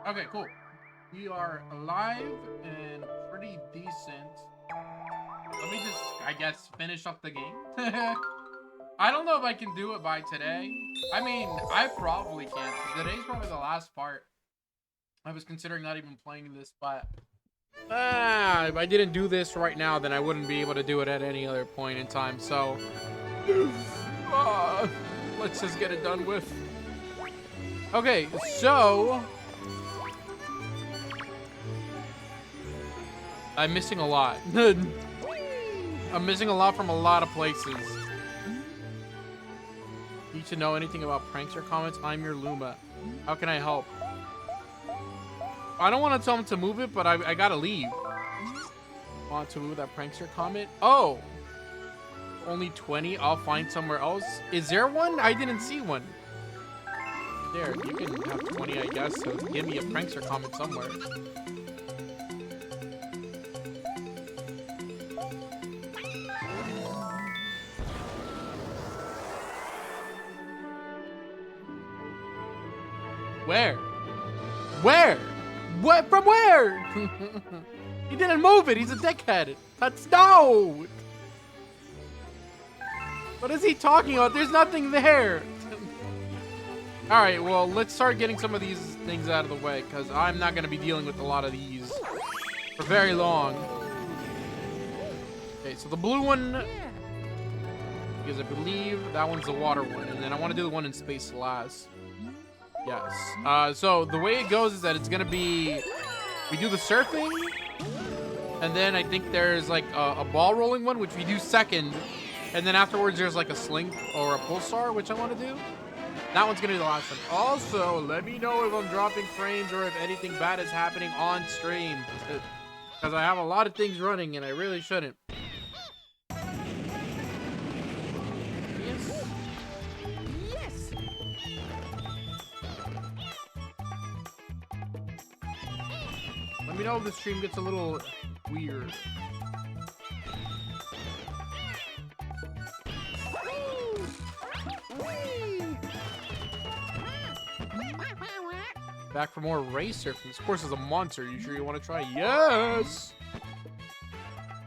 Okay, cool. We are alive and pretty decent. Let me just, I guess, finish up the game. I don't know if I can do it by today. I mean, I probably can. Today's probably the last part. I was considering not even playing this, but if I didn't do this right now, then I wouldn't be able to do it at any other point in time. So, uh, let's just get it done with. Okay, so I'm missing a lot. I'm missing a lot from a lot of places. Need to know anything about pranks or comments? I'm your Luma. How can I help? I don't want to tell him to move it, but I gotta leave. Want to move that prankster comment? Oh! Only 20? I'll find somewhere else. Is there one? I didn't see one. There, you can have 20, I guess, so give me a prankster comment somewhere. Where? Where? What? From where? He didn't move it. He's a dickhead. That's no. What is he talking about? There's nothing there. All right. Well, let's start getting some of these things out of the way because I'm not going to be dealing with a lot of these for very long. Okay. So the blue one, because I believe that one's the water one, and then I want to do the one in space last. Yes. So the way it goes is that it's gonna be, we do the surfing, and then I think there's like a ball rolling one, which we do second, and then afterwards there's like a sling or a pulsar, which I want to do. That one's gonna be the last one. Also, let me know if I'm dropping frames or if anything bad is happening on stream, because I have a lot of things running and I really shouldn't. Let me know if the stream gets a little weird. Back for more race surfing. This course is a monster. You sure you want to try? Yes!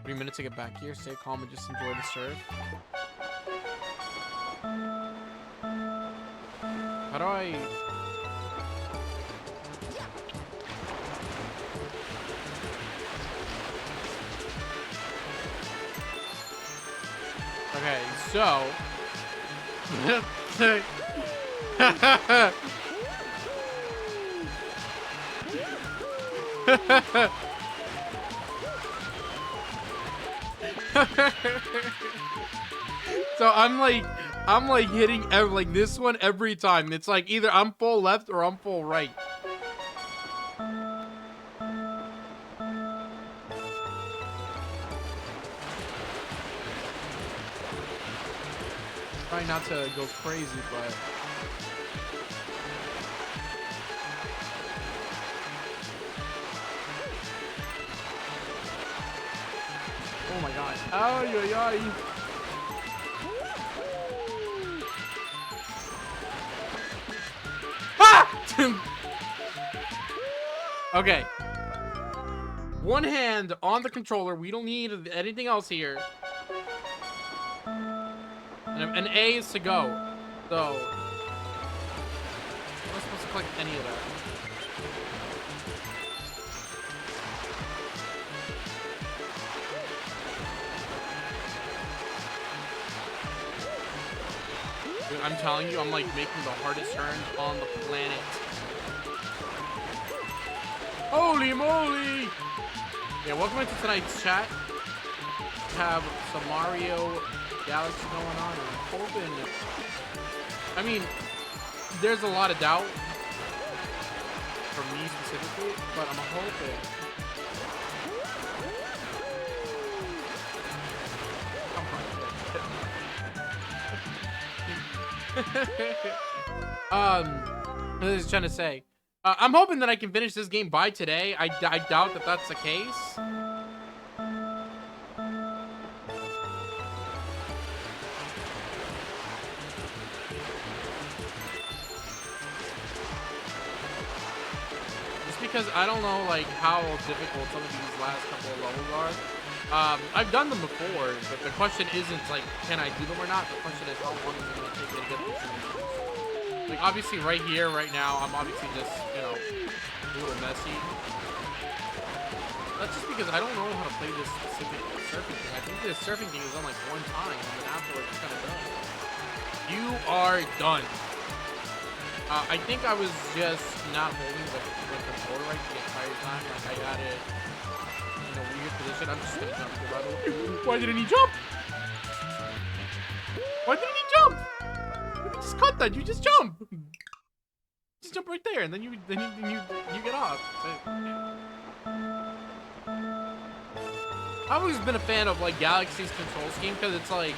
3 minutes to get back here. Stay calm and just enjoy the surf. How do I... Okay, so... So I'm like hitting like this one every time. It's like either I'm full left or I'm full right. Try not to go crazy, but oh my god. Ay, ay, ay. Ah! Okay. One hand on the controller. We don't need anything else here. And A is to go. So, I'm not supposed to click any of that. Dude, I'm telling you, I'm like making the hardest turn on the planet. Holy moly! Yeah, welcome into tonight's chat. We have some Mario Galaxy going on, and I'm hoping. I mean, there's a lot of doubt from me specifically, but I'm hoping. What was I trying to say? I'm hoping that I can finish this game by today. I doubt that that's the case. because I don't know like how difficult some of these last couple of levels are. I've done them before, but the question isn't like, can I do them or not? The question is, how long is it going to take me to get these things? Like, obviously, right here, right now, I'm obviously just, you know, a little messy. That's just because I don't know how to play this specific surfing thing. I think this surfing thing is done like one time, and then afterwards it's kind of done. You are done. I think I was just not holding the controller right the entire time. Like, I had it in a weird position. I'm just gonna jump here, by the way. Why didn't he jump? Why didn't he jump? You just cut that. You just jump. Just jump right there, and then you get off. I've always been a fan of like Galaxy's control scheme because it's like,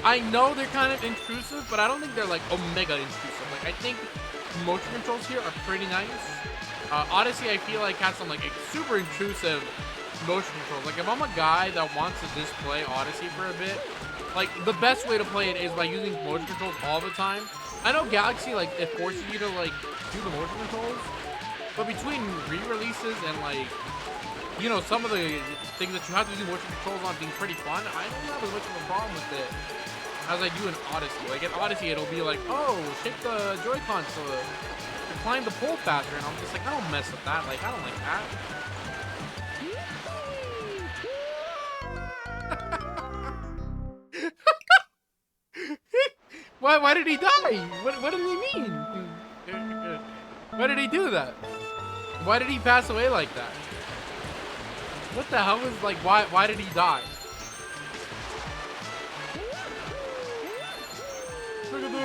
I know they're kind of intrusive, but I don't think they're like omega intrusive. Like, I think motion controls here are pretty nice. Odyssey, I feel like has some like super intrusive motion controls. Like, if I'm a guy that wants to just play Odyssey for a bit, like the best way to play it is by using motion controls all the time. I know Galaxy, like, it forces you to like do the motion controls, but between re-releases and like, you know, some of the things that you have to do motion controls on being pretty fun, I don't have as much of a problem with it as I do in Odyssey. Like, in Odyssey, it'll be like, oh, shake the Joy-Con to climb the pole faster, and I'm just like, I don't mess with that. Like, I don't like that. Why did he die? What did he mean? Why did he do that? Why did he pass away like that? What the hell is, like, why did he die? Okay.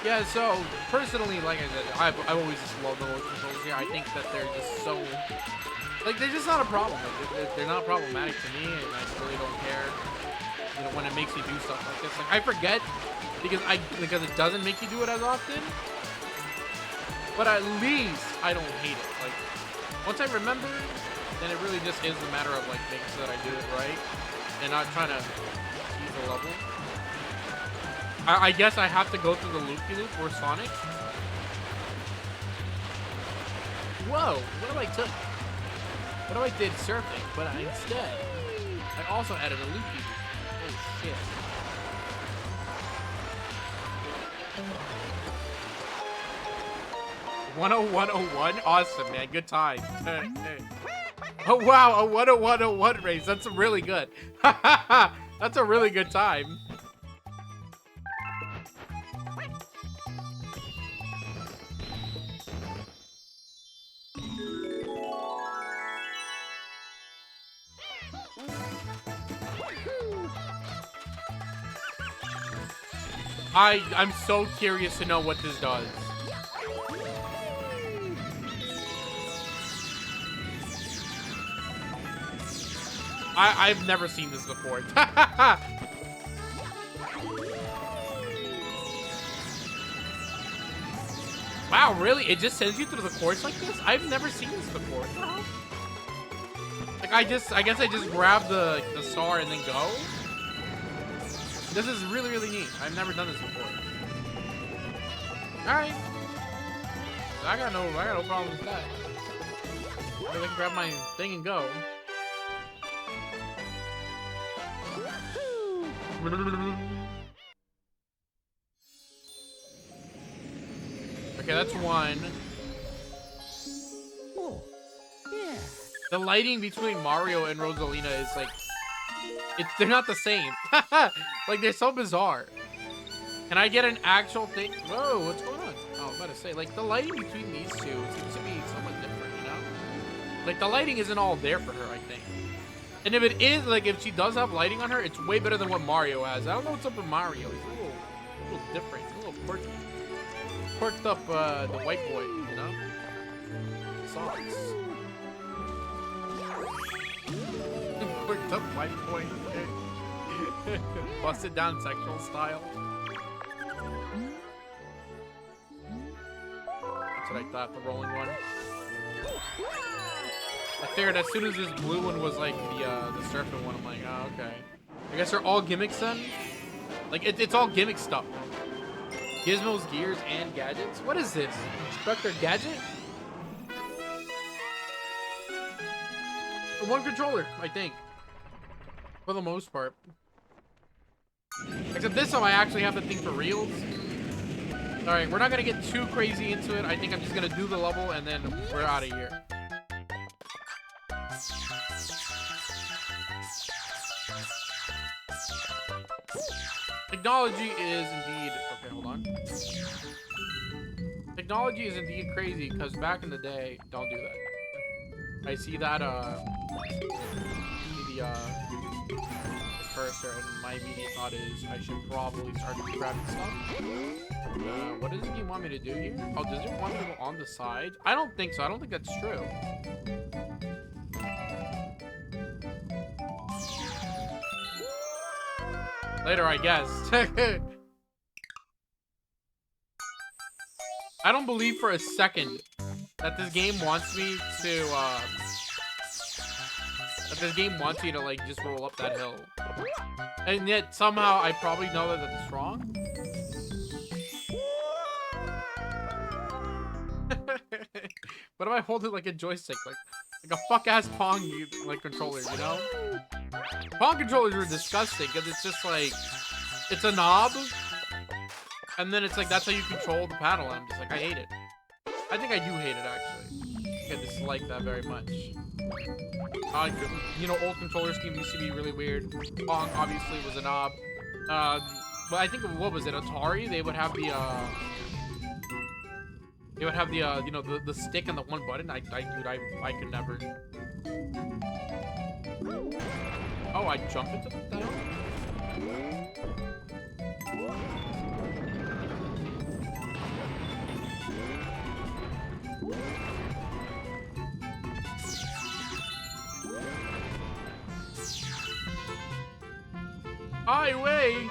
Yeah, so, personally, like I said, I've always just loved the motion controls here. I think that they're just so, like, they're just not a problem. Like, they're not problematic to me, and I really don't care, you know, when it makes me do stuff like this. Like, I forget, because it doesn't make you do it as often. But at least I don't hate it. Like, once I remember, then it really just is a matter of like making sure that I do it right and not trying to use the level. I guess I have to go through the loop-de-loop for Sonic. Whoa, what if I took? What if I did surfing, but instead I also added a loop-de-loop? Oh shit. (10101) Awesome, man. Good time. Oh, wow. A 10101 race. That's really good. That's a really good time. I'm so curious to know what this does. I've never seen this before. Wow, really? It just sends you through the course like this? I've never seen this before. Like, I guess I just grab the star and then go. This is really, really neat. I've never done this before. Alright. I got no problem with that. I can grab my thing and go. Okay, that's one. Oh, yeah. The lighting between Mario and Rosalina is like, they're not the same. Like, they're so bizarre. Can I get an actual thing? Whoa, what's going on? Oh, I was about to say, like, the lighting between these two seems to be somewhat different, you know? Like, the lighting isn't all there for her, I think. And if it is, like, if she does have lighting on her, it's way better than what Mario has. I don't know what's up with Mario. He's a little different. He's a little quirky. Quirked up, the white boy, you know? Socks. Quirked up white boy. Busted down sexual style. That's what I thought, the rolling one. I figured as soon as this blue one was like the surfing one, I'm like, oh, okay. I guess they're all gimmicks then? Like, it's all gimmick stuff. Gizmos, gears, and gadgets. What is this? Instructor Gadget? One controller, I think. For the most part. Except this time I actually have the thing for reals. Alright, we're not gonna get too crazy into it. I think I'm just gonna do the level and then we're out of here. Technology is indeed... Okay, hold on. Technology is indeed crazy, because back in the day... Don't do that. I see that, the cursor, and my immediate thought is I should probably start grabbing stuff. What does he want me to do here? Oh, does it want me to go on the side? I don't think so. I don't think that's true. Later, I guess. I don't believe for a second that this game wants me to, that this game wants you to, like, just roll up that hill. And yet, somehow, I probably know that that's wrong. What if I hold it like a joystick? Like a fuck-ass Pong, like, controller, you know? Pong controllers are disgusting, because it's just, like, it's a knob. And then it's like, that's how you control the paddle. And I'm just like, I hate it. I think I do hate it, actually. I dislike that very much. You know, old controller schemes used to be really weird. Pong, obviously, was a knob. But I think, what was it, Atari? They would have the, you know, the stick and the one button. Dude, I could never. Oh, I jumped into that? Highway!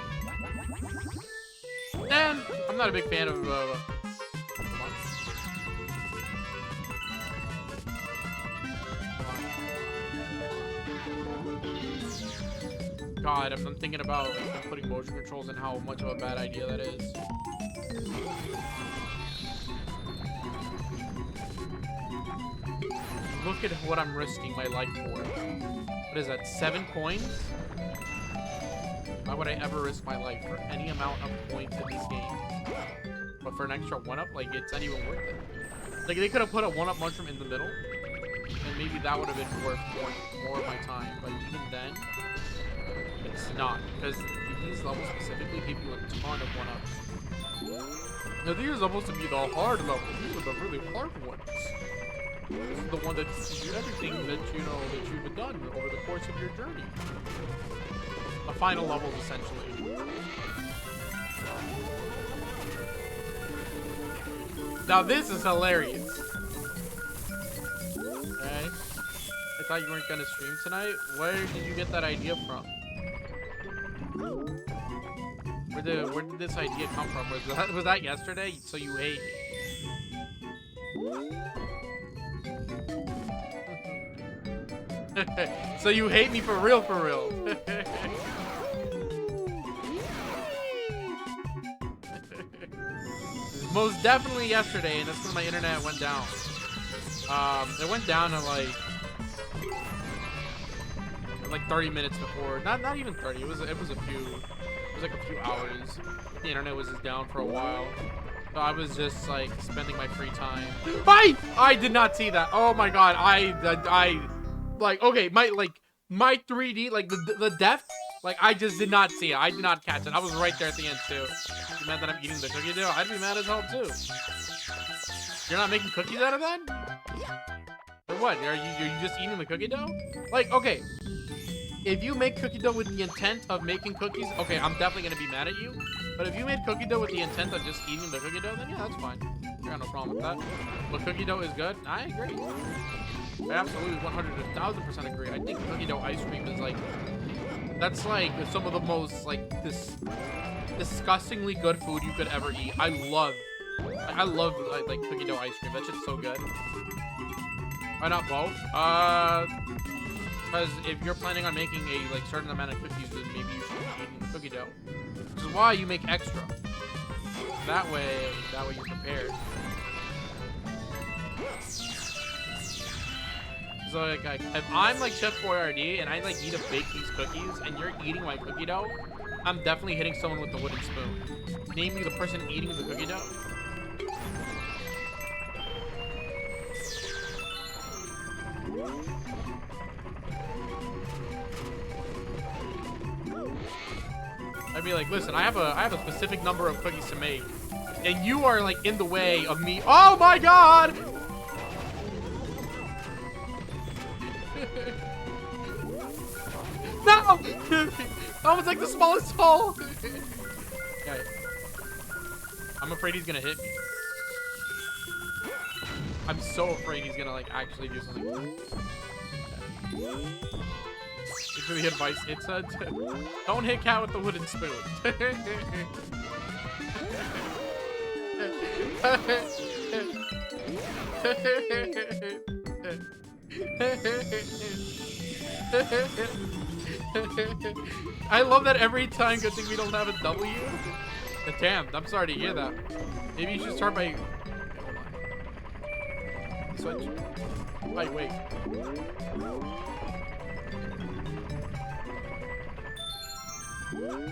And I'm not a big fan of, God, I'm thinking about putting motion controls and how much of a bad idea that is. Look at what I'm risking my life for. What is that, 7 coins? Why would I ever risk my life for any amount of points in this game? But for an extra 1-up, like, it's not even worth it. Like, they could have put a 1-up mushroom in the middle, and maybe that would have been worth more of my time. But even then, it's not, because these levels specifically give you a ton of 1-ups. Now, these are supposed to be the hard levels. These are the really hard ones. This is the one that teaches you everything that you know that you've done over the course of your journey. The final levels, essentially. Now this is hilarious. Okay. I thought you weren't gonna stream tonight. Where did you get that idea from? Where did this idea come from? Was that yesterday? So you hate me. So you hate me for real, for real. Most definitely yesterday, and that's when my internet went down. It went down at like 30 minutes before. Not even 30. It was like a few hours. The internet was just down for a while. So I was just like spending my free time. I did not see that. Oh my god. I like, okay, my 3D, like the depth, like I just did not see it. I did not catch it. I was right there at the end too. You mad that I'm eating the cookie dough? I'd be mad as hell too. You're not making cookies out of that? Or what? Are you just eating the cookie dough? Like, okay, if you make cookie dough with the intent of making cookies, okay, I'm definitely gonna be mad at you. But if you made cookie dough with the intent of just eating the cookie dough, then yeah, that's fine. I got no problem with that. But cookie dough is good. I agree. I absolutely 100,000% agree. I think cookie dough ice cream is like, that's like some of the most like disgustingly good food you could ever eat. I love like cookie dough ice cream. That shit's so good. Why not both? Because if you're planning on making a like certain amount of cookies, then maybe you should be eating cookie dough. Which is why you make extra. that way you're prepared. So like if I'm like Chef Boyardee and I like need to bake these cookies and you're eating my cookie dough, I'm definitely hitting someone with the wooden spoon. Name me the person eating the cookie dough. I'd be like, listen, I have a specific number of cookies to make, and you are like in the way of me. Oh my god! No! That was like the smallest hole. Okay. I'm afraid he's gonna hit me. I'm so afraid he's gonna like actually do something. Okay. Give me the advice. It said, don't hit Cat with the wooden spoon. I love that every time. Good thing we don't have a W. Damn, I'm sorry to hear that. Maybe you should start by... Switch. Wait.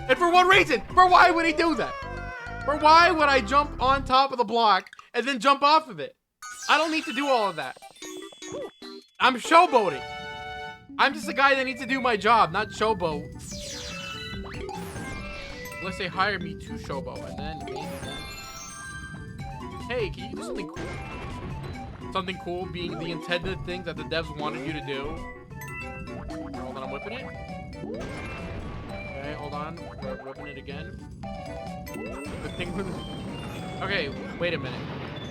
And for what reason? For why would he do that? For why would I jump on top of the block and then jump off of it? I don't need to do all of that. I'm showboating. I'm just a guy that needs to do my job, not showboat. Unless they hire me to showboat, and then maybe. Hey, can you do something cool? Something cool being the intended thing that the devs wanted you to do. Hold on, I'm whipping it. Okay, hold on. We're whipping it again. The thing with... Okay, wait a minute.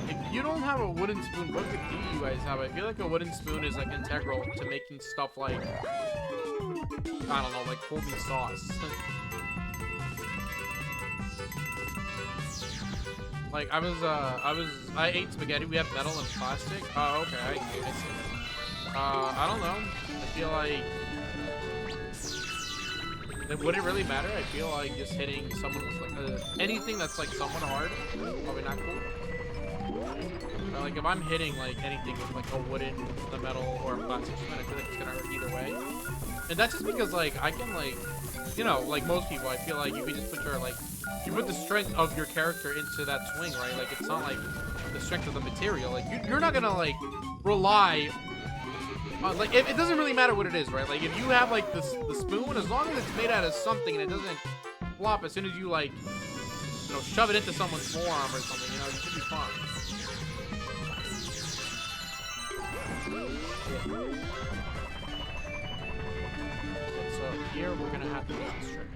If you don't have a wooden spoon, what do you guys have? I feel like a wooden spoon is like integral to making stuff like... I don't know, like holding sauce. Like, I ate spaghetti. We had metal and plastic. Oh, okay. I see it. I don't know. I feel like... Would it really matter? I feel like just hitting someone with, like, anything that's, like, somewhat hard, probably not cool. But, like, if I'm hitting, like, anything with, like, a wooden, a metal, or a plastic spoon, I feel like it's gonna hurt either way. And that's just because, like, I can, like, you know, like most people, I feel like you can just put your, like, you put the strength of your character into that swing, right? Like, it's not like the strength of the material. Like, you're not gonna, like, rely on, like, it doesn't really matter what it is, right? Like, if you have, like, the spoon, as long as it's made out of something and it doesn't flop as soon as you, like, you know, shove it into someone's forearm or something, you know, you should be fine. So here we're gonna have to do this trick.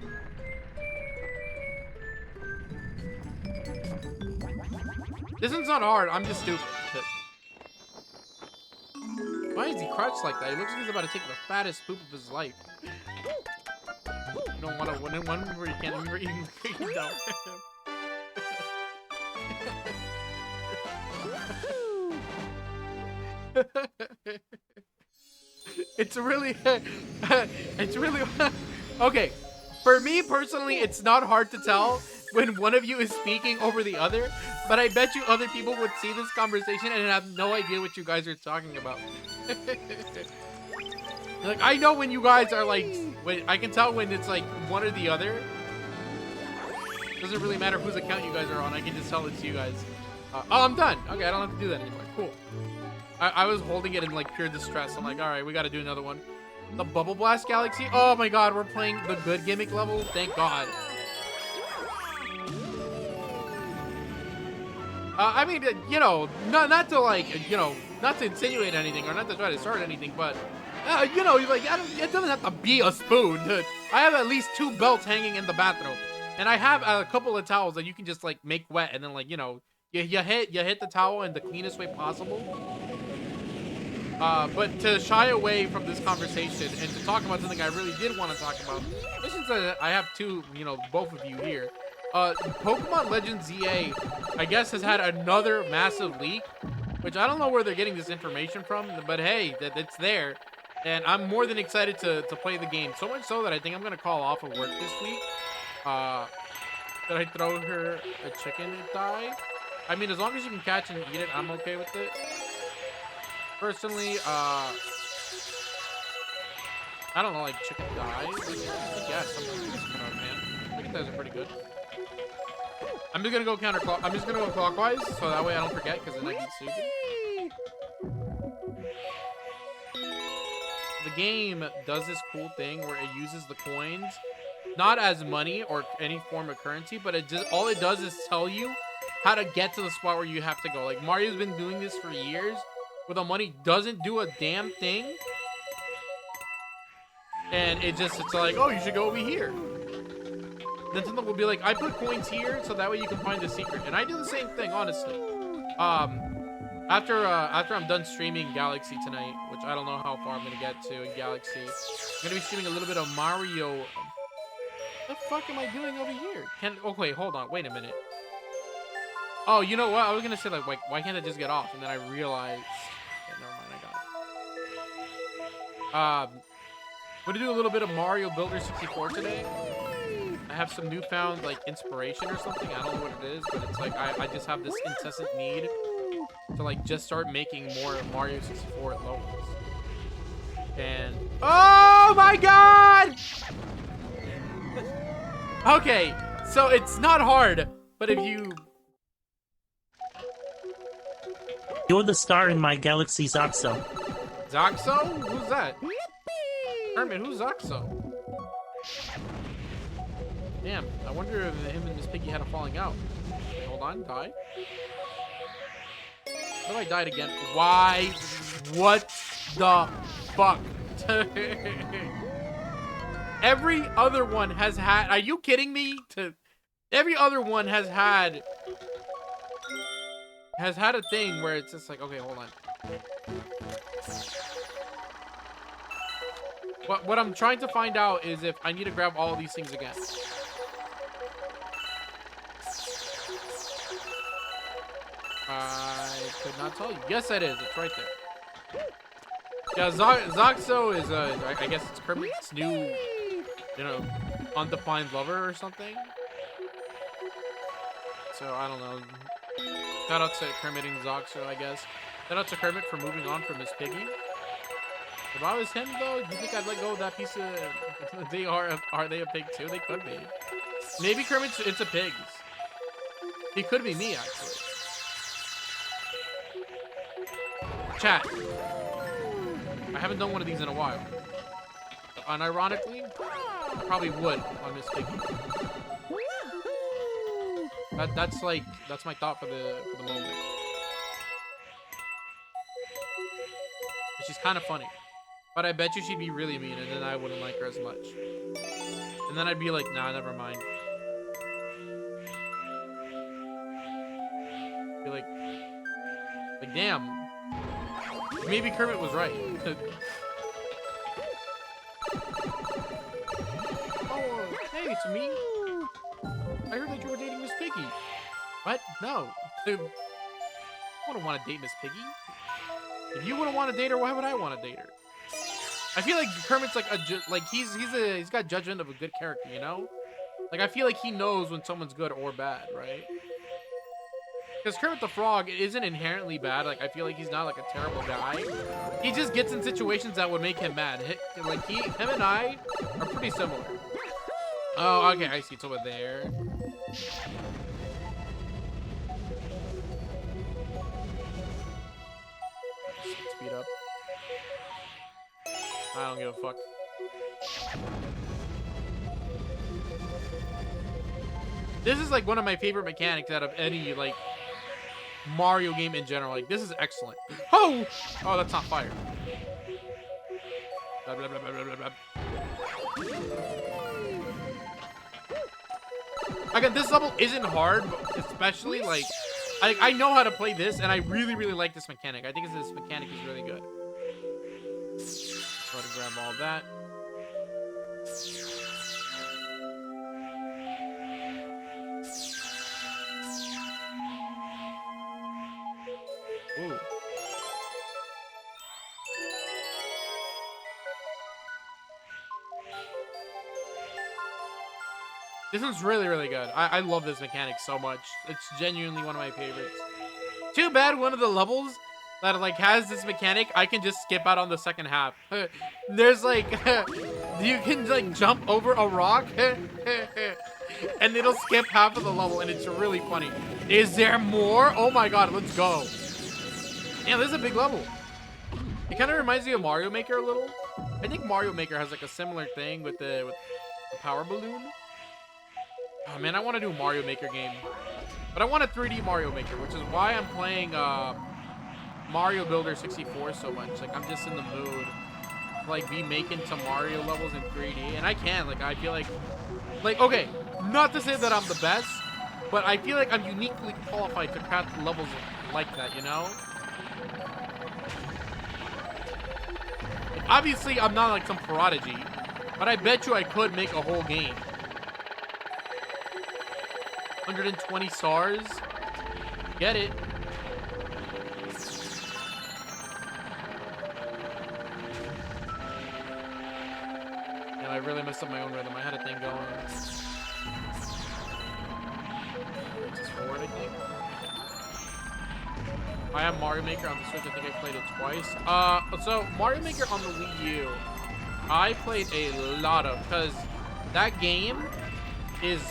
This one's not hard, I'm just stupid. Why is he crouched like that? He looks like he's about to take the fattest poop of his life. You don't want to win one where you can't remember eating the cookie dough. It's really okay. For me personally, it's not hard to tell when one of you is speaking over the other, but I bet you other people would see this conversation and have no idea what you guys are talking about. Like, I know when you guys are like, I can tell when it's like one or the other. Doesn't really matter whose account you guys are on. I can just tell it's you guys. Oh, I'm done. Okay, I don't have to do that anymore. Cool. I was holding it in like pure distress. I'm like, all right, we got to do another one. The Bubble Blast Galaxy. Oh my God, we're playing the good gimmick level. Thank God. I mean, you know, not to like, you know, not to insinuate anything or not to try to start anything, but you know, like, it doesn't have to be a spoon. I have at least 2 belts hanging in the bathroom, and I have a couple of towels that you can just like make wet, and then like, you know, you hit the towel in the cleanest way possible. But to shy away from this conversation and to talk about something I really did want to talk about, since I have two, you know, both of you here. Pokemon Legends ZA, I guess, has had another massive leak, which I don't know where they're getting this information from, but hey, it's there. And I'm more than excited to play the game. So much so that I think I'm going to call off of work this week. Did I throw her a chicken die? I mean, as long as you can catch and eat it, I'm okay with it. Personally, I don't know, like chicken thighs. Yeah, something chicken out, man. Chicken thighs are pretty good. I'm just gonna go I'm just gonna go clockwise, so that way I don't forget, because then I get stupid. The game does this cool thing where it uses the coins not as money or any form of currency, but all it does is tell you how to get to the spot where you have to go. Like Mario's been doing this for years, where the money doesn't do a damn thing, and it's like, oh, you should go over here. Nintendo will be like, I put coins here so that way you can find the secret, and I do the same thing, honestly. After I'm done streaming Galaxy tonight, which I don't know how far I'm gonna get to in Galaxy, I'm gonna be streaming a little bit of Mario. What the fuck am I doing over here? Oh wait, hold on, wait a minute. Oh, you know what? I was gonna say like, why can't I just get off? And then I realized, okay, never mind, I got it. I'm gonna do a little bit of Mario Builder 64 today. I have some newfound like inspiration or something. I don't know what it is, but it's like I just have this incessant need to like just start making more Mario 64 levels. And oh my god! Okay, so it's not hard, but if you... You're the star in my Galaxy Zoxo. Zoxo? Who's that? Kermit, who's Zoxo? Damn, I wonder if him and Miss Piggy had a falling out. Okay, hold on, die. What if I died again? Why? What the fuck? Every other one has had... Are you kidding me? Every other one has had a thing where it's just like, okay, hold on. What I'm trying to find out is if I need to grab all of these things again. I could not tell you. Yes, it is. It's right there. Yeah, Zoxo is, I guess it's Kermit's new, you know, undefined lover or something. So, I don't know. Shout out to Kermit and Zoxo, I guess. Shout out to Kermit for moving on from Miss Piggy. If I was him, though, do you think I'd let go of that piece of... Are they a pig, too? They could be. Maybe Kermit's into pigs. He could be me, actually. Chat. I haven't done one of these in a while. Unironically, I probably would on Miss Piggy. That's my thought for the moment. She's kind of funny, but I bet you she'd be really mean, and then I wouldn't like her as much. And then I'd be like, nah, never mind. Be like damn. Maybe Kermit was right. Oh, hey, it's me. I heard that you were dating Miss Piggy. What? No. I wouldn't want to date Miss Piggy. If you wouldn't want to date her, why would I want to date her? I feel like Kermit's like he's got judgment of a good character, you know? Like I feel like he knows when someone's good or bad, right? Because Kermit the Frog isn't inherently bad. Like, I feel like he's not, like, a terrible guy. He just gets in situations that would make him mad. Like, him and I are pretty similar. Oh, okay, I see. It's over there. Speed up. I don't give a fuck. This is, like, one of my favorite mechanics out of any, like... Mario game in general. Like, this is excellent. Oh! Oh, that's not fire. Blah, blah, blah, blah, blah, blah. Again, this level isn't hard, but especially, like, I know how to play this, and I really, really like this mechanic. I think this mechanic is really good. Go ahead and grab all that. Ooh. This one's really, really good. I love this mechanic so much. It's genuinely one of my favorites. Too bad one of the levels that like has this mechanic, I can just skip out on the second half. There's like, you can like jump over a rock and it'll skip half of the level and it's really funny. Is there more? Oh my God, let's go. Yeah, this is a big level. It kind of reminds me of Mario Maker a little. I think Mario Maker has like a similar thing with the power balloon. Oh man, I want to do a Mario Maker game. But I want a 3D Mario Maker, which is why I'm playing Mario Builder 64 so much. Like, I'm just in the mood to, like, be making some Mario levels in 3D. And I can. Like, I feel like, okay, not to say that I'm the best, but I feel like I'm uniquely qualified to craft levels like that, you know? Like, obviously, I'm not, like, some prodigy, but I bet you I could make a whole game. 120 stars. Get it. Yeah, I really messed up my own rhythm. I had a thing going. Just forward, I think. I have Mario Maker on the Switch. I think I played it twice. So Mario Maker on the Wii U, I played a lot of, because that game is,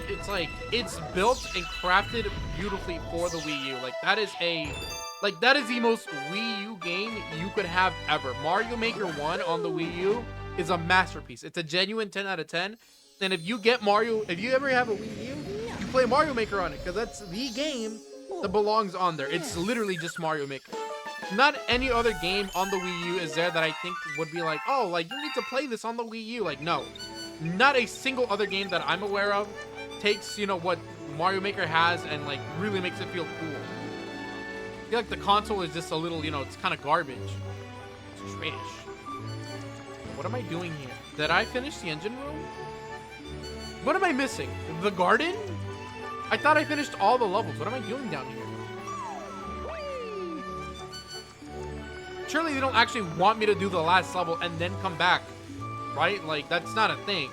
it's like, it's built and crafted beautifully for the Wii U. Like, that is the most Wii U game you could have ever. Mario Maker 1 on the Wii U is a masterpiece. It's a genuine 10 out of 10. And if you ever have a Wii U, you play Mario Maker on it, because that's the game that belongs on there. It's literally just Mario Maker. Not any other game on the Wii U is there that I think would be like, oh, like, you need to play this on the Wii U. Like, no. Not a single other game that I'm aware of takes, you know, what Mario Maker has and, like, really makes it feel cool. I feel like the console is just a little, you know, it's kind of garbage. It's trash. What am I doing here? Did I finish the engine room? What am I missing? The garden? I thought I finished all the levels. What am I doing down here? Surely they don't actually want me to do the last level and then come back, right? Like, that's not a thing.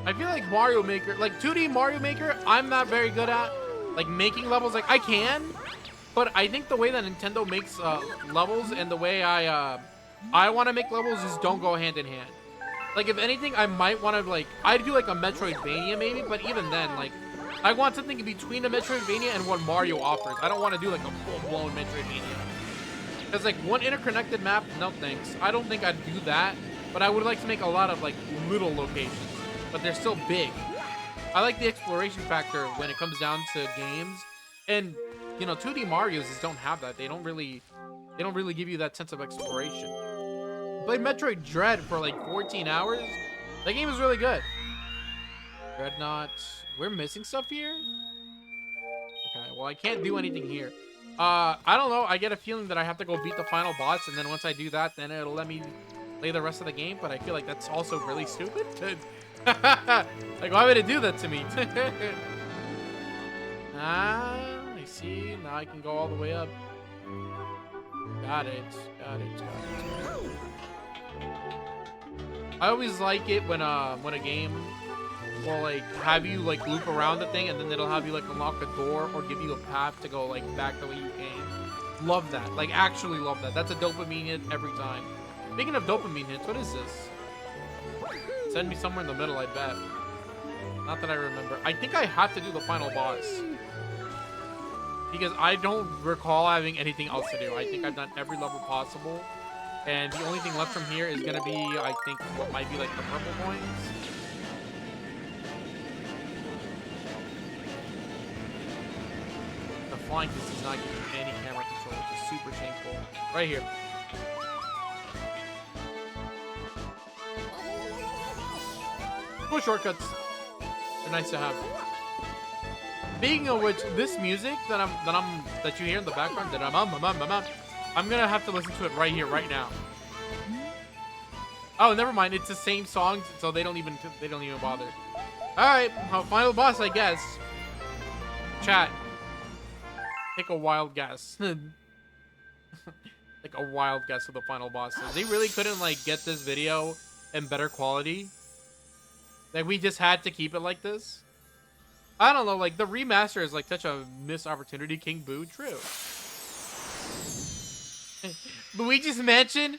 I feel like Mario Maker, like 2D Mario Maker, I'm not very good at. Like, making levels, like, I can, but I think the way that Nintendo makes levels and the way I want to make levels just don't go hand in hand. Like, if anything, I might want to, like, I'd do, like, a Metroidvania, maybe, but even then, like, I want something in between a Metroidvania and what Mario offers. I don't want to do, like, a full-blown Metroidvania. Because, like, one interconnected map, no thanks. I don't think I'd do that, but I would like to make a lot of, like, little locations. But they're still big. I like the exploration factor when it comes down to games. And, you know, 2D Marios just don't have that. They don't really give you that sense of exploration. Played Metroid Dread for like 14 hours. That game is really good. Dreadnought. We're missing stuff here? Okay, well, I can't do anything here. I don't know. I get a feeling that I have to go beat the final boss, and then once I do that, then it'll let me play the rest of the game, but I feel like that's also really stupid. Like, why would it do that to me? I see. Now I can go all the way up. Got it. I always like it when a game will, like, have you, like, loop around the thing, and then it'll have you, like, unlock a door or give you a path to go, like, back the way you came. Love that. Like, actually love that. That's a dopamine hit every time. Speaking of dopamine hits, what is this? Send me somewhere in the middle, I bet. Not that I remember. I think I have to do the final boss, because I don't recall having anything else to do. I think I've done every level possible, and the only thing left from here is gonna be, I think, what might be like the purple coins. The flying kiss does not give you any camera control, which is super shameful. Right here. Cool shortcuts. They're nice to have. Speaking of which, this music that you hear in the background, I'm gonna have to listen to it right here, right now. Oh, never mind. It's the same song, so they don't even bother. All right, final boss, I guess. Chat, take a wild guess. Like a wild guess of the final boss. They really couldn't, like, get this video and better quality. Like, we just had to keep it like this. I don't know, like, the remaster is like such a missed opportunity. King Boo, true. Luigi's Mansion?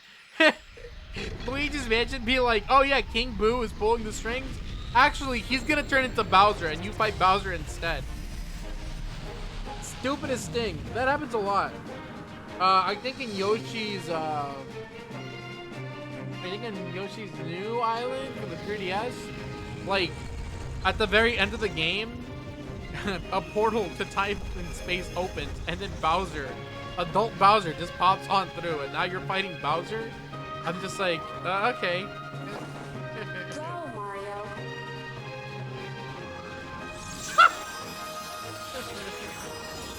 Luigi's Mansion be like, oh yeah, King Boo is pulling the strings. Actually, he's gonna turn into Bowser and you fight Bowser instead. Stupidest thing. That happens a lot. I think in Yoshi's, new island for the 3DS, like, at the very end of the game, a portal to time and space opens, and then Bowser, adult Bowser, just pops on through, and now you're fighting Bowser? I'm just like, okay. Go, Mario.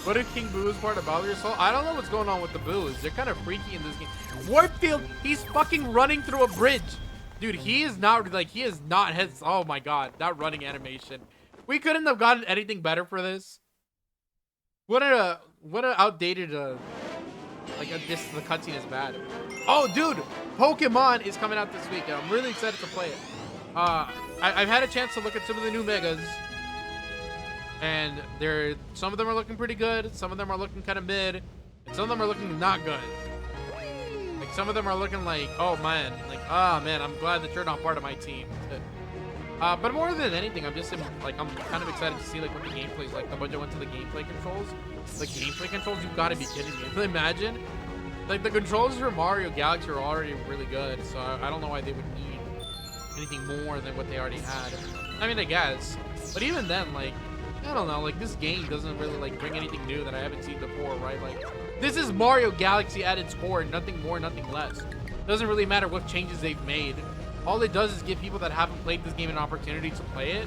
What if King Boo is part of Bowser's Soul? I don't know what's going on with the Boos. They're kind of freaky in this game. Warpfield, he's fucking running through a bridge. Dude, he is not, oh my god, that running animation. We couldn't have gotten anything better for this. What an outdated, the cutscene is bad. Oh, dude, Pokemon is coming out this week, and I'm really excited to play it. I've had a chance to look at some of the new Megas, and some of them are looking pretty good, some of them are looking kind of mid, and some of them are looking not good. Like, some of them are looking like, oh man, like, man, I'm glad that you're not part of my team. But more than anything, I'm kind of excited to see like what the gameplay is like. The bunch I went to the gameplay controls. The gameplay controls, you've got to be kidding me. Imagine, like, the controls for Mario Galaxy are already really good, so I don't know why they would need anything more than what they already had. I mean, I guess, but even then, like, I don't know, like, this game doesn't really like bring anything new that I haven't seen before, right? Like, this is Mario Galaxy at its core, nothing more, nothing less. It doesn't really matter what changes they've made. All it does is give people that haven't played this game an opportunity to play it,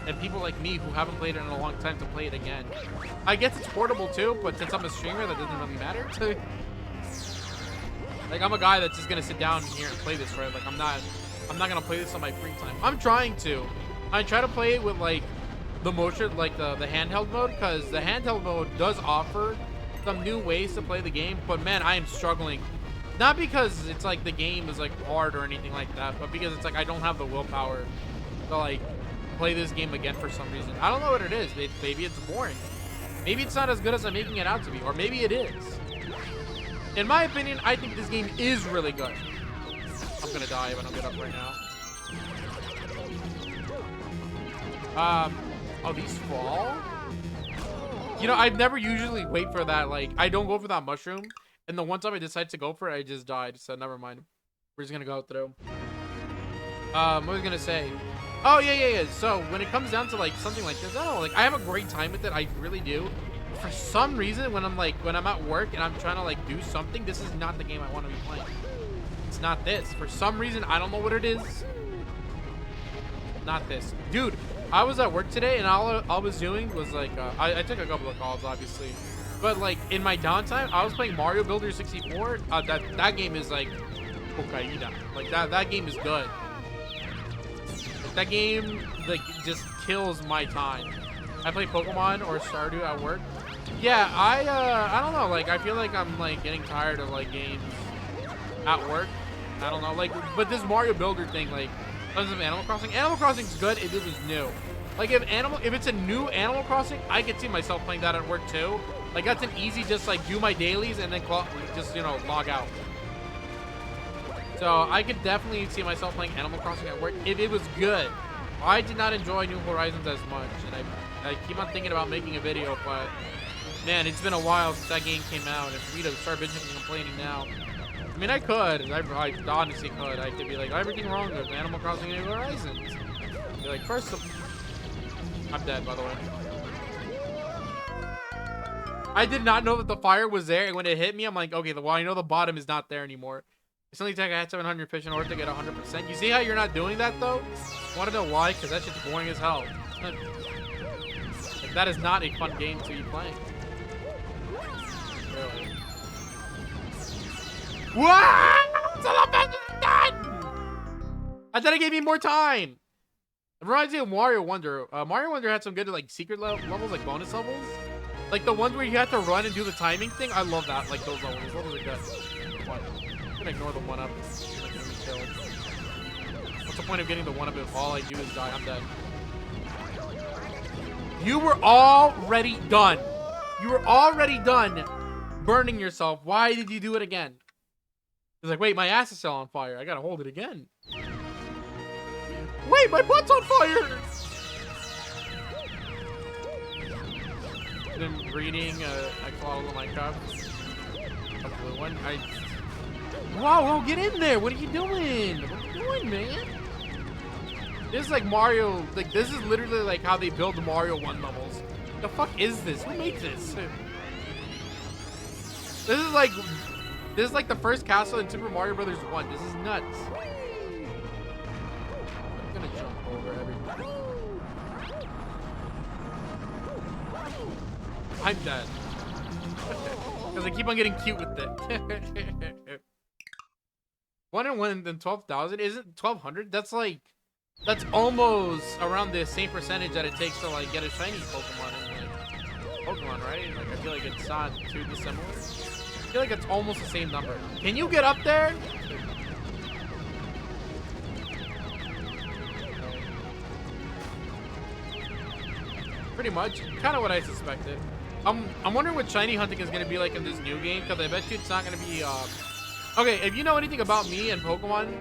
and people like me who haven't played it in a long time to play it again. I guess it's portable too, but since I'm a streamer, that doesn't really matter. Like, I'm a guy that's just gonna sit down here and play this, right? Like, I'm not gonna play this on my free time. I'm trying to. I try to play it with like the motion, like the handheld mode, because the handheld mode does offer some new ways to play the game, but man, I am struggling. Not because it's like the game is like hard or anything like that, but because it's like I don't have the willpower to like play this game again for some reason. I don't know what it is. Maybe it's boring. Maybe it's not as good as I'm making it out to be, or maybe it is. In my opinion, I think this game is really good. I'm gonna die if I don't get up right now. Oh, these fall? You know, I'd never usually wait for that. Like, I don't go for that mushroom. And the one time I decided to go for it, I just died. So never mind. We're just gonna go through. What was I gonna say? Oh, yeah. So when it comes down to like something like this, I don't know, like, I have a great time with it. I really do. For some reason, when I'm at work and I'm trying to like do something, this is not the game I want to be playing. It's not this. For some reason, I don't know what it is. Not this. Dude, I was at work today and all I was doing was like, I took a couple of calls, obviously. But like in my downtime, I was playing Mario Builder 64. That game is like cocaina. Like that game is good. Like, that game like just kills my time. I play Pokemon or Stardew at work. Yeah, I don't know. Like, I feel like I'm like getting tired of like games at work. I don't know. Like, but this Mario Builder thing, like, tons of Animal Crossing. Animal Crossing's good if it was new. Like, if it's a new Animal Crossing, I could see myself playing that at work too. Like, that's an easy, just like do my dailies and then just, you know, log out. So I could definitely see myself playing Animal Crossing at work if it was good. I did not enjoy New Horizons as much, and I keep on thinking about making a video, but man, it's been a while since that game came out, and for me to start bitching and complaining now, I mean, I could. I honestly could. I could be like, everything wrong with Animal Crossing New Horizons. Be like, first of... I'm dead, by the way. I did not know that the fire was there, and when it hit me, I'm like, okay, well, I know the bottom is not there anymore. It's only take I had 700 fish in order to get 100%. You see how you're not doing that, though? Want to know why? Because that shit's boring as hell. Like, that is not a fun game to be playing. Really. What? I thought it gave me more time. It reminds me of Mario Wonder. Mario Wonder had some good like secret levels, like bonus levels. Like the ones where you have to run and do the timing thing. I love that. Like those levels. Those levels are good. What? I'm gonna ignore the one up. the point of getting the 1-up if all I do is die? I'm dead. You were already done. You were already done burning yourself. Why did you do it again? It's like, wait, my ass is still on fire. I gotta hold it again. Wait, my butt's on fire! Then reading Axolotl of Minecraft. A blue one. Whoa, get in there! What are you doing? What are you doing, man? This is like Mario. Like, this is literally like how they build the Mario 1 levels. The fuck is this? Who made this? This is like the first castle in Super Mario Brothers 1. This is nuts. I'm gonna jump over everything. I'm dead. Because I keep on getting cute with it. 1 and 1 and 12,000 isn't 1,200. That's like, that's almost around the same percentage that it takes to like get a shiny Pokemon in like Pokemon, right? Like I feel like it's not too dissimilar. I feel like it's almost the same number. Can you get up there? Pretty much, kind of what I suspected. I'm wondering what shiny hunting is going to be like in this new game, because I bet you it's not going to be okay, if you know anything about me and Pokemon,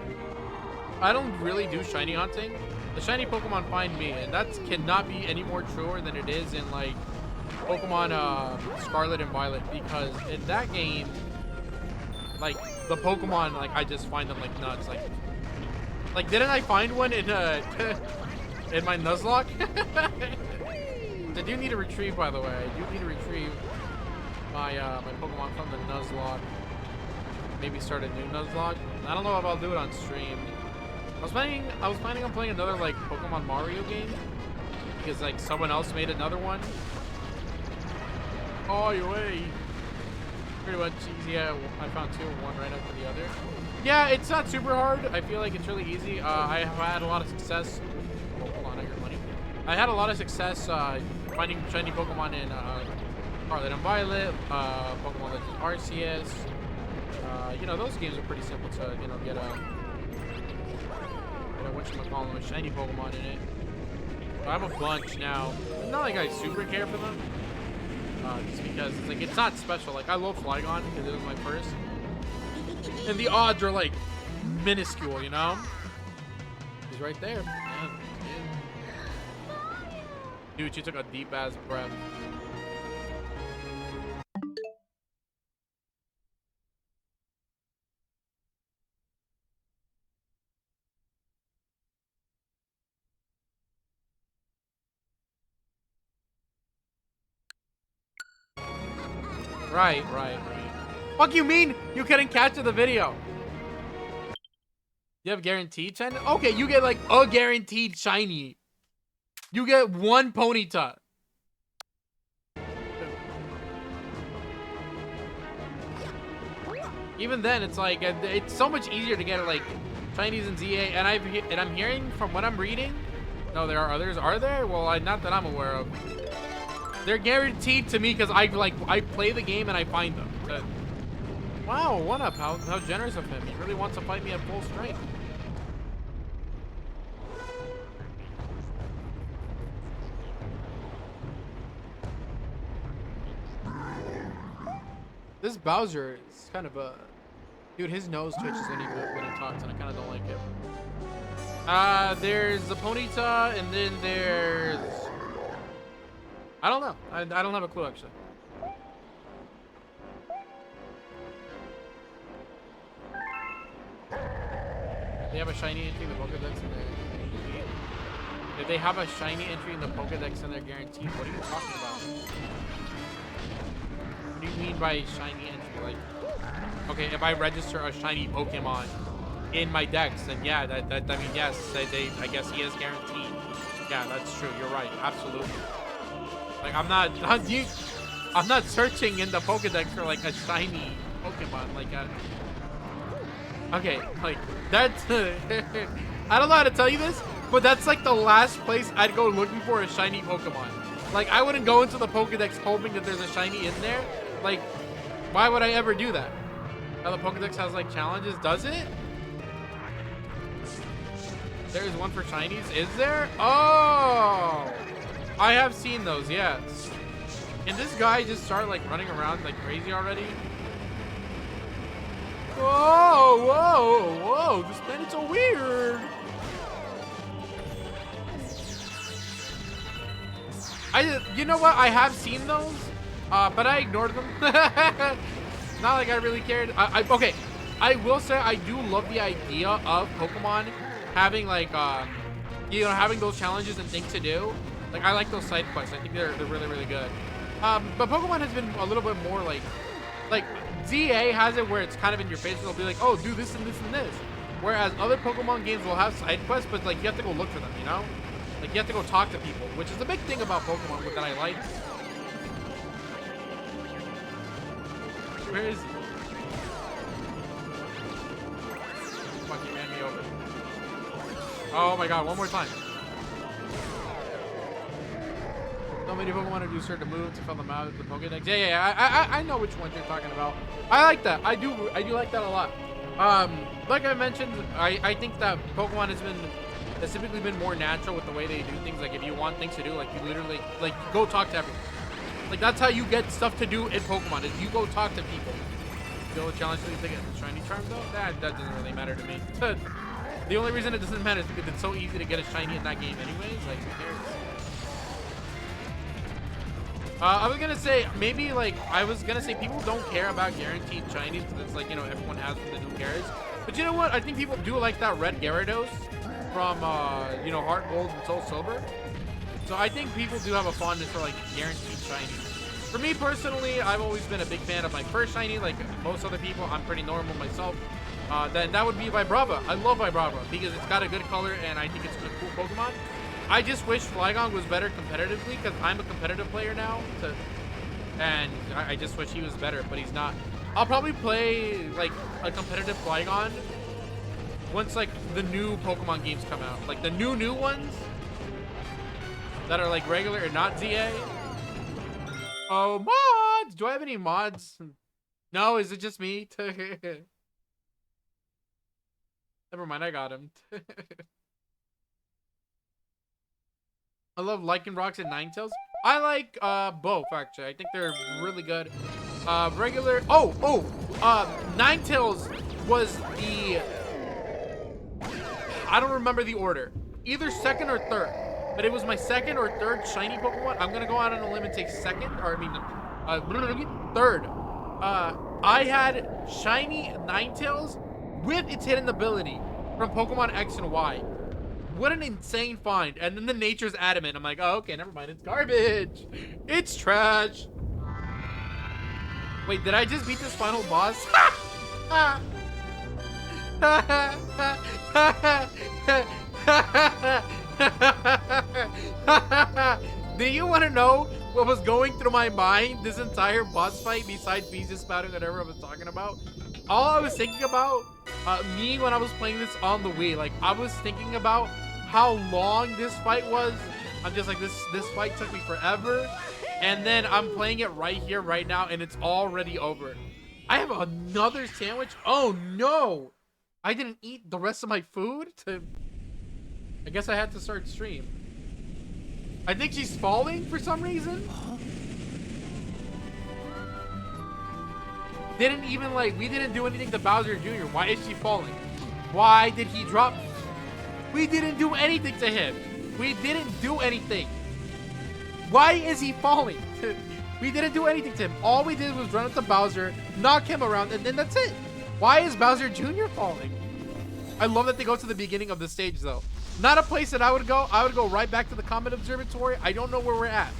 I don't really do shiny hunting. The shiny Pokemon find me, and that cannot be any more truer than it is in like Pokemon Scarlet and Violet, because in that game, like the Pokemon, like I just find them like nuts. Like didn't I find one in in my Nuzlocke? I do need to retrieve, by the way. I do need to retrieve my my Pokemon from the Nuzlocke. Maybe start a new Nuzlocke. I don't know if I'll do it on stream. I was planning on playing another like Pokemon Mario game, because like someone else made another one. Oh, your way. Pretty much easy. Yeah, I found 2, one right after the other. Yeah, it's not super hard. I feel like it's really easy. I have had a lot of success. Oh, hold on, I got money. I had a lot of success finding shiny Pokemon in Scarlet and Violet, Pokemon Legends Arceus. You know, those games are pretty simple to, you know, get a whatchamacallit, a shiny Pokemon in it. I have a bunch now. Not like I super care for them. Just because it's like, it's not special. Like, I love Flygon because it was my first. And the odds are like minuscule, you know? He's right there. Yeah, dude, she took a deep ass breath. Right. Fuck you mean you couldn't capture the video? You have guaranteed shiny? Okay, you get like a guaranteed shiny. You get 1 Ponyta. Even then, it's like it's so much easier to get like shinies in ZA. And I'm hearing from what I'm reading. No, there are others. Are there? Well, not that I'm aware of. They're guaranteed to me because I play the game and I find them. Wow, 1-up. How generous of him. He really wants to fight me at full strength. This Bowser is kind of a... Dude, his nose twitches when he talks, and I kind of don't like it. There's the Ponyta, and then there's... I don't know. I don't have a clue, actually. They have a shiny entry in the Pokedex in their guaranteed. If they have a shiny entry in the Pokedex in their guaranteed, what are you talking about? What do you mean by shiny entry? Like, okay, if I register a shiny Pokemon in my Dex, then yeah, I mean, yes, I guess he is guaranteed. Yeah, that's true. You're right. Absolutely. Like, I'm not searching in the Pokedex for like a shiny Pokemon. Like, okay, like that's. I don't know how to tell you this, but that's like the last place I'd go looking for a shiny Pokemon. Like, I wouldn't go into the Pokedex hoping that there's a shiny in there. Like, why would I ever do that? Now the Pokedex has like challenges, does it? There's one for shinies. Is there? Oh, I have seen those. Yes. And this guy just started like running around like crazy already. Whoa, whoa, whoa! This planet's so weird. You know what? I have seen those, but I ignored them. Not like I really cared. Okay, I will say I do love the idea of Pokemon having like, you know, having those challenges and things to do. Like I like those side quests. I think they're really really good. But Pokemon has been a little bit more like ZA has it where it's kind of in your face. They'll be like, oh, do this and this and this. Whereas other Pokemon games will have side quests, but like you have to go look for them, you know? Like you have to go talk to people, which is the big thing about Pokemon that I like. Where is he? Fuck, he ran me over. Oh my god, one more time. So many Pokemon do certain moves to fill them out of the Pokédex. Yeah, I know which ones you're talking about. I like that. I do like that a lot. Like I mentioned, I think that Pokemon has typically been more natural with the way they do things. Like if you want things to do, like you literally like go talk to everyone. Like that's how you get stuff to do in Pokemon is you go talk to people. The only challenge to get the shiny charm though, that doesn't really matter to me. The only reason it doesn't matter is because it's so easy to get a shiny in that game anyways. Like who cares? I was gonna say people don't care about guaranteed shinies because it's like, you know, everyone has them, then who cares? But you know what? I think people do like that red Gyarados from you know, Heart Gold and Soul Silver. So I think people do have a fondness for like guaranteed shinies. For me personally, I've always been a big fan of my first shiny. Like most other people, I'm pretty normal myself. Then that would be Vibrava. I love Vibrava because it's got a good color and I think it's a cool Pokemon. I just wish Flygon was better competitively because I'm a competitive player now. And I just wish he was better, but he's not. I'll probably play like a competitive Flygon once like the new Pokemon games come out. Like the new ones that are like regular and not ZA. Oh, mods! Do I have any mods? No, is it just me? Never mind, I got him. I love Lycanrocs and Ninetales. I like both actually. I think they're really good. Regular. Ninetales was the. I don't remember the order. Either second or third, but it was my second or third shiny Pokemon. I'm gonna go out on a limb and take second, or I mean, third. I had shiny Ninetales with its hidden ability from Pokemon X and Y. What an insane find. And then the Nature's Adamant. I'm like, oh, okay, never mind. It's garbage. It's trash. Wait, did I just beat this final boss? Do you want to know what was going through my mind this entire boss fight besides me just spouting whatever I was talking about? All I was thinking about, me when I was playing this on the Wii, like I was thinking about how long this fight was. I'm just like, this fight took me forever. And then I'm playing it right here, right now, and it's already over. I have another sandwich? Oh no! I didn't eat the rest of my food? I guess I had to start stream. I think she's falling for some reason. Didn't even like, we didn't do anything to Bowser Jr. Why is she falling? Why did he drop? We didn't do anything to him. We didn't do anything. Why is he falling? We didn't do anything to him. All we did was run up to Bowser, knock him around, and then that's it. Why is Bowser Jr. falling? I love that they go to the beginning of the stage though. Not a place that I would go. I would go right back to the Comet Observatory. I don't know where we're at.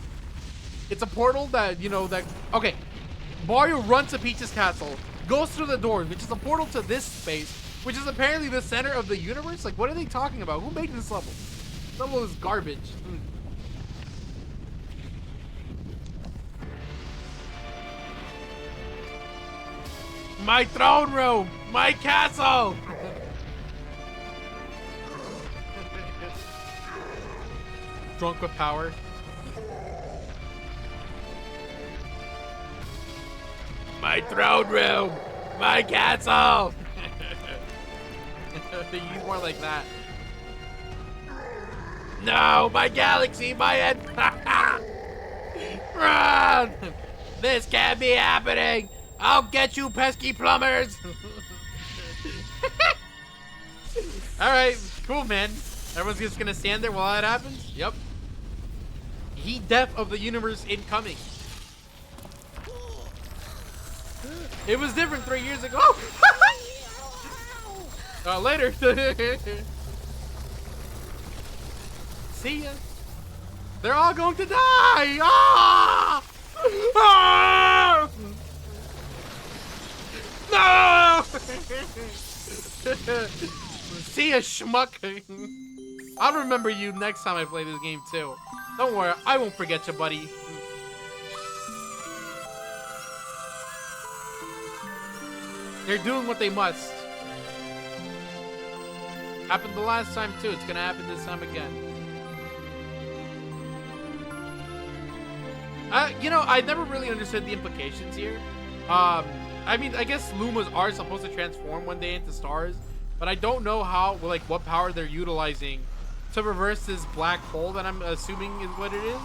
It's a portal that, you know, that... Okay. Mario runs to Peach's castle, goes through the doors, which is a portal to this space, which is apparently the center of the universe. Like, what are they talking about? Who made this level? This level is garbage. My throne room! My castle! Drunk with power. My throne room! My castle! They use more like that. No, my galaxy, my head. Run! This can't be happening. I'll get you, pesky plumbers. All right, cool, man. Everyone's just gonna stand there while that happens. Yep. Heat death of the universe incoming. It was different 3 years ago. Later. See ya. They're all going to die. Ah! Ah! No! See ya, schmuck. I'll remember you next time I play this game too. Don't worry, I won't forget you, buddy. They're doing what they must. Happened the last time too. It's gonna happen this time again. You know, I never really understood the implications here. I mean, I guess Lumas are supposed to transform one day into stars, but I don't know how, like, what power they're utilizing to reverse this black hole that I'm assuming is what it is.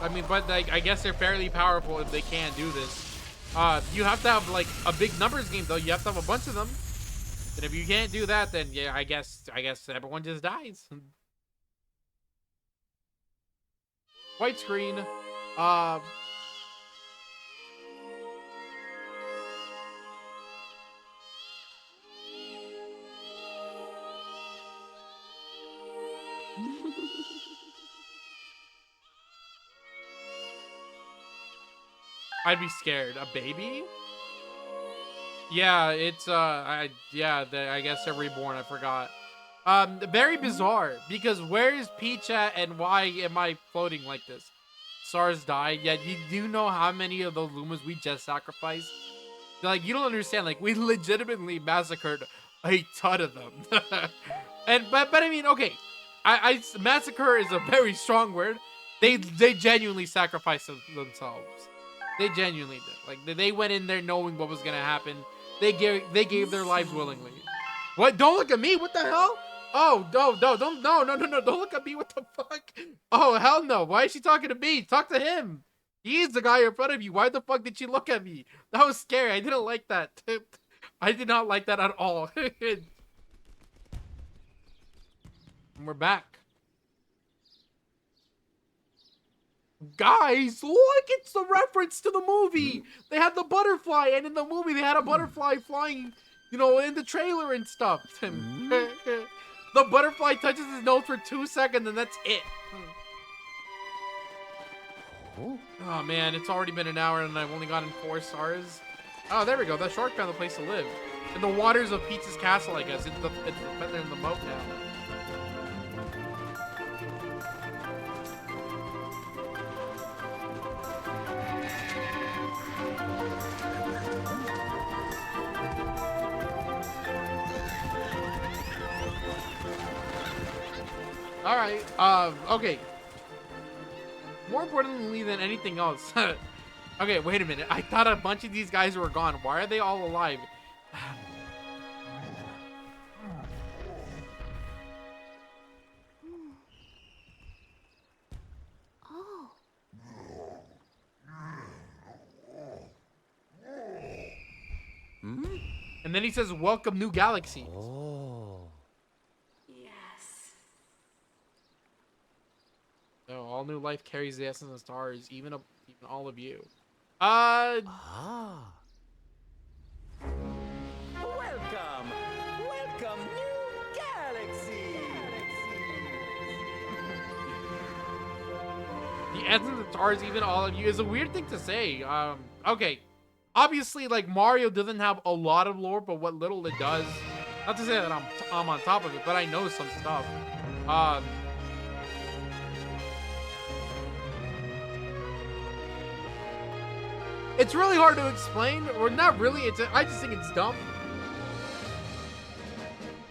I mean, but like, I guess they're fairly powerful if they can do this. You have to have like a big numbers game though. You have to have a bunch of them. And if you can't do that, then yeah, I guess everyone just dies. White screen. I'd be scared. A baby? Yeah, it's I guess they're reborn. I forgot. Very bizarre because where is Peach at and why am I floating like this? Stars die. Yeah, you do know how many of those Lumas we just sacrificed? Like, you don't understand. Like, we legitimately massacred a ton of them. but I mean, okay, I massacre is a very strong word. They genuinely sacrificed themselves. They genuinely did. Like, they went in there knowing what was gonna happen. They gave their lives willingly. What? Don't look at me. What the hell? Oh, no, don't look at me. What the fuck? Oh, hell no. Why is she talking to me? Talk to him. He's the guy in front of you. Why the fuck did she look at me? That was scary. I didn't like that. I did not like that at all. And we're back. Guys, look, it's the reference to the movie. They had the butterfly, and in the movie they had a butterfly flying, you know, in the trailer and stuff. The butterfly touches his nose for 2 seconds, and that's it. Oh man, it's already been an hour, and I've only gotten 4 stars. Oh, there we go. That shark found a place to live. In the waters of Peach's castle, I guess. It's better in the moat now. All right. Okay. More importantly than anything else. Okay, wait a minute. I thought a bunch of these guys were gone. Why are they all alive? Oh. And then he says, "Welcome, new galaxies." Yes. So all new life carries the essence of stars, even all of you. Welcome, new galaxy. The essence of stars, even all of you, is a weird thing to say. Okay. Obviously, like, Mario doesn't have a lot of lore, but what little it does, not to say that I'm on top of it, but I know some stuff. It's really hard to explain, or not really. I just think it's dumb.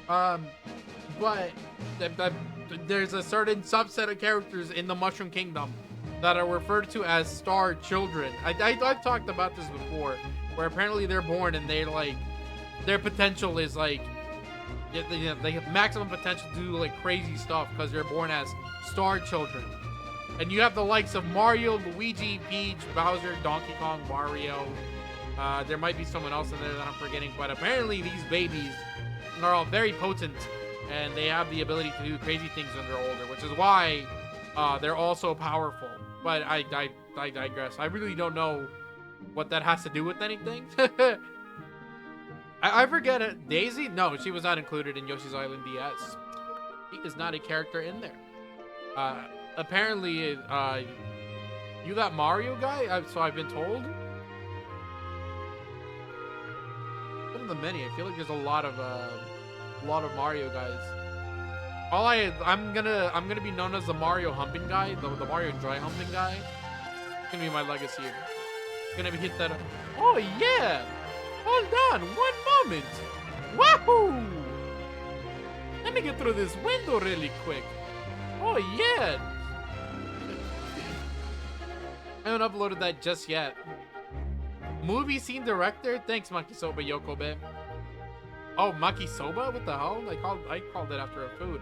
But there's a certain subset of characters in the Mushroom Kingdom that are referred to as star children. I've talked about this before, where apparently they're born and they're like, their potential is like, they have maximum potential to do like crazy stuff because they're born as star children. And you have the likes of Mario, Luigi, Peach, Bowser, Donkey Kong, Mario. There might be someone else in there that I'm forgetting, but apparently these babies are all very potent, and they have the ability to do crazy things when they're older, which is why they're all so powerful. But I digress. I really don't know what that has to do with anything. I forget it. Daisy? No, she was not included in Yoshi's Island DS. She is not a character in there. Apparently, you that Mario guy? So I've been told. One of the many. I feel like there's a lot of Mario guys. I'm gonna be known as the Mario humping guy, the Mario dry humping guy. It's gonna be my legacy. Gonna be hit that. Oh yeah! Hold on, one moment. Wahoo! Let me get through this window really quick. Oh yeah! I haven't uploaded that just yet. Movie scene director? Thanks, Makisoba Yokobe. Oh, Makisoba? What the hell? I called it after a food.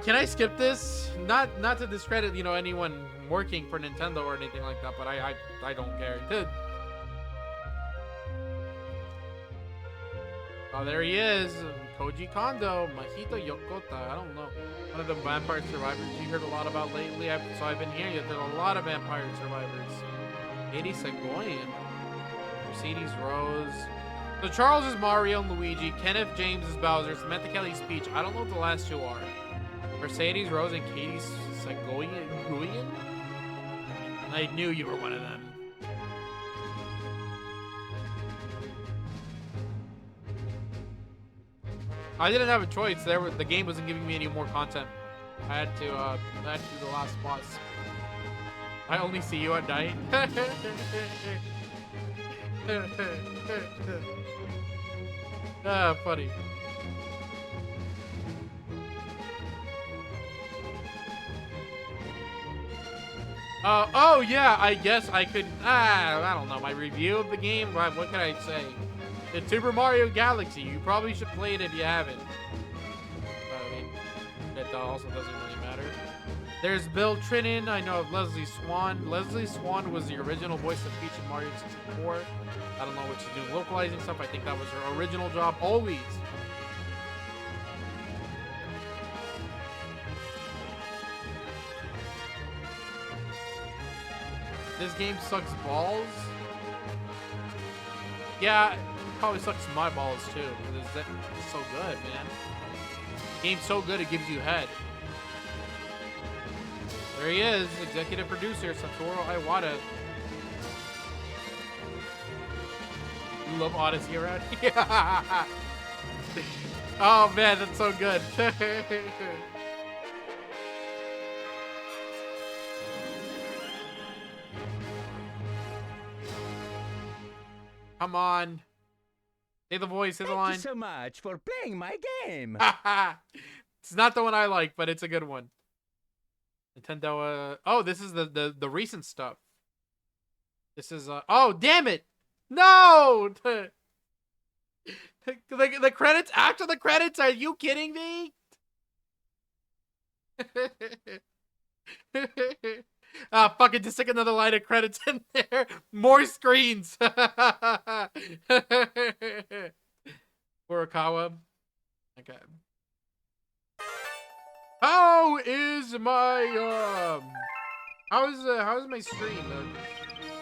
Can I skip this? Not to discredit, anyone working for Nintendo or anything like that, but I don't care. Oh, there he is. Koji Kondo, Mahito Yokota. I don't know. One of the vampire survivors you heard a lot about lately. So I've been hearing that there's a lot of vampire survivors. 80 Segoyan. Mercedes Rose. So Charles is Mario and Luigi. Kenneth James is Bowser. Samantha Kelly's Peach. I don't know what the last two are. Mercedes Rose and Katie Segoyan? I knew you were one of them. I didn't have a choice. The game wasn't giving me any more content. I had to do the last boss. I only see you at night. Funny. Oh yeah, I guess I could. I don't know. My review of the game. What can I say? It's Super Mario Galaxy. You probably should play it if you haven't. I mean, that also doesn't really matter. There's Bill Trinan. I know of Leslie Swan. Leslie Swan was the original voice of Peach in Mario 64. I don't know what she's doing localizing stuff. I think that was her original job. Always. This game sucks balls. Yeah, it probably sucks my balls too. It's so good, man. The game's so good it gives you head. There he is, executive producer Satoru Iwata. You love Odyssey around here? Oh man, that's so good. Come on. Say the voice, say the line. Thank you so much for playing my game. It's not the one I like, but it's a good one. Nintendo, oh, this is the recent stuff. This is, oh, damn it! No! The credits after the credits, are you kidding me? Fuck it, just stick another line of credits in there. More screens. Furukawa. Okay. How is my how is my stream?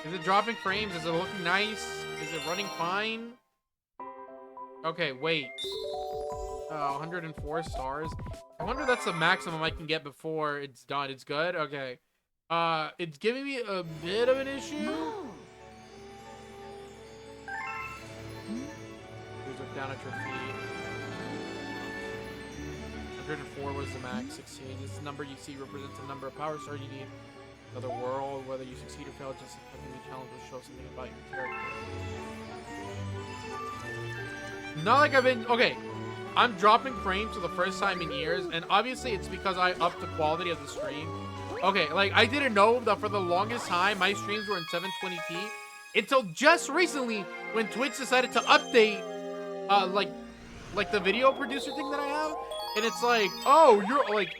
Is it dropping frames? Is it looking nice? Is it running fine? Okay, wait. 104 stars. I wonder if that's the maximum I can get before it's done. It's good? Okay. It's giving me a bit of an issue. Here's look down at your feet. 104 was the max. 16. This number you see represents the number of power stars you need. Another world, whether you succeed or fail, just accepting the challenge will show something about your character. Not like I've been okay. I'm dropping frames for the first time in years, and obviously it's because I upped the quality of the stream. Okay, like, I didn't know that for the longest time, my streams were in 720p. Until just recently, when Twitch decided to update, like, like the video producer thing that I have, and it's like, oh, you're like,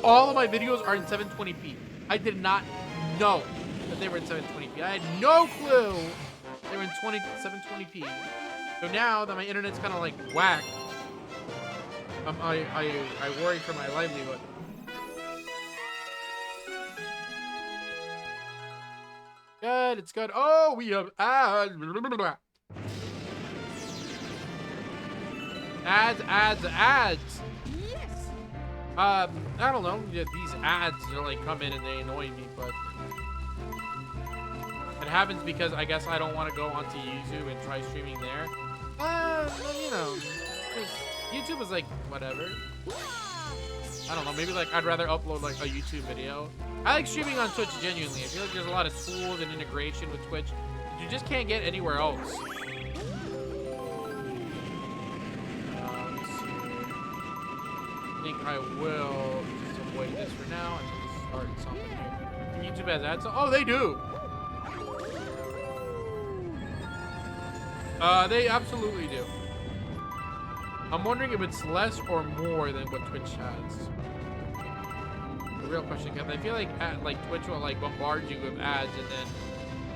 all of my videos are in 720p. I did not know that they were in 720p. I had no clue they were in 720p. So now that my internet's kind of like whack, I worry for my livelihood. Good, it's good. Oh, we have ads. Ads. Yes. I don't know. Yeah, these ads are like come in and they annoy me, but it happens because I guess I don't want to go onto YouTube and try streaming there. You know, 'cause YouTube is like whatever. I don't know. Maybe like I'd rather upload like a YouTube video. I like streaming on Twitch genuinely. I feel like there's a lot of tools and integration with Twitch that you just can't get anywhere else. I think I will just avoid this for now and just start something here. YouTube has ads. Oh, they do. They absolutely do. I'm wondering if it's less or more than what Twitch has. The real question, Kevin. I feel like Twitch will like bombard you with ads, and then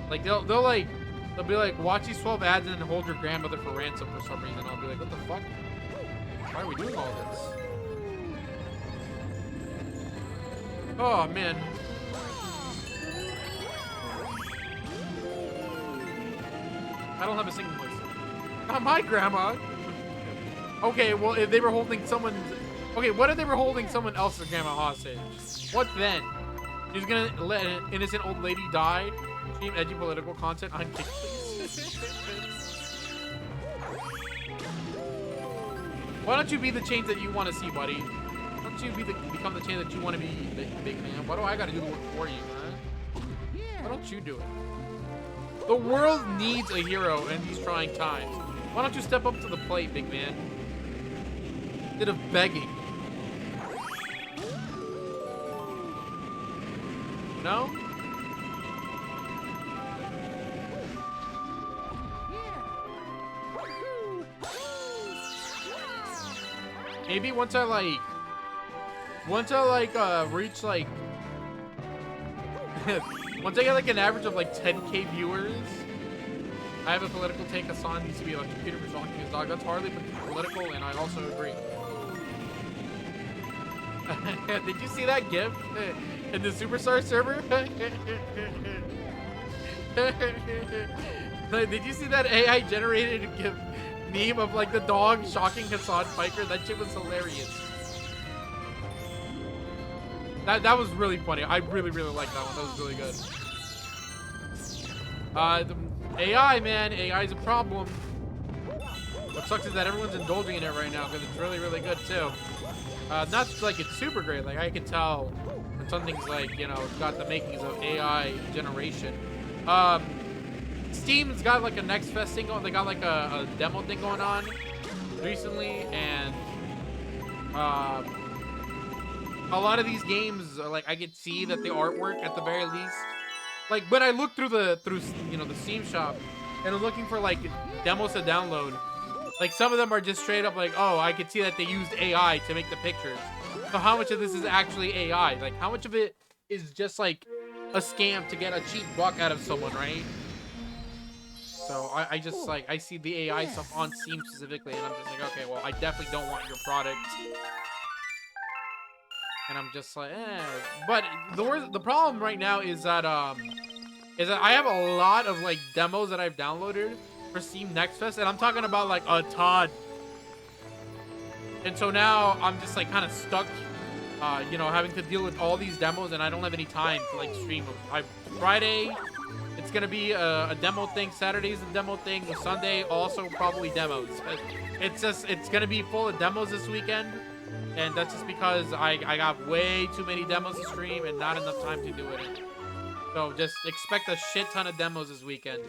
like they'll be like, watch these 12 ads and then hold your grandmother for ransom for some reason. I'll be like, what the fuck? Why are we doing all this? Oh man. I don't have a singing voice. Not my grandma. Okay, well, if they were holding someone's... Okay, what if they were holding someone else's grandma hostage? What then? She's gonna let an innocent old lady die? Stream edgy political content on Kick, please. Why don't you be the change that you want to see, buddy? Why don't you become the change that you want to be, big man? Why do I gotta do the work for you, man? Why don't you do it? The world needs a hero in these trying times. Why don't you step up to the plate, big man? Instead of begging. No? Maybe once I reach like once I get like an average of like 10K viewers, I have a political take. Hassan needs to be electrocuted for shocking his dog. That's hardly political, and I also agree. Did you see that GIF in the Superstar server? Did you see that AI generated GIF meme of like the dog shocking Hassan Piker? That shit was hilarious. That was really funny. I really liked that one. That was really good. The AI, man, AI is a problem. What sucks is that everyone's indulging in it right now because it's really good too. Not like it's super great. Like I can tell when something's like, you know, it's got the makings of AI generation. Steam's got like a Next Fest thing going. They got like a demo thing going on recently, and a lot of these games are like I could see that the artwork at the very least. Like when I look through you know the Steam shop and I'm looking for like demos to download, like some of them are just straight up like, oh, I could see that they used AI to make the pictures. So how much of this is actually AI? Like how much of it is just like a scam to get a cheap buck out of someone, right? So I just like I see the AI stuff on Steam specifically, and I'm just like, okay, well I definitely don't want your product. And I'm just like, eh. But the problem right now is that I have a lot of like demos that I've downloaded for Steam Next Fest, and I'm talking about like a ton. And so now I'm just like kind of stuck, you know, having to deal with all these demos, and I don't have any time to like stream them. Friday, it's gonna be a demo thing. Saturday's a demo thing. Sunday also probably demos. It's gonna be full of demos this weekend. And that's just because I got way too many demos to stream and not enough time to do it. So just expect a shit ton of demos this weekend.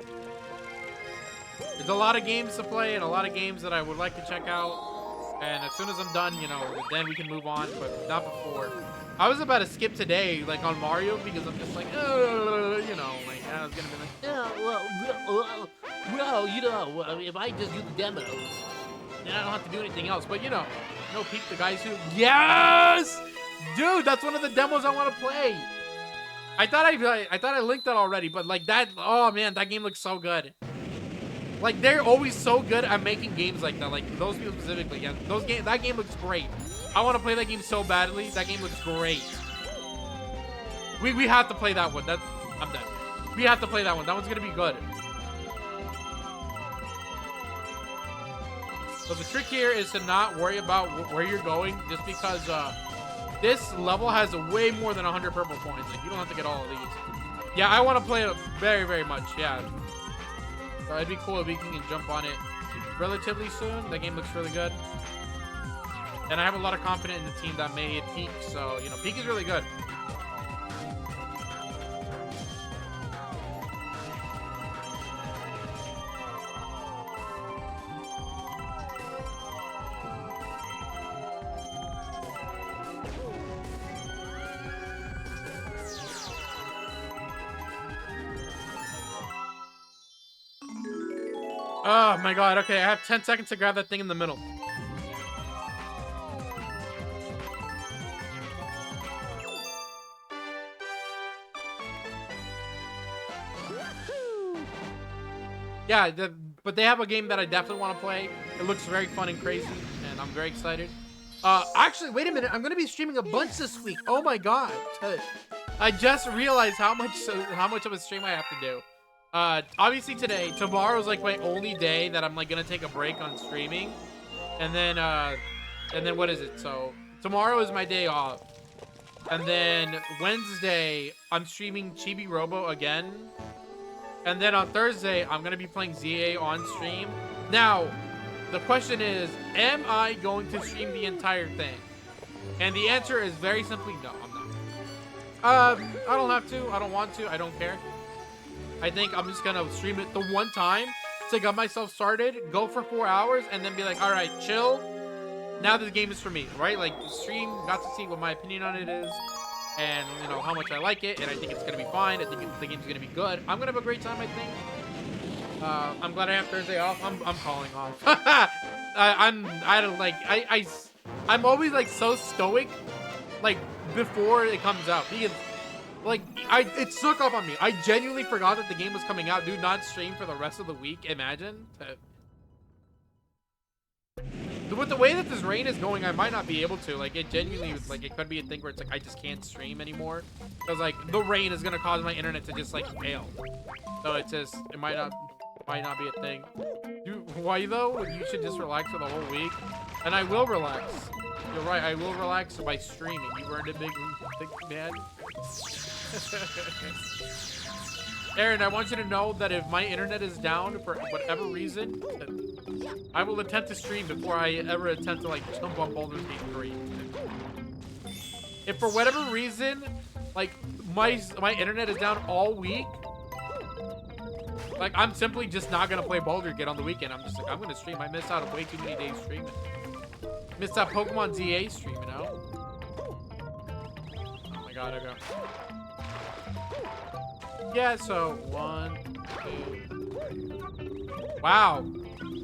There's a lot of games to play and a lot of games that I would like to check out. And as soon as I'm done, you know, then we can move on, but not before. I was about to skip today, like on Mario, because I'm just like, you know, like I was gonna be like, well, you know, if I just do the demos, then I don't have to do anything else. But you know, peep the guys who. Yes, dude, that's one of the demos I want to play. I thought I linked that already, but like that. Oh man, that game looks so good. Like they're always so good at making games like that. Like those people specifically. Yeah, that game looks great. I want to play that game so badly. That game looks great. We have to play that one. I'm done. We have to play that one. That one's gonna be good. So the trick here is to not worry about where you're going, just because this level has way more than 100 purple coins. Like you don't have to get all of these. Yeah, I want to play it very, very much. Yeah. So it'd be cool if we can jump on it relatively soon. The game looks really good. And I have a lot of confidence in the team that made Peak. So, you know, Peak is really good. Oh my god, okay, I have 10 seconds to grab that thing in the middle. Yeah, but they have a game that I definitely want to play. It looks very fun and crazy, and I'm very excited. Actually, wait a minute, I'm gonna be streaming a bunch this week. Oh my god. I just realized how much of a stream I have to do. Obviously today, tomorrow's like my only day that I'm like gonna take a break on streaming, and then what is it? So tomorrow is my day off, and then Wednesday I'm streaming Chibi Robo again, and then on Thursday I'm gonna be playing ZA on stream. Now, the question is, am I going to stream the entire thing? And the answer is very simply no. I'm not. I don't have to. I don't want to. I don't care. I think I'm just gonna stream it the one time to get myself started, go for 4 hours, and then be like, all right, chill. Now this game is for me, right? Like, stream, got to see what my opinion on it is, and you know how much I like it, and I think it's gonna be fine. I think the game's gonna be good. I'm gonna have a great time, I think. I'm glad I have Thursday off. I'm calling off. I'm always like so stoic, like before it comes out, because like it snuck up on me. I genuinely forgot that the game was coming out. Do not stream for the rest of the week. Imagine. With the way that this rain is going, I might not be able to. Like, it genuinely, like, it could be a thing where it's like I just can't stream anymore because like the rain is gonna cause my internet to just like fail. So it's just, it might not be a thing. Why though? You should just relax for the whole week, and I will relax. You're right. I will relax by streaming. You earned it, big man. Aaron, I want you to know that if my internet is down for whatever reason, I will attempt to stream before I ever attempt to like jump on Baldur's Gate 3. If for whatever reason, like my internet is down all week, like I'm simply just not gonna play Baldur's Gate on the weekend. I'm just like, I'm gonna stream. I missed out on way too many days streaming. Missed that Pokemon ZA stream, you know? Oh my god, okay. Yeah, so 1, 2, 3. Wow.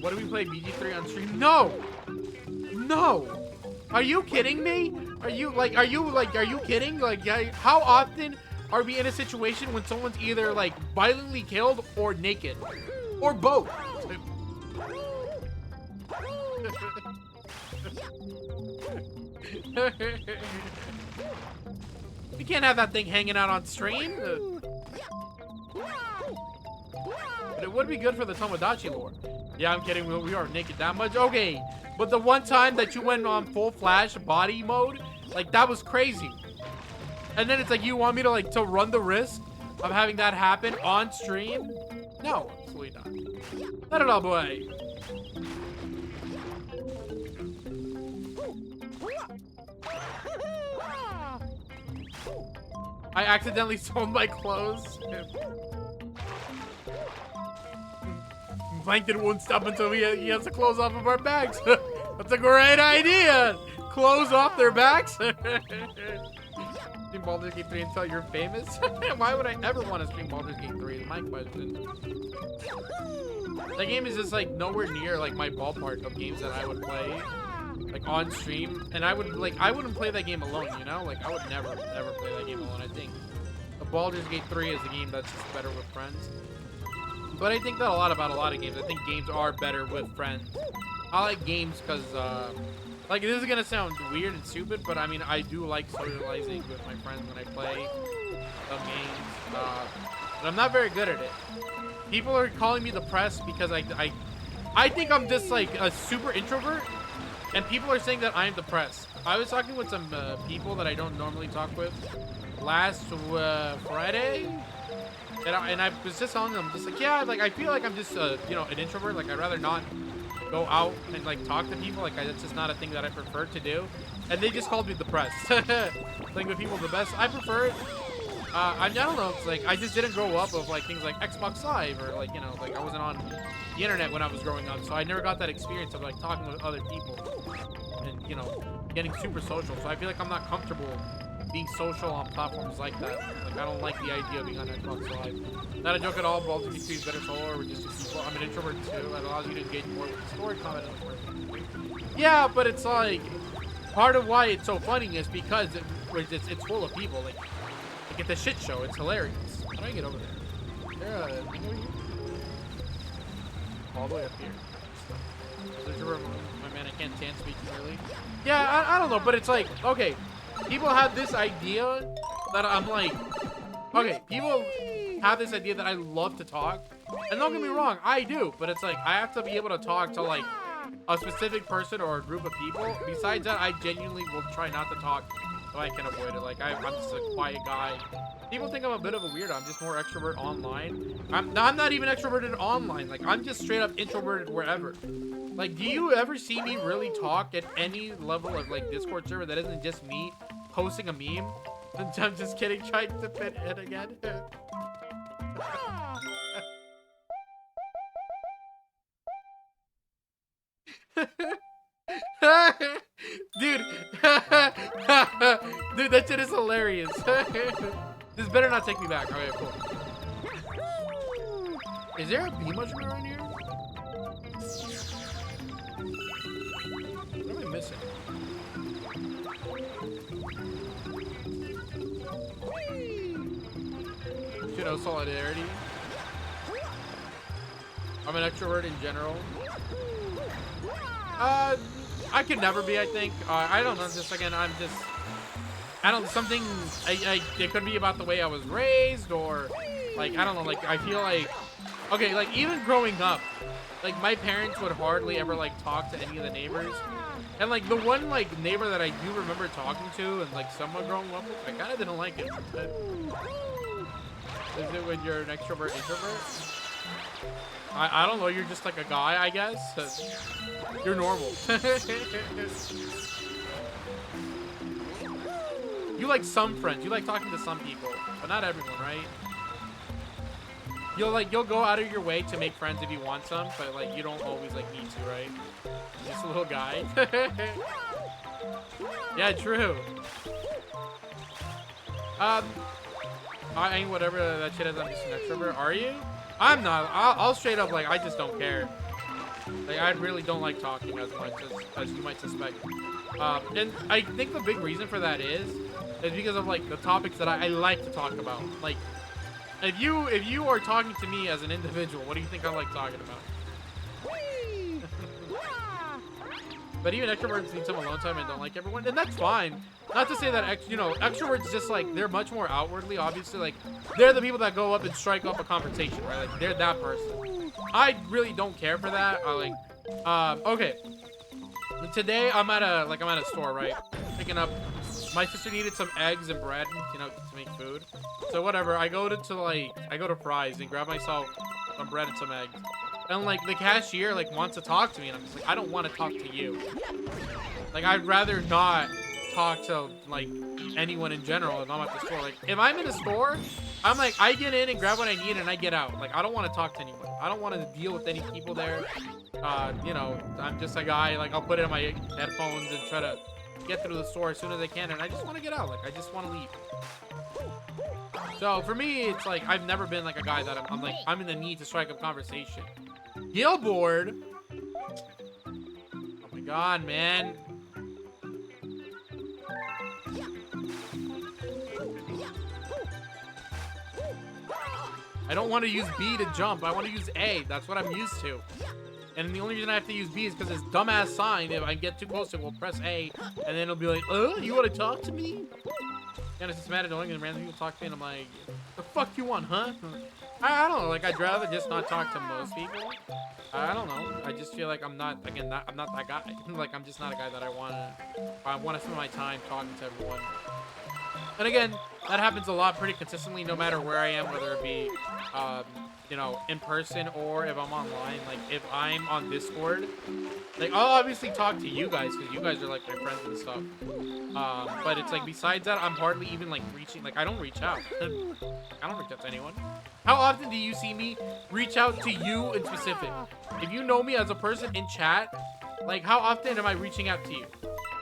What do we play BG3 on stream? No! No! Are you kidding me? Are you kidding? Like, how often are we in a situation when someone's either like violently killed or naked? Or both? We can't have that thing hanging out on stream. But it would be good for the Tomodachi lore. Yeah, I'm kidding. We are naked that much. Okay, but the one time that you went on full flash body mode, like that was crazy. And then it's like you want me to run the risk of having that happen on stream? No, absolutely not. Not at all, boy. I accidentally sold my clothes. Plankton won't stop until he has the clothes off of our backs. That's a great idea. Clothes off their backs. stream Baldur's Gate 3 until you're famous? Why would I ever want to stream Baldur's Gate 3 is my question. That game is just like nowhere near like my ballpark of games that I would play like on stream, and I wouldn't play that game alone, you know? Like I would never play that game alone. I think the Baldur's Gate 3 is a game that's just better with friends. But I think that a lot about a lot of games. I think games are better with friends. I like games because like this is gonna sound weird and stupid, but I mean I do like socializing with my friends when I play some games. But I'm not very good at it. People are calling me depressed because I think I'm just like a super introvert, and people are saying that I'm depressed. I was talking with some people that I don't normally talk with last Friday, and I was just telling them, just like, yeah, like I feel like I'm just you know, an introvert. Like I'd rather not go out and like talk to people. Like that's just not a thing that I prefer to do. And they just called me depressed. Like with people the best. I prefer it. I don't know. It's like I just didn't grow up with like things like Xbox Live, or like, you know, like I wasn't on the internet when I was growing up, so I never got that experience of like talking with other people and, you know, getting super social. So I feel like I'm not comfortable being social on platforms like that. Like I don't like the idea of being on Xbox Live. Not a joke at all. Baldur's Gate 3 is better solo, or just people. I'm an introvert too. That allows you to engage more with the story content. Yeah, but it's like part of why it's so funny is because it's full of people. Like it's a shit show. It's hilarious. How do I get over there? Is there a thing over here? All the way up here. My man, I can't stand speaking early. Yeah, I don't know, but it's like, okay, people have this idea that I'm like, okay, people have this idea that I love to talk, and don't get me wrong, I do, but it's like I have to be able to talk to like a specific person or a group of people. Besides that, I genuinely will try not to talk so I can avoid it. Like I'm just a quiet guy. People think I'm a bit of a weirdo. I'm just more extrovert online. I'm not even extroverted online. Like I'm just straight up introverted wherever. Like, do you ever see me really talk at any level of like Discord server that isn't just me posting a meme? I'm just kidding, trying to fit in again. Dude, dude, that shit is hilarious. This better not take me back. Okay, cool. Is there a bee mushroom around here? What am I missing? You know, solidarity. I'm an extrovert in general. I could never be, I think. I don't know, just again, something, it could be about the way I was raised, or, like, I don't know, like, I feel like, okay, like, even growing up, like, my parents would hardly ever, like, talk to any of the neighbors, and, like, the one, like, neighbor that I do remember talking to, and, like, someone growing up with, I kind of didn't like it. Is it when you're an extrovert, introvert? I don't know, you're just, like, a guy, I guess. You're normal. You like some friends. You like talking to some people, but not everyone, right? You'll go out of your way to make friends if you want some, but like you don't always like need to, right? Just a little guy. Yeah, true. I ain't whatever that shit is. I'm just an extrovert. Are you? I'm not. I'll straight up like I just don't care. Like I really don't like talking as much as you might suspect. And I think the big reason for that is because of like the topics that I like to talk about. Like if you are talking to me as an individual, what do you think I like talking about? But even extroverts need some alone time and don't like everyone, and that's fine. Not to say that extroverts just like they're much more outwardly, obviously, like they're the people that go up and strike up a conversation, right? Like they're that person. I really don't care for that. Okay. Today I'm at a store, right? Picking up. My sister needed some eggs and bread, you know, to make food. So whatever. I go to Fry's and grab myself some bread and some eggs. And like the cashier like wants to talk to me, and I'm just like, I don't want to talk to you. Like I'd rather not talk to like anyone in general if I'm at the store. Like if I'm in a store, I'm like I get in and grab what I need and I get out. Like I don't want to talk to anyone. I don't want to deal with any people there. You know, I'm just a guy. Like I'll put it in my headphones and try to get through the store as soon as I can, and I just want to get out. Like, I just want to leave. So for me, it's like I've never been like a guy that I'm like I'm in the need to strike up conversation. Gilboard. Oh my god, man. I don't want to use B to jump. I want to use A. That's what I'm used to. And the only reason I have to use B is because this dumbass sign, if I get too close, it will press A, and then it'll be like, you want to talk to me? And it's just mad annoying, and random people talk to me, and I'm like, the fuck you want, huh? I don't know, like, I'd rather just not talk to most people. I don't know. I just feel like I'm not, again, I'm not that guy. Like, I'm just not a guy that I want to spend my time talking to everyone. And again, that happens a lot pretty consistently, no matter where I am, whether it be, you know, in person or if I'm online. Like, if I'm on Discord, like, I'll obviously talk to you guys because you guys are, like, my friends and stuff. But it's, like, besides that, I'm hardly even, like, reaching, like, I don't reach out. I don't reach out to anyone. How often do you see me reach out to you in specific? If you know me as a person in chat, like, how often am I reaching out to you?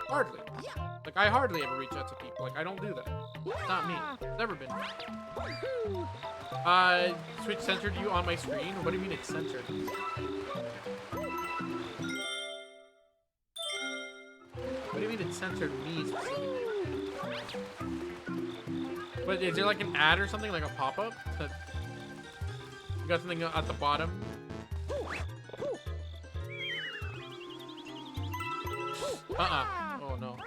Hardly. Like, I hardly ever reach out to people. Like, I don't do that. It's not me. It's never been me. Twitch censored you on my screen? What do you mean it's censored? What do you mean it censored me specifically? But is there like an ad or something, like a pop-up? You got something at the bottom? Oh no.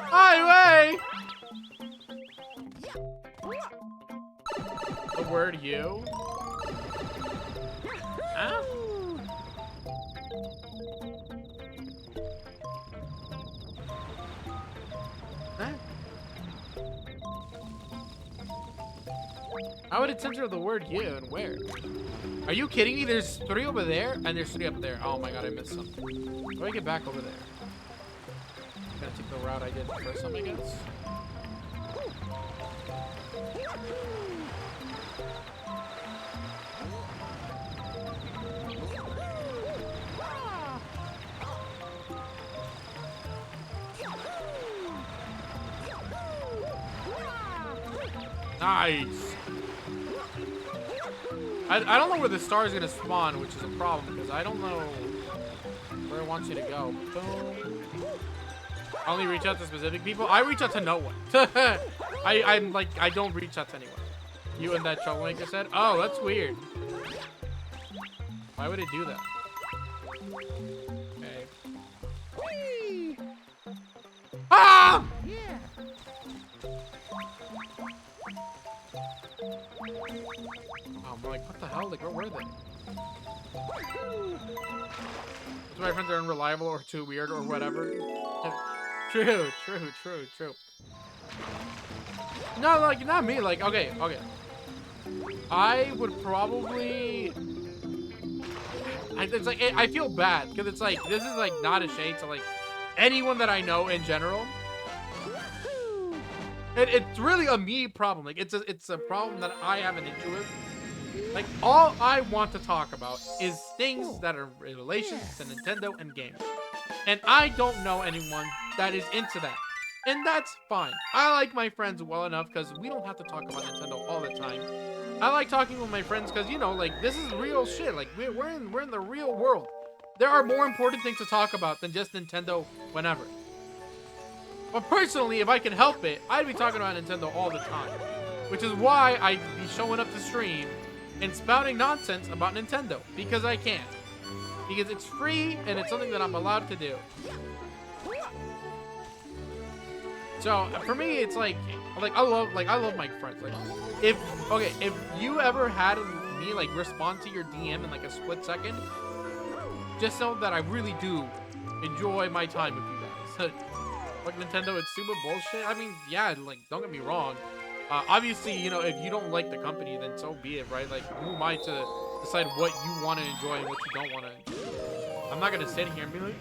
Highway! The word you? Huh? Huh? How would it censor the word you and where? Are you kidding me? There's 3 over there and there's 3 up there. Oh my god, I missed some. How do I get back over there? I'm gonna take the route I did the first time, I guess. Nice. I don't know where the star is gonna spawn, which is a problem because I don't know where it wants you to go. Boom. I only reach out to specific people. I reach out to no one. I'm like, I don't reach out to anyone. You and that troublemaker said, oh, that's weird. Why would it do that? Okay. Ah! Oh, I'm like, what the hell? Like, where were they? So my friends are unreliable or too weird or whatever. True. No, like, not me. Like, okay. I would probably... It's like, I feel bad because it's like, this is like not a shade to like anyone that I know in general. It's really a me problem. Like, it's a problem that I have an issue with. Like, all I want to talk about is things that are in relation to Nintendo and games. And I don't know anyone that is into that. And that's fine. I like my friends well enough because we don't have to talk about Nintendo all the time. I like talking with my friends because, you know, like, this is real shit. Like, we're in the real world. There are more important things to talk about than just Nintendo whenever. But personally, if I could help it, I'd be talking about Nintendo all the time. Which is why I'd be showing up to stream and spouting nonsense about Nintendo. Because I can. Because it's free and it's something that I'm allowed to do. So for me, it's like I love my friends. Like, if you ever had me like respond to your DM in like a split second, just know that I really do enjoy my time with you guys. Like, Nintendo, it's super bullshit. I mean, yeah, like, don't get me wrong. Obviously, you know, if you don't like the company, then so be it, right? Like, who am I to decide what you want to enjoy and what you don't want to enjoy? I'm not gonna sit here and be like,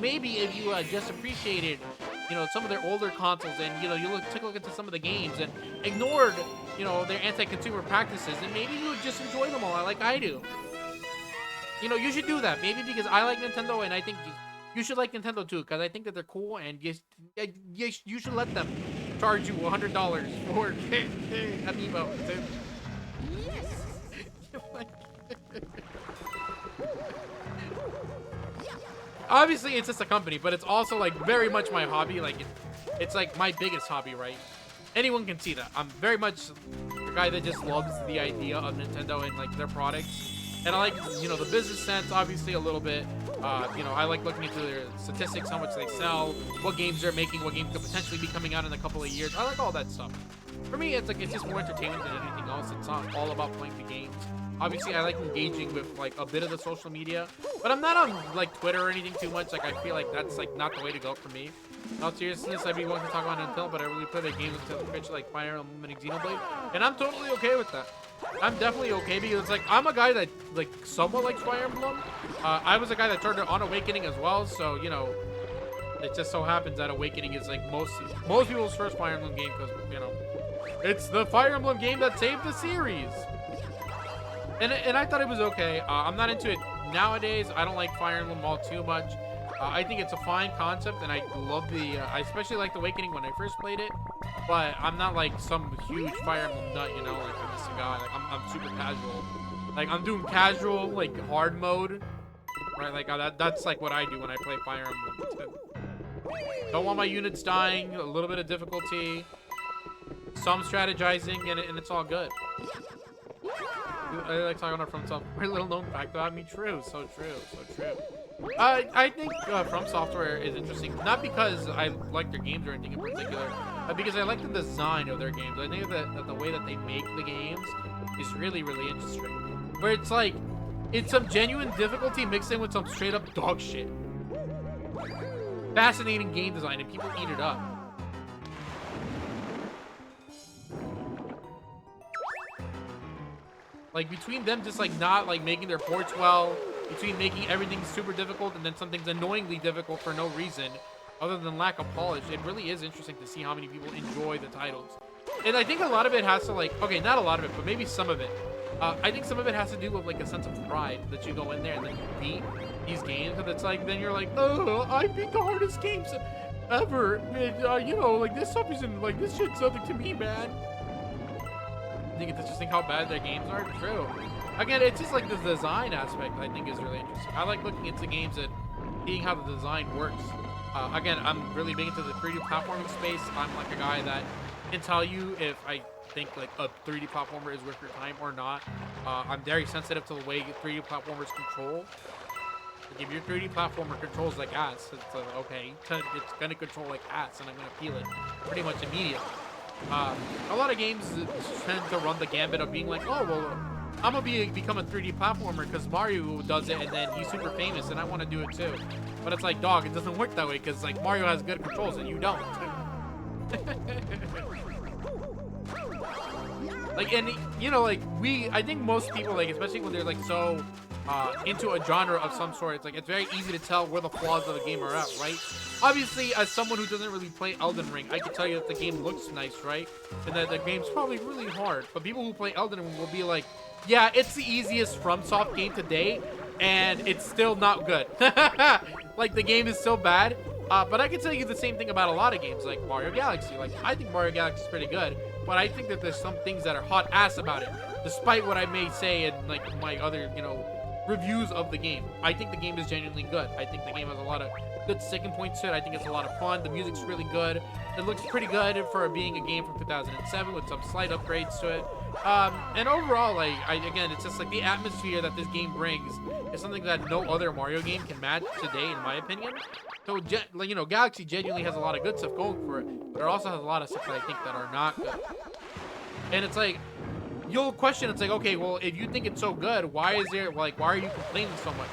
maybe if you just appreciated you know, some of their older consoles, and you know, took a look into some of the games and ignored, you know, their anti-consumer practices, and maybe you would just enjoy them all like I do. You know, you should do that. Maybe because I like Nintendo, and I think you should like Nintendo too, because I think that they're cool, and you should let them charge you $100 for Amiibo. Obviously, it's just a company, but it's also like very much my hobby. Like, it's like my biggest hobby, right? Anyone can see that. I'm very much a guy that just loves the idea of Nintendo and like their products. And I like, you know, the business sense, obviously, a little bit. You know, I like looking into their statistics, how much they sell, what games they're making, what games could potentially be coming out in a couple of years. I like all that stuff. For me, it's like, it's just more entertainment than anything else. It's not all about playing the games. Obviously, I like engaging with like a bit of the social media, but I'm not on like Twitter or anything too much. Like, I feel like that's like not the way to go for me. In all seriousness, I'd be willing to talk about Nintendo, but I really play their games until Twitch, like Fire Emblem and Xenoblade, and I'm totally okay with that. I'm definitely okay because it's like I'm a guy that like somewhat likes Fire Emblem. I was a guy that turned it on Awakening as well, so you know, it just so happens that Awakening is like most people's first Fire Emblem game because you know, it's the Fire Emblem game that saved the series. And I thought it was okay. I'm not into it nowadays. I don't like Fire Emblem all too much. I think it's a fine concept, and I love the. I especially liked Awakening when I first played it, but I'm not like some huge Fire Emblem nut, you know. Like I'm just a guy. Like I'm super casual. Like I'm doing casual, like hard mode, right? Like that's like what I do when I play Fire Emblem. Don't want my units dying. A little bit of difficulty, some strategizing, and it's all good. I like talking about From Software. Very little known fact about me. True. So true. So true. I think From Software is interesting, not because I like their games or anything in particular, but because I like the design of their games. I think that the way that they make the games is really, really interesting. Where it's like, it's some genuine difficulty mixed in with some straight up dog shit. Fascinating game design, and people eat it up. Like, between them just, like, not, like, making their ports well, between making everything super difficult and then something's annoyingly difficult for no reason, other than lack of polish, it really is interesting to see how many people enjoy the titles. And I think a lot of it has to, like, okay, not a lot of it, but maybe some of it. I think some of it has to do with, like, a sense of pride that you go in there and then you beat these games, and it's like, then you're like, oh, I beat the hardest games ever. And, you know, like, this stuff isn't, like, this shit's nothing to me, man. I think it's interesting how bad their games are. True. Again, it's just like the design aspect I think is really interesting. I like looking into games and seeing how the design works. Again, I'm really big into the 3D platforming space. I'm like a guy that can tell you if I think like a 3D platformer is worth your time or not. I'm very sensitive to the way 3D platformers control. Like if your 3D platformer controls like ass, it's okay, it's gonna control like ass, and I'm gonna feel it pretty much immediately. A lot of games tend to run the gambit of being like, oh, well, I'm gonna become a 3D platformer because Mario does it and then he's super famous and I want to do it too. But it's like, dog, it doesn't work that way because like Mario has good controls and you don't. Like, and you know, like I think most people, like, especially when they're like so into a genre of some sort, it's like it's very easy to tell where the flaws of the game are at, right? Obviously, as someone who doesn't really play Elden Ring, I can tell you that the game looks nice, right? And that the game's probably really hard. But people who play Elden Ring will be like, yeah, it's the easiest FromSoft game to date, and it's still not good. Like, the game is so bad. But I can tell you the same thing about a lot of games, like Mario Galaxy. Like, I think Mario Galaxy is pretty good, but I think that there's some things that are hot ass about it, despite what I may say in, like, my other, you know, reviews of the game. I think the game is genuinely good. I think the game has a lot of good sticking points to it. I think it's a lot of fun. The music's really good. It looks pretty good for being a game from 2007 with some slight upgrades to it. And overall, like, again, it's just like the atmosphere that this game brings is something that no other Mario game can match today, in my opinion. So, like, you know, Galaxy genuinely has a lot of good stuff going for it, but it also has a lot of stuff that I think that are not good. And it's like, you'll question, it's like, okay, well, if you think it's so good, why are you complaining so much?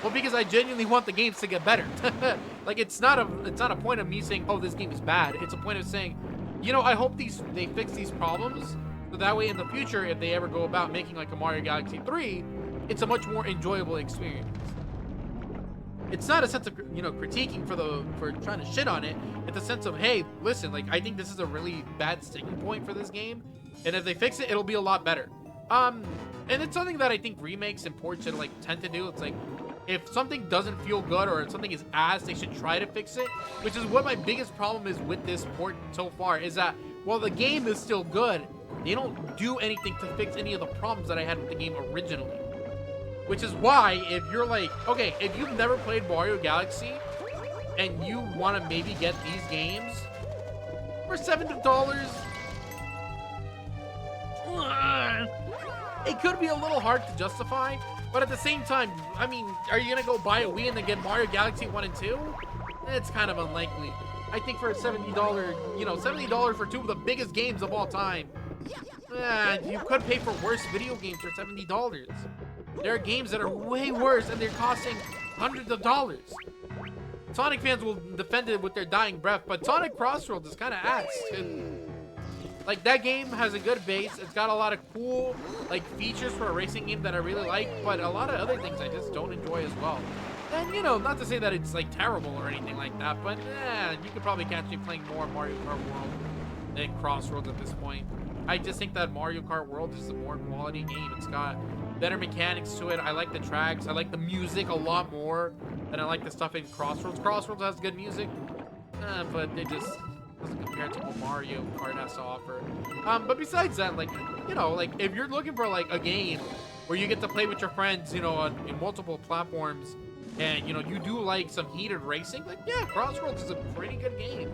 Well, because I genuinely want the games to get better. Like, it's not a point of me saying, oh, this game is bad. It's a point of saying, you know, I hope they fix these problems, so that way in the future, if they ever go about making like a Mario Galaxy 3, it's a much more enjoyable experience. it's not a sense of, you know, critiquing for trying to shit on it. It's a sense of, hey, listen, like, I think this is a really bad sticking point for this game, and if they fix it, it'll be a lot better. And it's something that I think remakes and ports should, like, tend to do. It's like, if something doesn't feel good or if something is ass, they should try to fix it, which is what my biggest problem is with this port so far, is that while the game is still good, they don't do anything to fix any of the problems that I had with the game originally. Which is why, if you're like, okay, if you've never played Mario Galaxy and you want to maybe get these games for $70, it could be a little hard to justify, but at the same time, I mean, are you gonna go buy a Wii and then get Mario Galaxy 1 and 2? It's kind of unlikely. I think for a $70, you know, $70 for two of the biggest games of all time, you could pay for worse video games for $70. There are games that are way worse and they're costing hundreds of dollars. Sonic fans will defend it with their dying breath, but Sonic Crossroads is kind of ass. Like, that game has a good base. It's got a lot of cool, like, features for a racing game that I really like, but a lot of other things I just don't enjoy as well. And, you know, not to say that it's, like, terrible or anything like that, but, you could probably catch me playing more Mario Kart World than Crossroads at this point. I just think that Mario Kart World is a more quality game. It's got better mechanics to it. I like the tracks. I like the music a lot more than I like the stuff in Crossroads. Crossroads has good music, but it just doesn't compare to what Mario Kart has to offer. But besides that, like, you know, like, if you're looking for, like, a game where you get to play with your friends, you know, in multiple platforms, and, you know, you do like some heated racing, like, yeah, Crossroads is a pretty good game.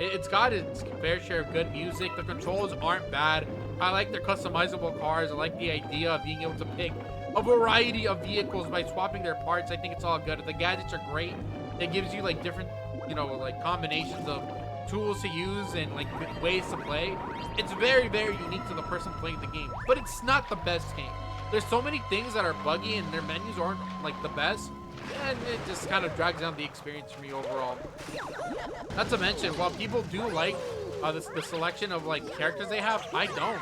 It's got its fair share of good music. The controls aren't bad. I like their customizable cars. I like the idea of being able to pick a variety of vehicles by swapping their parts. I think it's all good. The gadgets are great. It gives you, like, different, you know, like, combinations of tools to use and, like, ways to play. It's very, very unique to the person playing the game, but it's not the best game. There's so many things that are buggy and their menus aren't, like, the best, and it just kind of drags down the experience for me overall. Not to mention, while people do like the selection of, like, characters they have, I don't.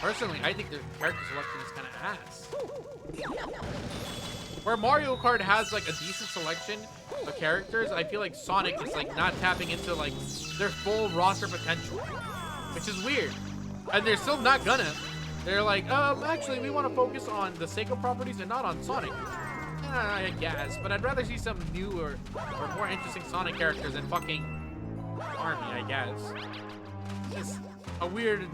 Personally, I think their character selection is kind of ass. Where Mario Kart has, like, a decent selection of characters, I feel like Sonic is, like, not tapping into, like, their full roster potential, which is weird. And they're still not gonna. They're like, actually, we want to focus on the Sega properties and not on Sonic. I guess, but I'd rather see some newer or more interesting Sonic characters than fucking Army, I guess. Just a weird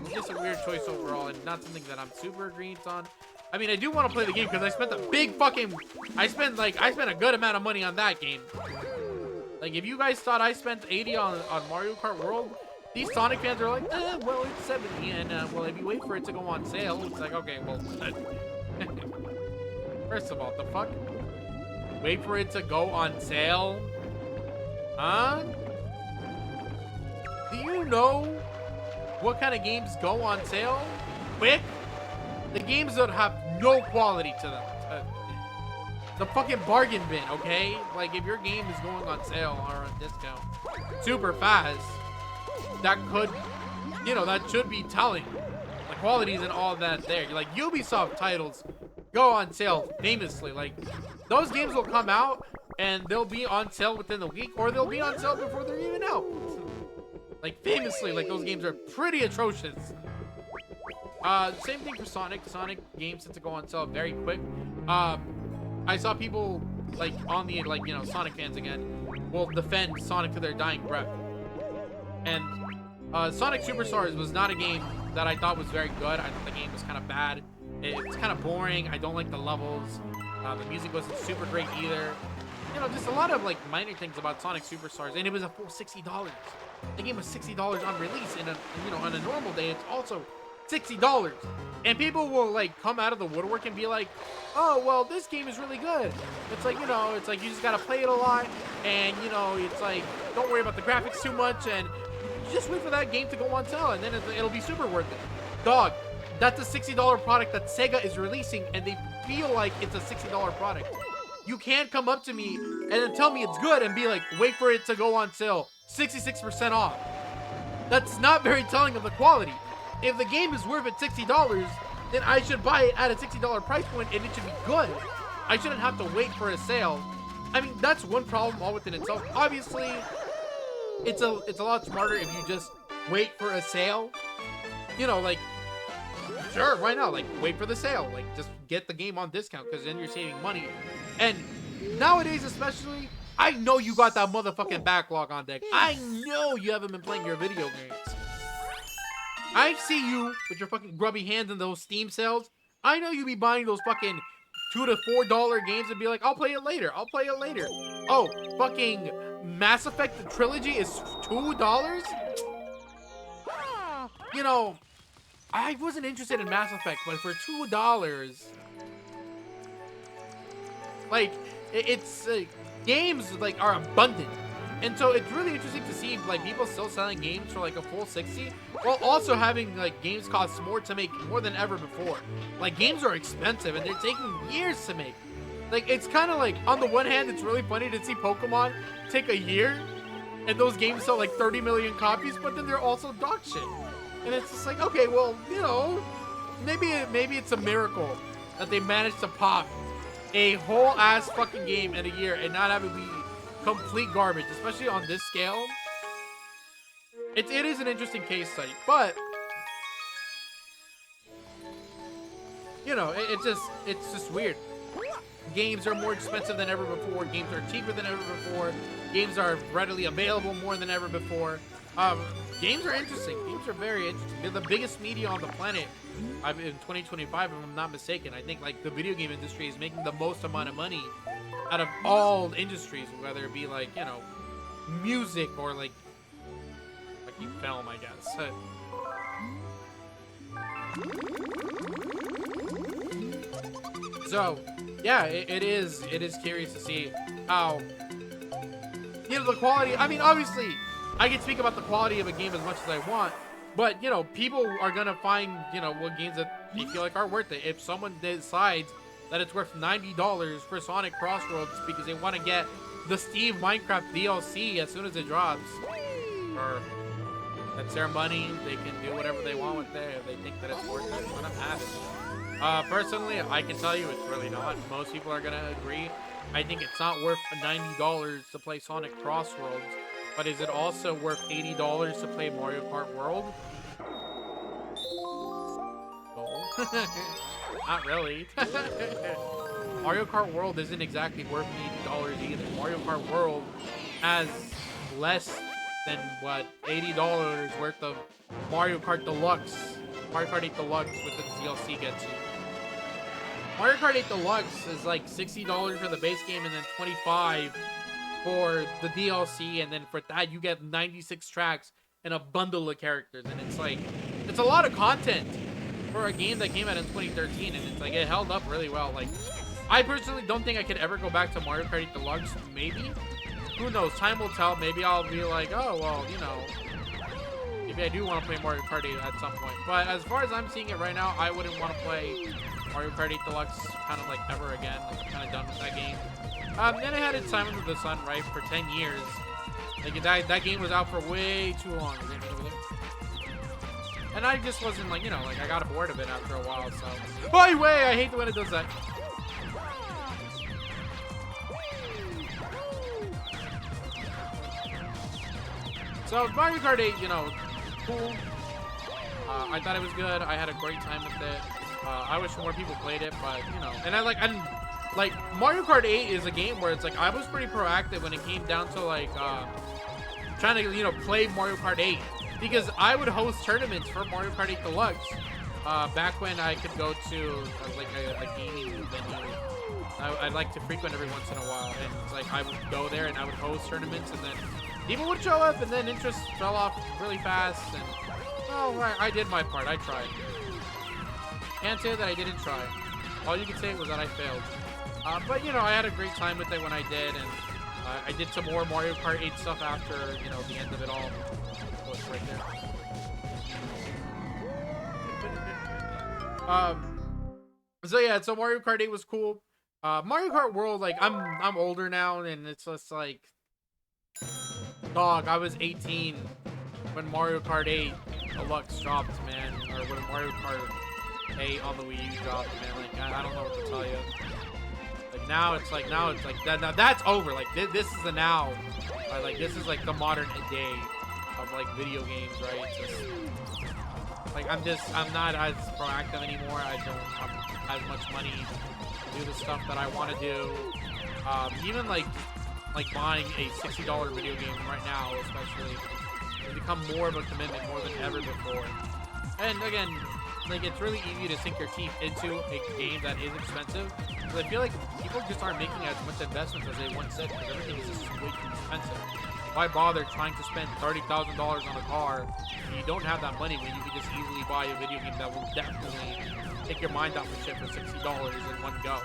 choice overall, and not something that I'm super agreeing on. I mean, I do want to play the game because I spent I spent a good amount of money on that game. Like, if you guys thought I spent 80 on Mario Kart World, these Sonic fans are like, well, it's 70, and well, if you wait for it to go on sale, it's like, okay, well, first of all, the fuck? Wait for it to go on sale? Huh? Do you know what kind of games go on sale quick? The games that have no quality to them. The fucking bargain bin, okay? Like, if your game is going on sale or on discount super fast, that could, you know, that should be telling. The quality isn't all that there. Like, Ubisoft titles go on sale famously. Like, those games will come out and they'll be on sale within the week, or they'll be on sale before they're even out. Like, famously, like, those games are pretty atrocious. Same thing for Sonic. Sonic games tend to go on sale very quick. I saw people, like, on the, like, you know, Sonic fans again, will defend Sonic to their dying breath. And Sonic Superstars was not a game that I thought was very good. I thought the game was kind of bad. It's kind of boring. I don't like the levels. The music wasn't super great either. You know, just a lot of, like, minor things about Sonic Superstars, and it was a full $60. The game was $60 on release, and you know, on a normal day, it's also $60. And people will, like, come out of the woodwork and be like, oh, well, this game is really good. It's like, you know, it's like you just gotta play it a lot, and, you know, it's like, don't worry about the graphics too much, and just wait for that game to go on sale, and then it'll be super worth it. Dog, that's a $60 product that Sega is releasing, and they feel like it's a $60 product. You can't come up to me and then tell me it's good and be like, wait for it to go on sale, 66% off. That's not very telling of the quality. If the game is worth it $60, then I should buy it at a $60 price point and it should be good. I shouldn't have to wait for a sale I mean, that's one problem all within itself. Obviously, it's a lot smarter if you just wait for a sale. You know, like, sure, why not? Like, wait for the sale. Like, just get the game on discount because then you're saving money. And nowadays, especially, I know you got that motherfucking backlog on deck. I know you haven't been playing your video games. I see you with your fucking grubby hands in those Steam sales. I know you be buying those fucking $2 to $4 games and be like, I'll play it later. I'll play it later. Oh, fucking Mass Effect Trilogy is $2? You know, I wasn't interested in Mass Effect, but for $2, like, it's games like are abundant, and so it's really interesting to see like people still selling games for like a full 60, while also having like games cost more to make more than ever before. Like games are expensive and they're taking years to make. Like it's kind of like on the one hand, it's really funny to see Pokemon take a year, and those games sell like 30 million copies, but then they're also dog shit. And it's just like, okay, well, you know, maybe it's a miracle that they managed to pop a whole ass fucking game in a year and not have it be complete garbage, especially on this scale. It is an interesting case study, but you know, it's just weird. Games are more expensive than ever before. Games are cheaper than ever before. Games are readily available more than ever before. Games are interesting. Games are very interesting. They're the biggest media on the planet. In 2025, if I'm not mistaken. I think like the video game industry is making the most amount of money out of all industries, whether it be like, you know, music or like film, I guess. So, yeah, it is curious to see how, you know, the quality. I mean, obviously, I can speak about the quality of a game as much as I want, but, you know, people are going to find, you know, what games that they feel like are worth it. If someone decides that it's worth $90 for Sonic Crossroads because they want to get the Steve Minecraft DLC as soon as it drops, or that's their money, they can do whatever they want with it if they think that it's worth it. But I'm happy. Personally, I can tell you it's really not. Most people are going to agree. I think it's not worth $90 to play Sonic Crossroads. But is it also worth $80 to play Mario Kart World? No. Not really. Mario Kart World isn't exactly worth $80 either. Mario Kart World has less than what $80 worth of Mario Kart Deluxe. Mario Kart 8 Deluxe with the DLC gets you. Mario Kart 8 Deluxe is like $60 for the base game and then $25 for the DLC, and then for that you get 96 tracks and a bundle of characters, and it's like, it's a lot of content for a game that came out in 2013, and it's like, it held up really well. Like, I personally don't think I could ever go back to Mario Kart 8 Deluxe. Maybe, who knows, time will tell. Maybe I'll be like, oh well, you know, maybe I do want to play Mario Kart 8 at some point. But as far as I'm seeing it right now, I wouldn't want to play Mario Kart 8 Deluxe kind of like ever again. I'm kind of done with that game. Then I had its time under the sun, right, for 10 years. Like, that game was out for way too long. And I just wasn't, like, you know, like, I got bored of it after a while, so. By the way, I hate when it does that. So, Mario Kart 8, you know, cool. I thought it was good. I had a great time with it. I wish more people played it, but, you know. And like Mario Kart 8 is a game where it's like I was pretty proactive when it came down to like trying to, you know, play Mario Kart 8, because I would host tournaments for Mario Kart 8 Deluxe back when I could go to like a gaming venue. I'd like to frequent every once in a while, and it's like I would go there and I would host tournaments, and then people would show up, and then interest fell off really fast. And oh, I did my part. I tried. Can't say that I didn't try. All you can say was that I failed. But, you know, I had a great time with it when I did, and I did some more Mario Kart 8 stuff after, you know, the end of it all. Oh, it's right there. So, yeah, so Mario Kart 8 was cool. Mario Kart World, like, I'm older now, and it's just like, dog, I was 18 when Mario Kart 8 Deluxe dropped, man, or when Mario Kart 8 on the Wii U dropped, man. Like, I don't know what to tell you. Like, now it's like that. Now that's over. Like this is the now. Like this is like the modern day of like video games, right? Just, like I'm not as proactive anymore. I don't have as much money to do the stuff that I want to do. Even like buying a $60 video game right now, especially, has become more of a commitment more than ever before. And again, like it's really easy to sink your teeth into a game that is expensive. Because I feel like people just aren't making as much investments as they once did because everything is just way too expensive. Why bother trying to spend $30,000 on a car when you don't have that money when you can just easily buy a video game that will definitely take your mind off the shit for $60 in one go.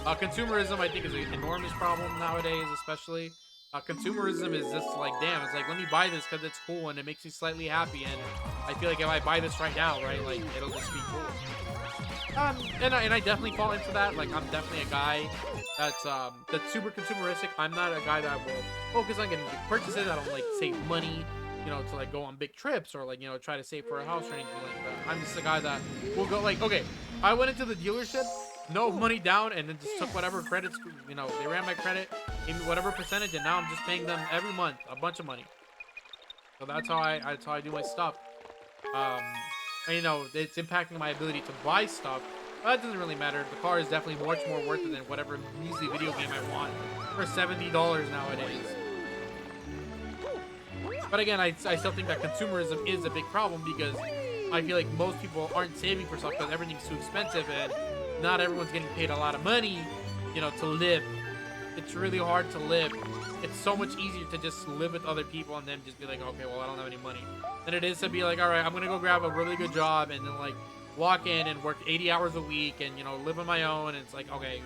Consumerism, I think, is an enormous problem nowadays, especially. Consumerism is just like, damn, it's like, let me buy this because it's cool and it makes me slightly happy. And I feel like if I buy this right now, right, like, it'll just be cool. And I definitely fall into that. Like, I'm definitely a guy that's super consumeristic. I'm not a guy that will focus on getting big purchases. I don't, like, save money, you know, to, like, go on big trips or, like, you know, try to save for a house or anything like that. I'm just a guy that will go, like, okay, I went into the dealership, no money down, and then just took whatever credits, you know, they ran my credit, gave me whatever percentage, and now I'm just paying them every month a bunch of money. So that's how I do my stuff. And, you know, it's impacting my ability to buy stuff. But that doesn't really matter. The car is definitely much more worth it than whatever measly video game I want for $70 nowadays. But again, I still think that consumerism is a big problem because I feel like most people aren't saving for stuff because everything's too expensive and not everyone's getting paid a lot of money, you know, to live. It's really hard to live. It's so much easier to just live with other people and then just be like, okay, well, I don't have any money, than it is to be like, all right, I'm gonna go grab a really good job and then like walk in and work 80 hours a week and, you know, live on my own. And it's like, okay,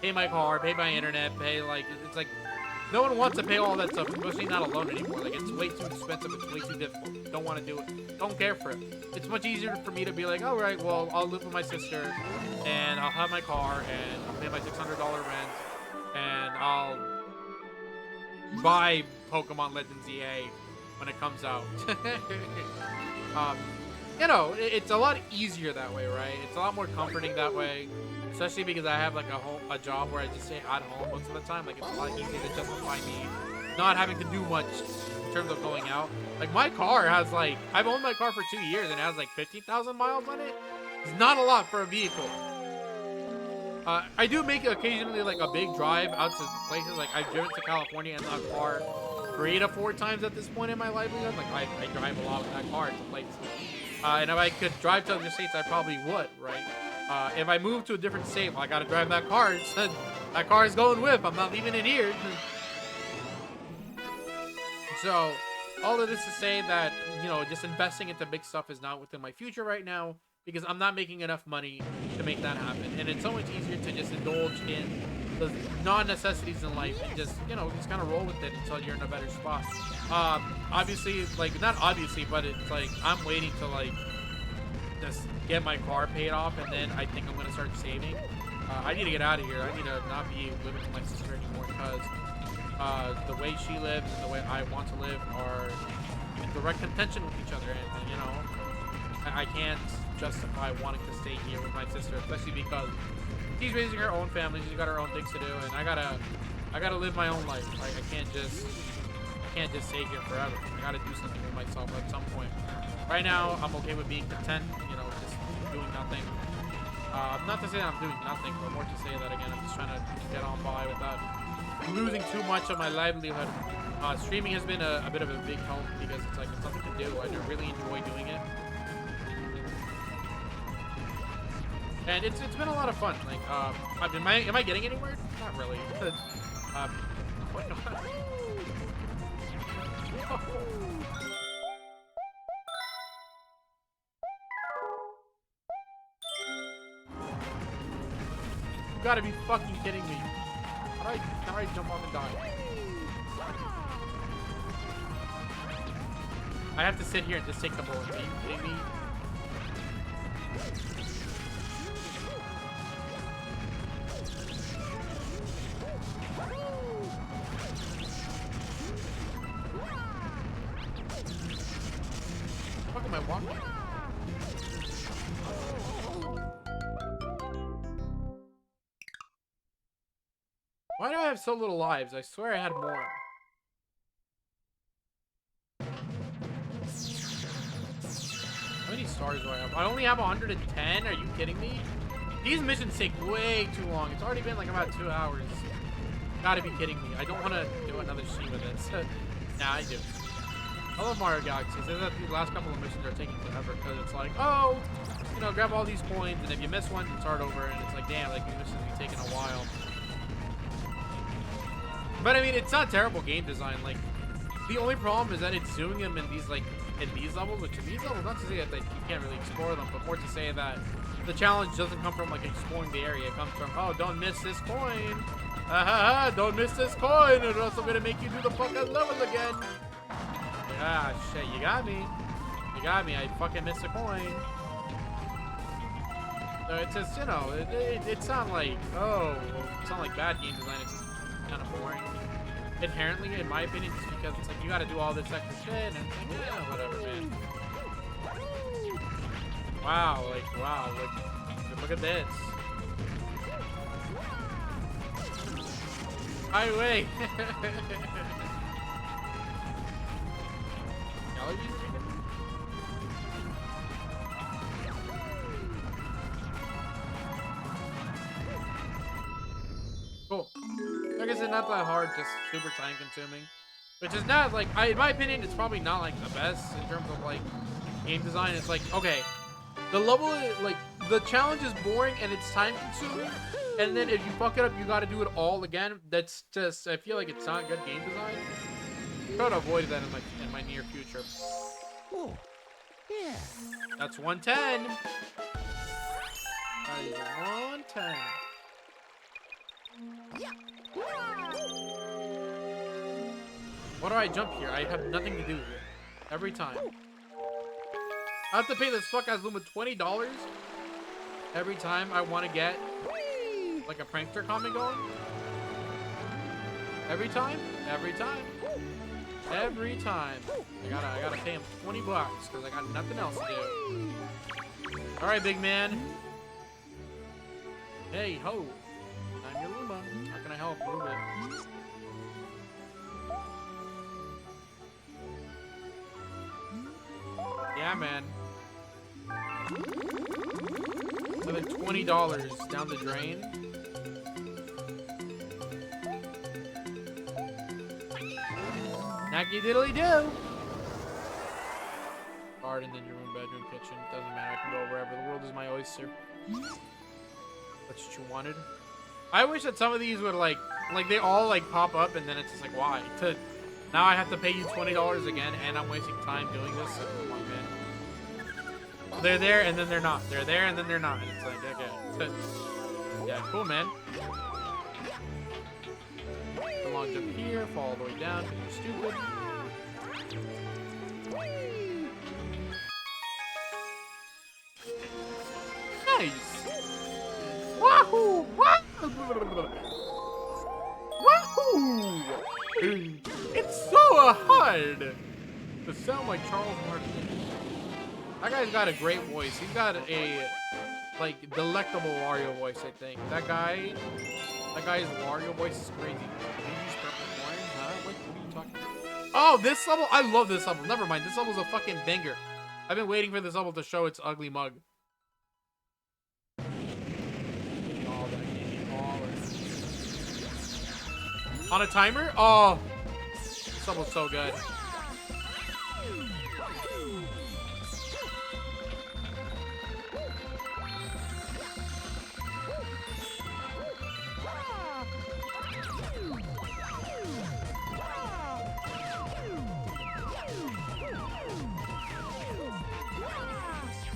pay my car, pay my internet, pay, like, it's like, no one wants to pay all that stuff, especially not alone anymore. Like, it's way too expensive, it's way too difficult. Don't want to do it, don't care for it. It's much easier for me to be like, all right, well, I'll live with my sister and I'll have my car and I'll pay my $600 rent and I'll buy Pokemon Legends EA when it comes out. You know, it's a lot easier that way, right? It's a lot more comforting that way, especially because I have like a job where I just stay at home most of the time. Like, it's a lot easier to justify me not having to do much in terms of going out. Like, my car has like, I've owned my car for 2 years and it has like 50,000 miles on it. It's not a lot for a vehicle. I do make occasionally like a big drive out to places. Like, I've driven to California in that car 3 to 4 times at this point in my livelihood. Like, I drive a lot with that car to places. And if I could drive to other states, I probably would, right? If I move to a different state, well, I gotta drive that car. That car is going with. I'm not leaving it here. So, all of this to say that, you know, just investing into big stuff is not within my future right now because I'm not making enough money to make that happen. And it's so much easier to just indulge in the non-necessities in life and just, you know, just kind of roll with it until you're in a better spot. Obviously, like, not obviously, but it's like, I'm waiting to, like, just get my car paid off, and then I think I'm going to start saving. I need to get out of here. I need to not be living with my sister anymore because the way she lives and the way I want to live are in direct contention with each other. And you know, I can't justify wanting to stay here with my sister, especially because she's raising her own family. She's got her own things to do, and I gotta live my own life. Like, I can't just stay here forever. I gotta do something with myself at some point. Right now, I'm okay with being content, you know, just doing nothing. Not to say that I'm doing nothing, but more to say that, again, I'm just trying to get on by without losing too much of my livelihood. Streaming has been a bit of a big help because it's like, it's something to do. I really enjoy doing it. And it's been a lot of fun. Like, am I getting anywhere? Not really. You gotta be fucking kidding me. How do I jump off and die? I have to sit here and just take the bullet. Are you kidding me? What am I walking? have so little lives? I swear I had more. How many stars do I have? I only have 110. Are you kidding me? These missions take way too long. It's already been like about 2 hours. Gotta be kidding me. I don't want to do another stream with this. Nah, I do. I love Mario Galaxy. It's that these last couple of missions are taking forever because it's like, oh, you know, grab all these coins, and if you miss one, you start over, and it's like, damn, like these missions be taking a while. But I mean, it's not terrible game design. Like, the only problem is that it's doing them in these levels, which in these levels, not to say that you can't really explore them, but more to say that the challenge doesn't come from like exploring the area. It comes from, oh, don't miss this coin. Don't miss this coin, or else I'm gonna make you do the fucking level again. Ah, shit, you got me. You got me. I fucking missed a coin. So it's just, you know, it's not like, oh, it's not like bad game design. It's just kind of boring. Inherently, in my opinion, just because it's like you gotta do all this extra shit, and it's like, yeah, whatever, man. Wow, like, look at this. Highway. Cool. Like I said, not that hard, just super time consuming. Which is not like, in my opinion, it's probably not like the best in terms of like game design. It's like, okay, the level, like the challenge is boring and it's time consuming. And then if you fuck it up, you gotta do it all again. That's just, I feel like it's not good game design. Try to avoid that in my near future. Oh, yeah. That's 110. That is 110. Why do I jump here? I have nothing to do here. Every time. I have to pay this fuck ass Luma $20 every time I want to get like a prankster comment going. Every time. Every time. Every time. I gotta pay him $20 because I got nothing else to do. All right, big man. Hey ho. I'm your Luma. How can I help? Move it. Yeah, man. So then $20 down the drain. Nacky diddly do. Garden, then your room, bedroom, kitchen. Doesn't matter. I can go wherever. The world is my oyster. That's what you wanted. I wish that some of these would like they all like pop up, and then it's just like, why? Now I have to pay you $20 again, and I'm wasting time doing this. So, come on, man. They're there, and then they're not. They're there, and then they're not. And it's like, okay. Yeah, cool, man. The long jump here, fall all the way down because you're stupid. Nice. Wahoo! Wahoo! It's so hard to sound like Charles Martin. That guy's got a great voice. He's got a like delectable Wario voice, I think. That guy's Wario voice is crazy. Luigi's Purple Coin, huh? What are you talking about? Oh, this level! I love this level. Never mind. This level's a fucking banger. I've been waiting for this level to show its ugly mug. On a timer? Oh, this level's so good.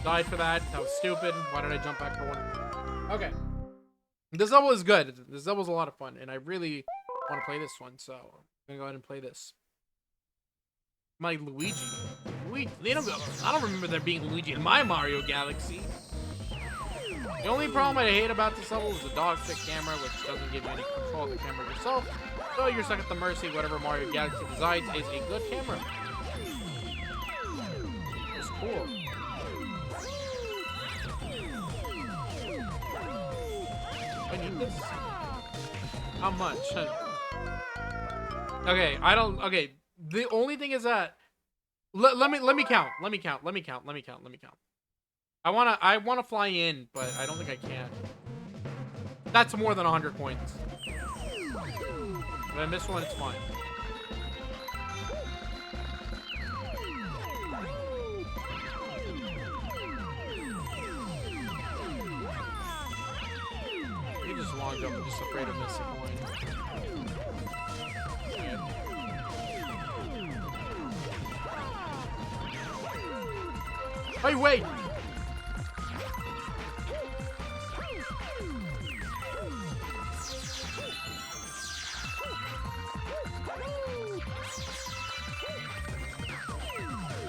Died for that. That was stupid. Why did I jump back for one? Okay. This level is good. This level's a lot of fun, and I really want to play this one, so I'm gonna go ahead and play this. My Luigi. I don't remember there being Luigi in my Mario Galaxy. The only problem I hate about this level is the dog stick camera, which doesn't give you any control of the camera yourself. So you're stuck at the mercy of whatever Mario Galaxy decides is a good camera. It's cool. I need this. How much? Okay, I don't. Okay, the only thing is that let me count. Let me count. I wanna fly in, but I don't think I can. That's more than 100 points. If I miss one, it's fine. You just long jump. I'm just afraid of missing one. Hey, wait!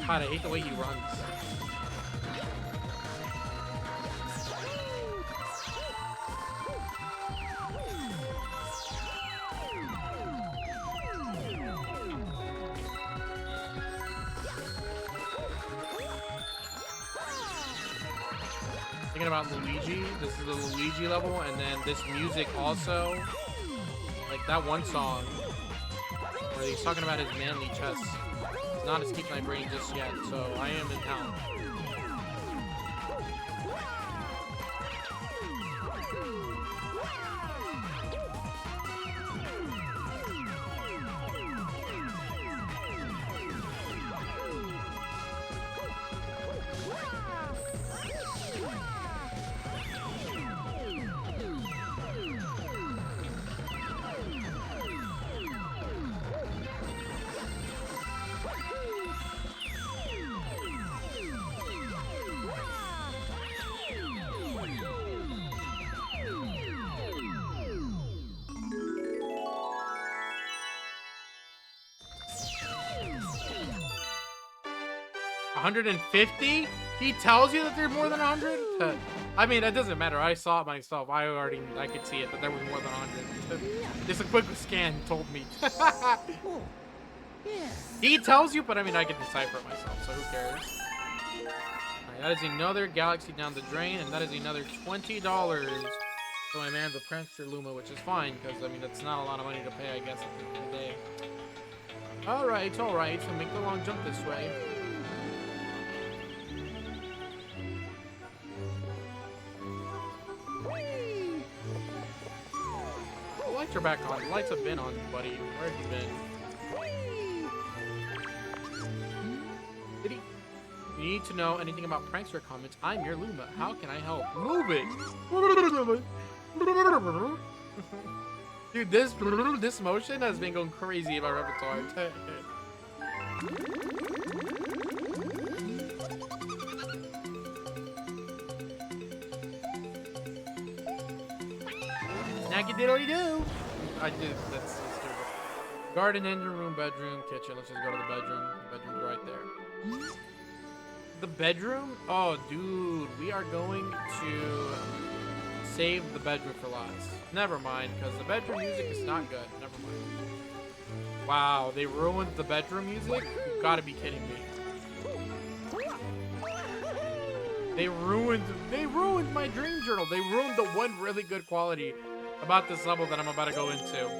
God, I hate the way he runs. Thinking about Luigi. This is the Luigi level, and then this music also. Like that one song where he's talking about his manly chest. It's not escaped my brain just yet, so I am in hell. $150? He tells you that there's more than 100? I mean, that doesn't matter. I saw it myself. I could see it, that there was more than 100. Just a quick scan told me. Oh, yeah. He tells you, but I mean, I can decipher it myself, so who cares? Alright, that is another galaxy down the drain, and that is another $20 for my man, the Prankster Luma, which is fine, because, I mean, that's not a lot of money to pay, I guess, at the end of the day. Alright, so make the long jump this way. The lights are back on. The lights have been on, buddy. Where have you been? Did he? You need to know anything about prankster comments. I'm your Luma. How can I help? Move it! Dude, this motion has been going crazy in my repertoire. Snacky-diddly-doo! I did. That's so stupid. Garden, engine room, bedroom, kitchen. Let's just go to the bedroom. The bedroom's right there. The bedroom? Oh, dude. We are going to save the bedroom for last. Never mind, because the bedroom music is not good. Never mind. Wow, they ruined the bedroom music? You've got to be kidding me. They ruined my dream journal. They ruined the one really good quality about this level that I'm about to go into.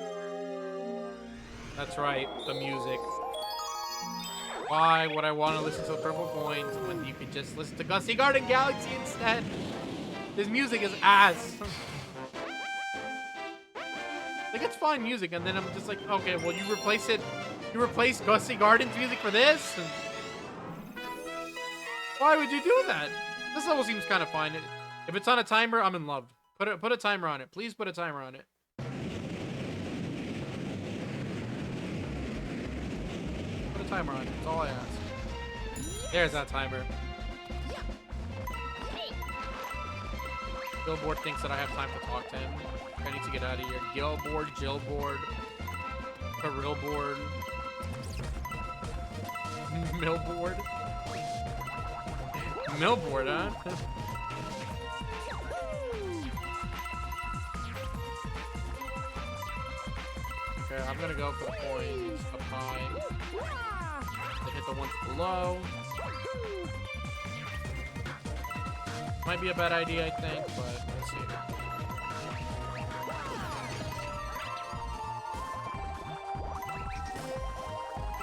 That's right, the music. Why would I want to listen to Purple Coins when you could just listen to Gusty Garden Galaxy instead? This music is ass. Like, it's fine music, and then I'm just like, okay, well, you replace Gusty Garden's music for this? Why would you do that? This level seems kind of fine. If it's on a timer, I'm in love. Put a timer on it. Please put a timer on it. Put a timer on it. That's all I ask. There's that timer. Billboard thinks that I have time to talk to him. I need to get out of here. Gilboard, Jillboard, Carillboard, Millboard. Millboard, huh? Okay, I'm gonna go for the coins up high. They hit the ones below. Might be a bad idea, I think, but let's see.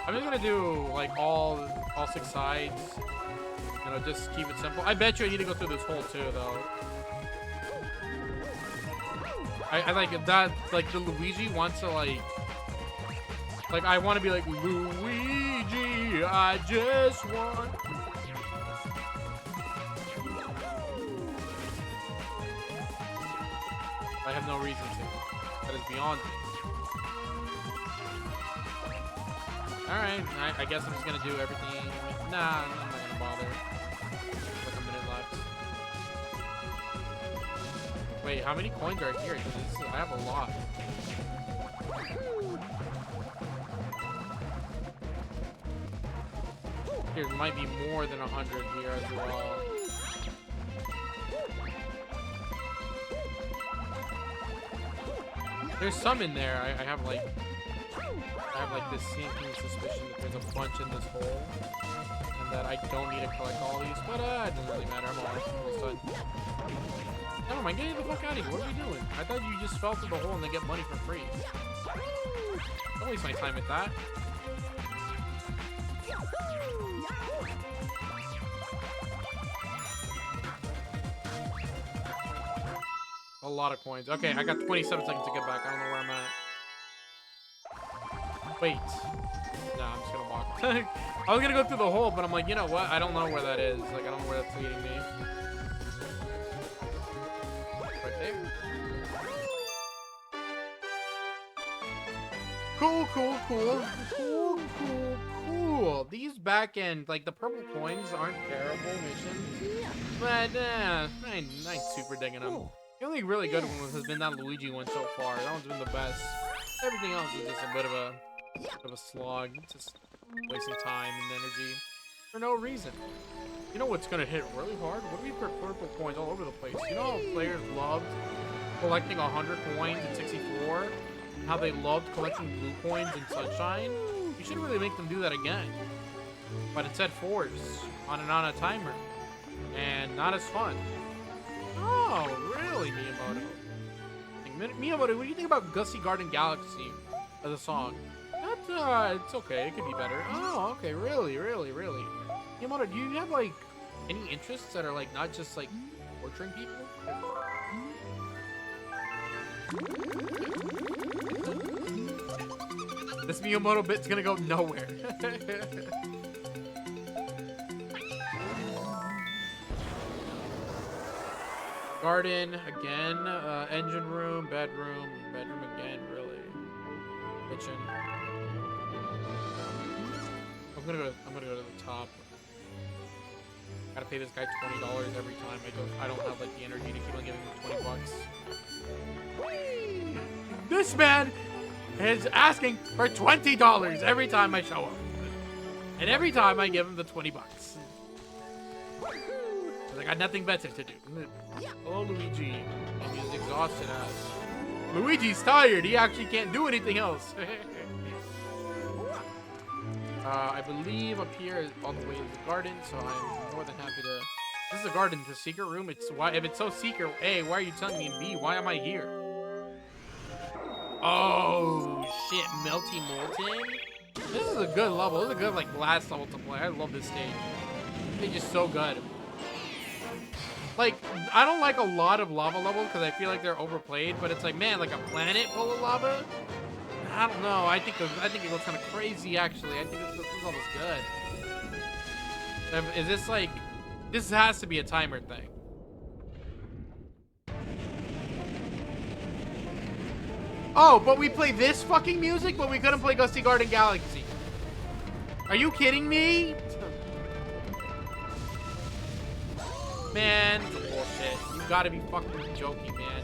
I'm just gonna do like all 6 sides. You know, just keep it simple. I bet you I need to go through this hole too, though. I like that. Like the Luigi wants to like I want to be like Luigi. I just want. I have no reason to. That is beyond me. Alright, I guess I'm just gonna do everything. Nah, I'm not gonna bother. Like a minute left. Wait, how many coins are here? I have a lot. There might be more than 100 here as well. There's some in there. I have like this sinking suspicion that there's a bunch in this hole, and that I don't need to collect all these. But it doesn't really matter. I'm almost done. Never mind. Get the fuck out of here. What are we doing? I thought you just fell through the hole and they get money for free. Don't waste my time with that. A lot of coins. Okay, I got 27 seconds to get back. I don't know where I'm at. Wait. Nah, I'm just gonna walk. I was gonna go through the hole, but I'm like, you know what? I don't know where that is. Like, I don't know where that's leading me. Right there. Cool. These back end, like the purple coins aren't terrible missions, but I ain't super digging them. The only really good one has been that Luigi one so far. That one's been the best. Everything else is just a bit of a slog. It's just wasting time and energy for no reason. You know what's gonna hit really hard? What do we put purple coins all over the place? You know how players loved collecting 100 coins in 64? And how they loved collecting blue coins in Sunshine? You should really make them do that again. But instead force on a timer. And not as fun. Oh, really, Miyamoto? Miyamoto, what do you think about Gussie Garden Galaxy as a song? It's okay. It could be better. Oh, okay. Really? Miyamoto, do you have, like, any interests that are, like, not just, like, torturing people? This Miyamoto bit's gonna go nowhere. Garden again, engine room, bedroom again, really. Kitchen. I'm gonna go to the top. Gotta pay this guy $20 every time I don't have like the energy to keep on giving him 20 bucks. This man is asking for $20 every time I show up. And every time I give him the 20 bucks. I got nothing better to do. Oh, Luigi. And he's exhausted ass. Luigi's tired. He actually can't do anything else. I believe up here is on the way to the garden, so I'm more than happy to... This is a garden. It's a secret room. If it's so secret, A, why are you telling me? And B, why am I here? Oh, shit. Melty Molten? This is a good level. This is a good, like, last level to play. I love this stage. It's just so good. Like, I don't like a lot of lava levels because I feel like they're overplayed, but it's like, man, like a planet full of lava? I don't know. I think it looks kind of crazy, actually. I think this level's good. Is this like... This has to be a timer thing. Oh, but we play this fucking music, but we couldn't play Gussie Garden Galaxy. Are you kidding me? Man, this is bullshit. You gotta be fucking joking, man.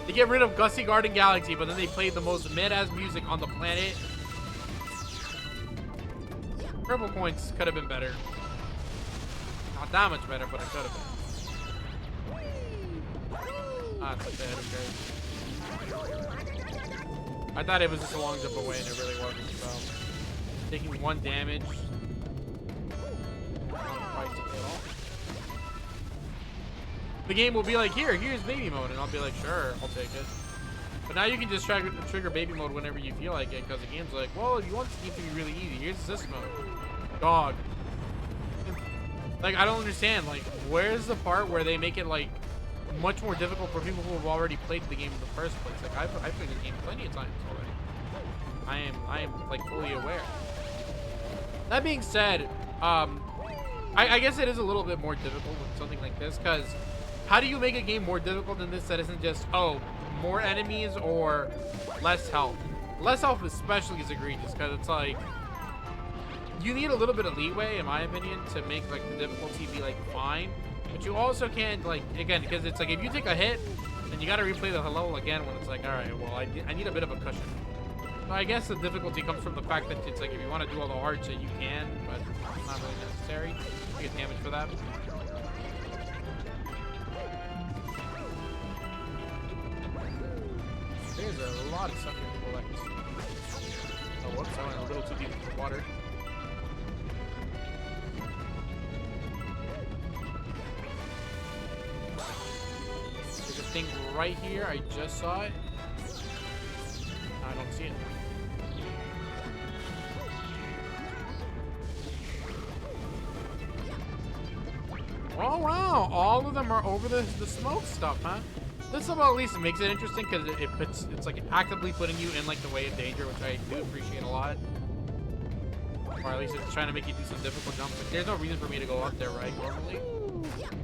They get rid of Gussie Garden Galaxy, but then they played the most mid-ass music on the planet. Purple coins could have been better. Not that much better, but it could have been. Ah, it's okay, okay. I thought it was just a long jump away, and it really wasn't, so... Taking 1 damage... The game will be like, here's baby mode, and I'll be like, sure, I'll take it. But now you can just trigger baby mode whenever you feel like it, because the game's like, well, if you want this game to be really easy, here's this mode. Dog. Like, I don't understand. Like, where's the part where they make it, like, much more difficult for people who have already played the game in the first place? Like, I've played the game plenty of times already. I am, like, fully aware. That being said, I guess it is a little bit more difficult with something like this, because how do you make a game more difficult than this that isn't just, oh, more enemies or less health? Less health especially is egregious, because it's like, you need a little bit of leeway, in my opinion, to make, like, the difficulty be, like, fine. But you also can't, like, again, because it's like, if you take a hit, then you gotta replay the level again when it's like, alright, well, I need a bit of a cushion. So I guess the difficulty comes from the fact that it's like, if you want to do all the hard shit, you can, but it's not really necessary. You get damage for that. There's a lot of stuff here to collect. Oh, whoops, I went a little too deep into the water. There's a thing right here. I just saw it. I don't see it. Oh wow, all of them are over the smoke stuff, huh? This about at least makes it interesting because it's like actively putting you in like the way of danger, which I do appreciate a lot. Or at least it's trying to make you do some difficult jumps. Like, there's no reason for me to go up there, right? Normally,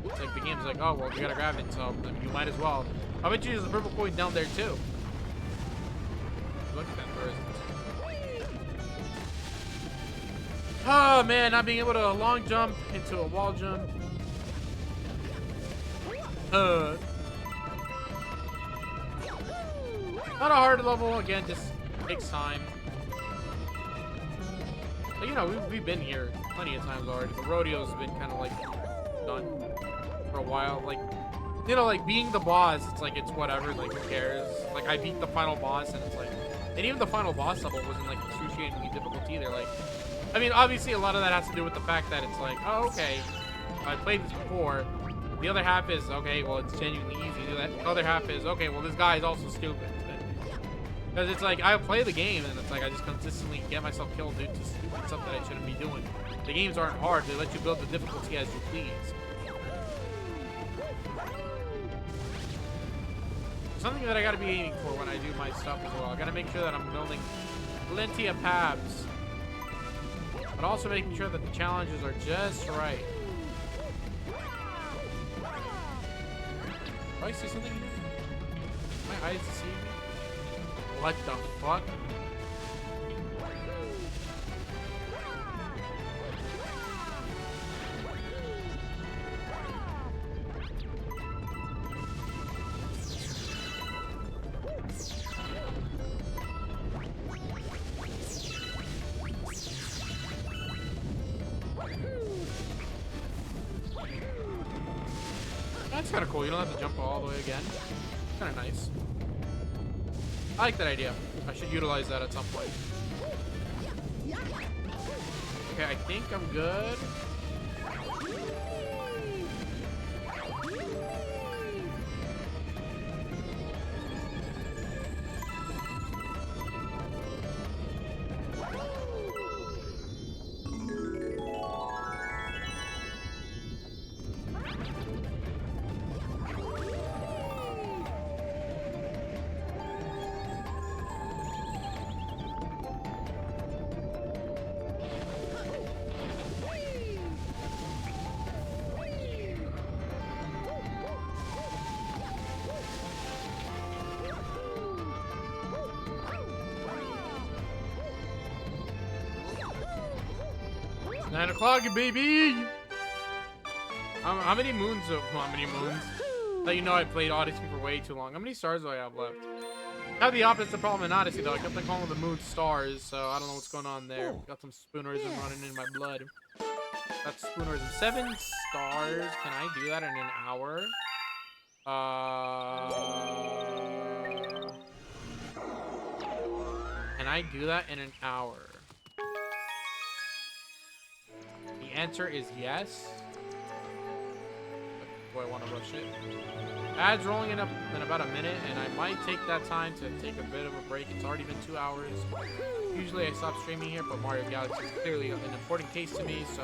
it's like the game's like, oh well, you gotta grab it, so you might as well. I bet you there's a purple coin down there too. Look at that person. Oh man, not being able to long jump into a wall jump. Not a hard level, again, just takes time. But, you know, we've been here plenty of times already. The rodeo's been kind of like done for a while. Like, you know, like being the boss, it's like, it's whatever, like who cares? Like, I beat the final boss and it's like, and even the final boss level wasn't like excruciatingly difficult either. Like, I mean, obviously a lot of that has to do with the fact that it's like, oh, okay, I played this before. The other half is, okay, well, it's genuinely easy. The other half is, okay, well, this guy is also stupid. Because it's like, I play the game, and it's like, I just consistently get myself killed due to stupid stuff that I shouldn't be doing. The games aren't hard. They let you build the difficulty as you please. Something that I gotta be aiming for when I do my stuff as well. I gotta make sure that I'm building plenty of paths. But also making sure that the challenges are just right. Do I see something here? My eyes see me? What the fuck? That's kind of cool. You don't have to jump all the way again. Kind of nice. I like that idea. I should utilize that at some point. Okay, I think I'm good. Nine o'clock, baby! How many moons? How many moons? That you know I played Odyssey for way too long. How many stars do I have left? I have the opposite problem in Odyssey though. I kept on calling the moon stars, so I don't know what's going on there. Got some spoonerism running in my blood. Got spoonerism. 7 stars. Can I do that in an hour? Can I do that in an hour? The answer is yes. Boy, I want to rush it. Ads rolling in up in about a minute, and I might take that time to take a bit of a break. It's already been 2 hours. Usually I stop streaming here, but Mario Galaxy is clearly an important case to me, so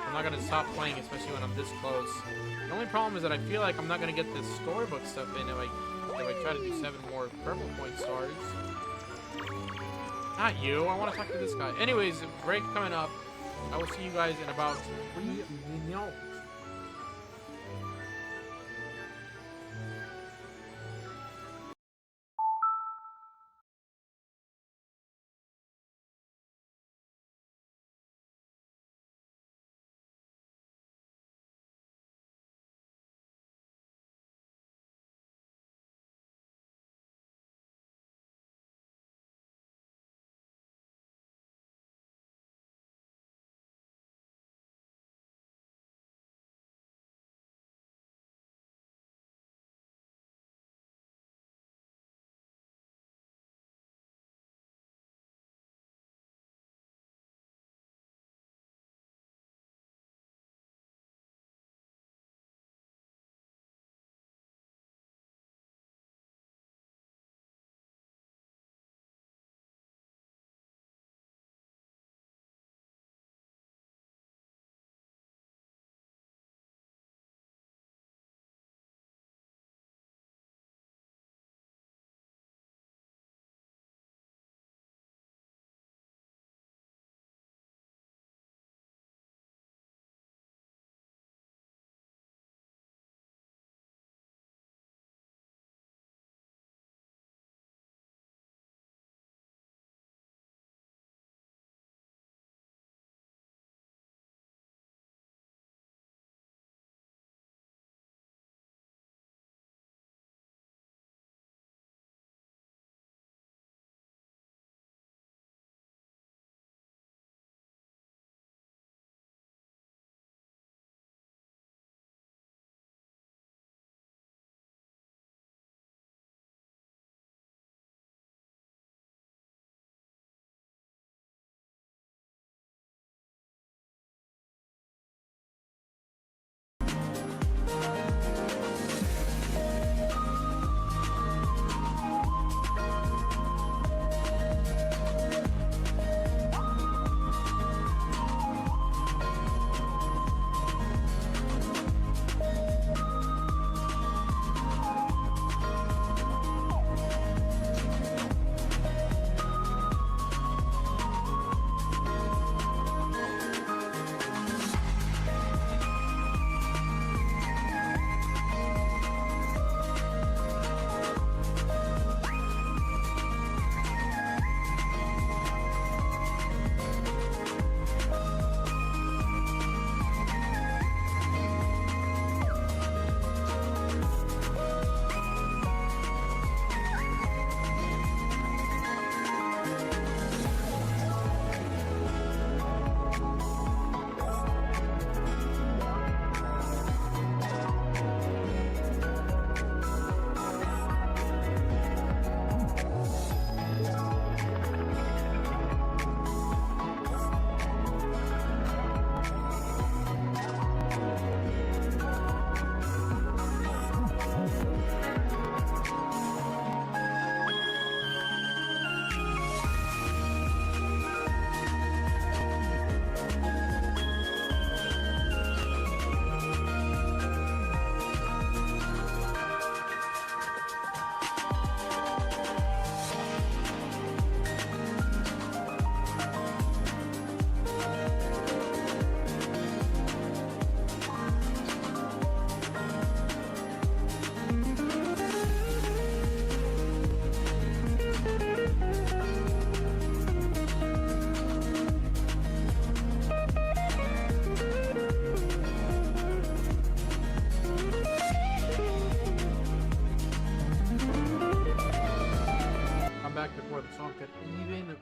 I'm not gonna stop playing, especially when I'm this close. The only problem is that I feel like I'm not gonna get this storybook stuff in if I try to do 7 more purple point stars. Not you. I want to talk to this guy. Anyways, break coming up. I will see you guys in about 3 minutes.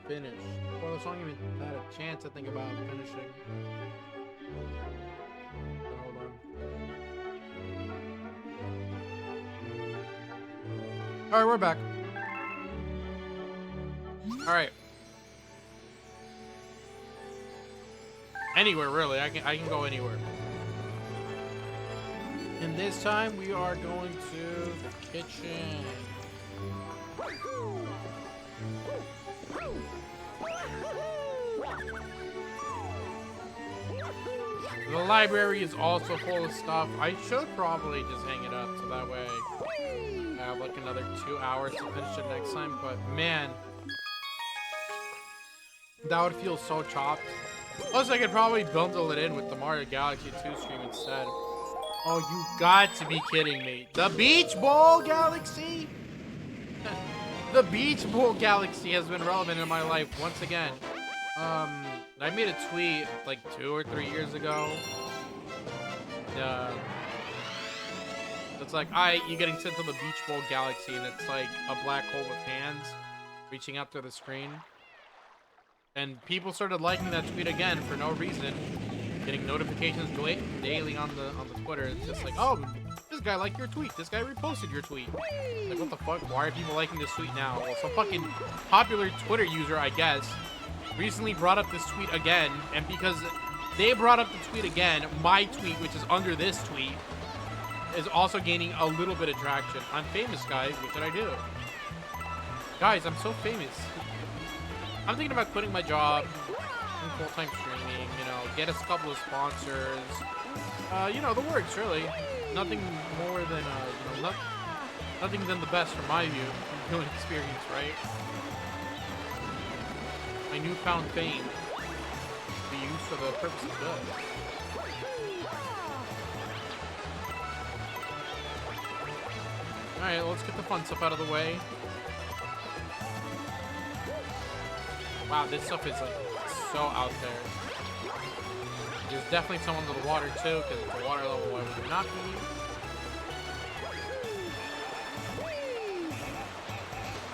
finish. Before the song even had a chance to think about finishing. Hold on. Alright, we're back. Alright. Anywhere really. I can go anywhere. And this time we are going to the kitchen. The library is also full of stuff. I should probably just hang it up so that way I have like another 2 hours to finish it next time. But man, that would feel so chopped. Plus, I could probably bundle it in with the Mario Galaxy 2 stream instead. Oh, you got to be kidding me. The Beach Bowl Galaxy? The Beach Bowl Galaxy has been relevant in my life once again. I made a tweet like 2 or 3 years ago. It's like, you're getting sent to the Beach Bowl Galaxy, and it's like a black hole with hands reaching out to the screen. And people started liking that tweet again for no reason, getting notifications daily on the Twitter. It's just like, oh, this guy liked your tweet. This guy reposted your tweet. Like, what the fuck? Why are people liking this tweet now? Well, some fucking popular Twitter user, I guess, recently brought up this tweet again, and because they brought up the tweet again, my tweet, which is under this tweet, is also gaining a little bit of traction. I'm famous, guys. What did I do? Guys, I'm so famous. I'm thinking about quitting my job, doing full-time streaming, you know, get us a couple of sponsors. You know, the works, really. Nothing more than, you know, nothing than the best from my viewing experience, right? My newfound fame be used for the purpose of good. Alright, let's get the fun stuff out of the way. Wow, this stuff is like so out there. There's definitely some under the water too, because it's a water level, why would there not be?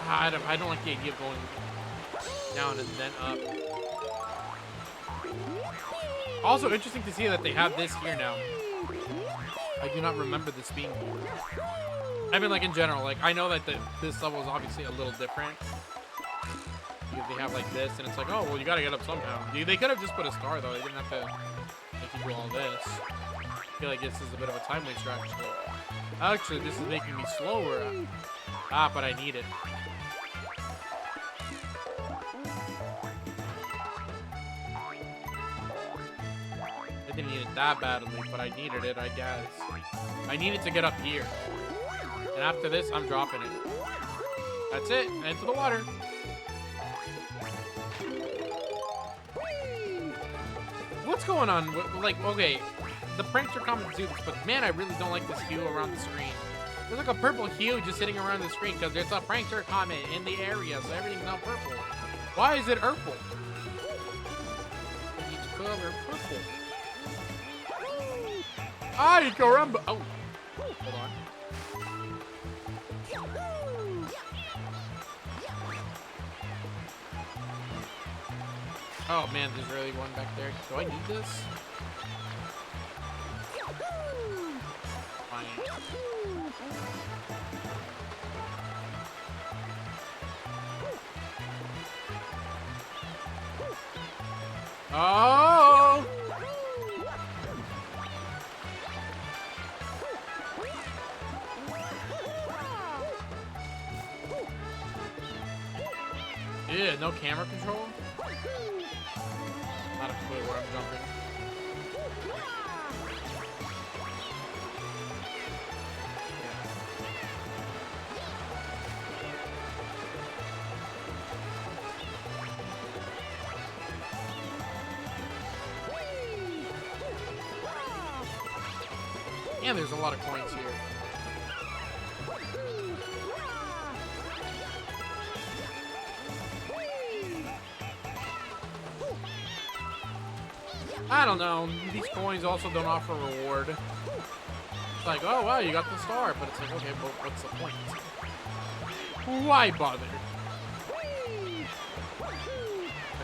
I don't like the idea of going down and then up. Also interesting to see that they have this here now. I do not remember this being here. I mean, like in general, like I know that this level is obviously a little different. Because they have like this, and it's like, oh, well, you gotta get up somehow. They could have just put a star, though. They didn't have to make you do all this. I feel like this is a bit of a time waster, actually. Actually, this is making me slower. But I need it. I didn't need it that badly, but I needed it, I guess. I needed to get up here. And after this, I'm dropping it. That's it. Into the water. What's going on? Like, okay, the prankster comments do this, but man, I really don't like this hue around the screen. There's like a purple hue just sitting around the screen because there's a prankster comment in the area, so everything's now purple. Why is it purple? Each color purple. Ay, caramba! Oh, hold on. Oh man, there's really one back there. Do I need this? Fine. Oh! Yeah, no camera control? Not a clue where I'm jumping. Yeah, there's a lot of coins here. I don't know. These coins also don't offer a reward. It's like, oh wow, you got the star, but it's like, okay, but what's the point? Why bother?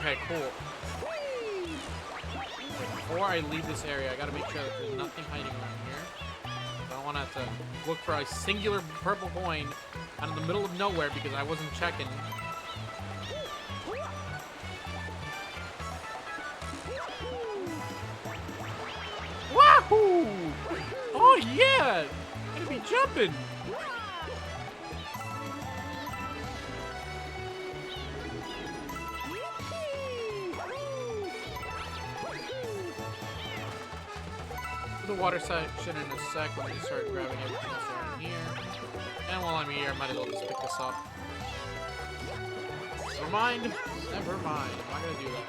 Okay, cool. Before I leave this area, I gotta make sure that there's nothing hiding around here. I don't want to have to look for a singular purple coin out in the middle of nowhere because I wasn't checking. Wahoo! Oh Oh yeah! Gonna be jumping. The water section in a sec when I just start grabbing everything else around here. And while I'm here, I might as well just pick this up. Never mind. Never mind. I'm not gonna do that.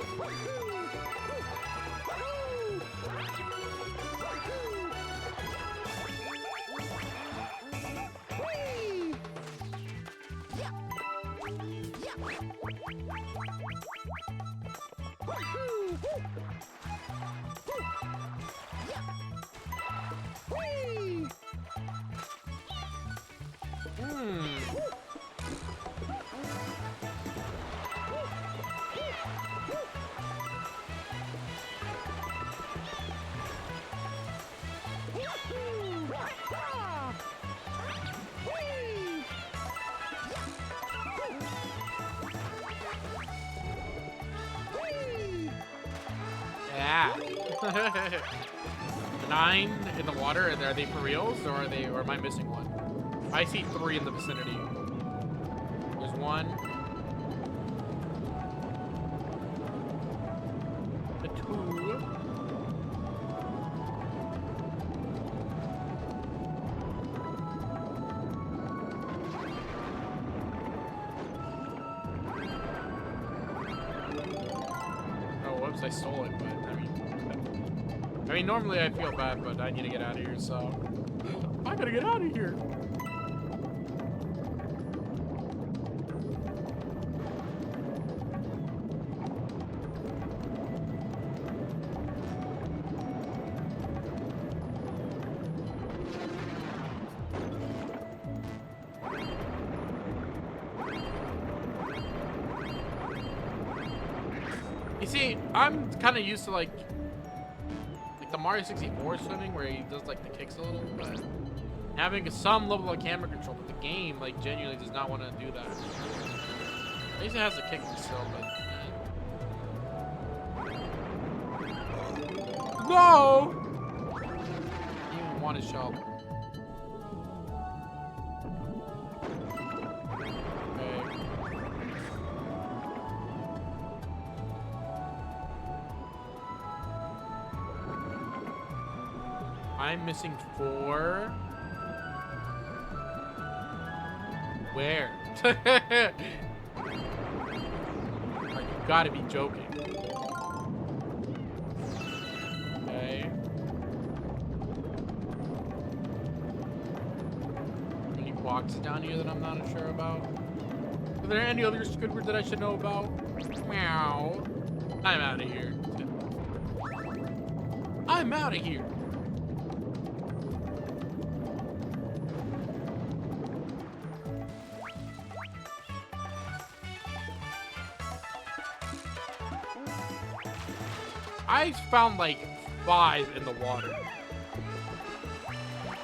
Yeah. 9 in the water, are they for reals, or or am I missing one? I see 3 in the vicinity. There's 1. A 2. Oh, whoops, I stole it, but I mean, normally I feel bad, but I need to get out of here, so I gotta get out of here. You see, I'm kind of used to like the Mario 64 swimming where he does like the kicks a little, but having some level of camera control, but the game like genuinely does not want to do that. At least it has the kicking still, but no! You even want to show. I'm missing 4. Where? Like, you gotta be joking. Okay. Any boxes down here that I'm not sure about? Are there any other Squidward that I should know about? Meow. I'm out of here. I'm out of here. I found like 5 in the water.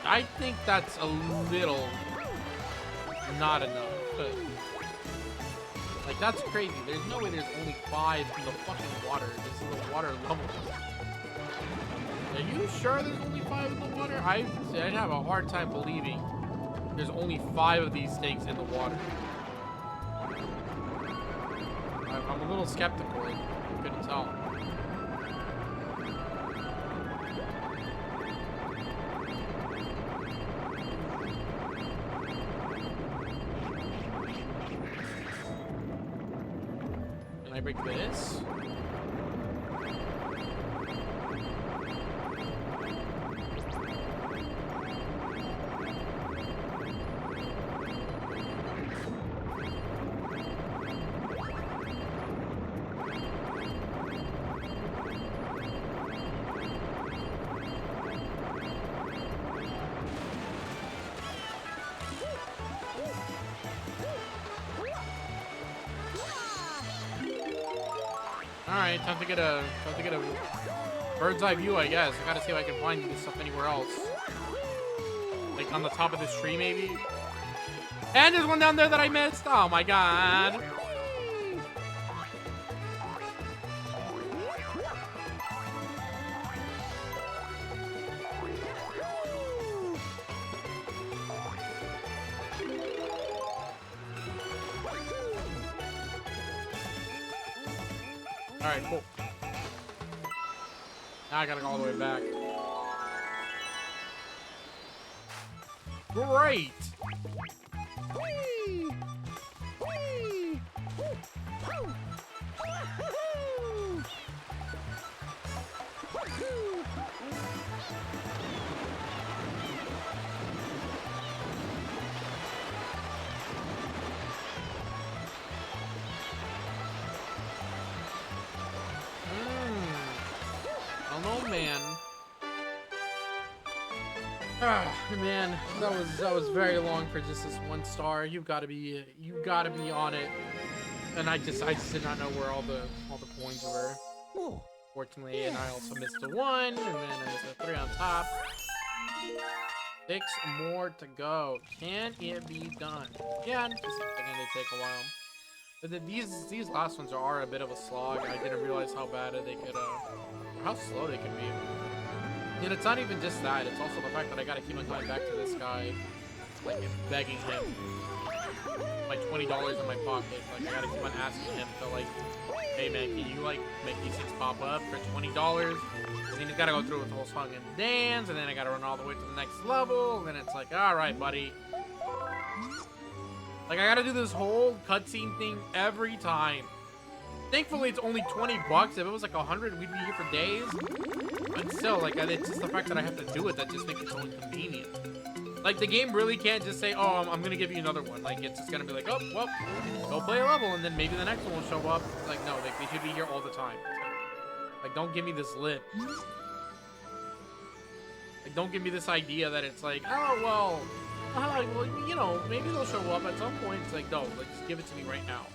I think that's a little not enough. Like, that's crazy. There's no way there's only 5 in the fucking water. This is the water level. Are you sure there's only 5 in the water? I'd have a hard time believing there's only 5 of these things in the water. I'm a little skeptical. I couldn't tell. Can I break this? Alright, time to get a bird's eye view, I guess. I gotta see if I can find this stuff anywhere else. Like on the top of this tree, maybe? And there's one down there that I missed! Oh my god! Alright, cool. Now I gotta go all the way back. Great! Whee! Whee! Woo! Wahoo! Wahoo! I don't know, man. Ah, man, that was very long for just this 1 star. You gotta be on it. And I just did not know where all the points were. Oh, Fortunately, and I also missed a 1, and then I missed a 3 on top. 6 more to go. Can it be done? Yeah, just again they take a while. But then these last ones are a bit of a slog. I didn't realize how bad they could or how slow they can be. And it's not even just that, it's also the fact that I gotta keep on coming back to this guy, like, and begging him. My $20 in my pocket, like, I gotta keep on asking him to, like, hey man, can you, like, make these things pop up for $20? And then he's gotta go through with the whole song and dance, and then I gotta run all the way to the next level, and then it's like, alright, buddy. Like, I gotta do this whole cutscene thing every time. Thankfully, it's only 20 bucks. If it was like 100, we'd be here for days. But still, like, it's just the fact that I have to do it that just makes it so inconvenient. Like, the game really can't just say, oh, I'm gonna give you another one. Like, it's just gonna be like, oh, well, go play a level, and then maybe the next one will show up. It's like, no, like, they should be here all the time. Like, don't give me this lip. Like, don't give me this idea that it's like, oh, well, you know, maybe they'll show up at some point. It's like, no, like, just give it to me right now.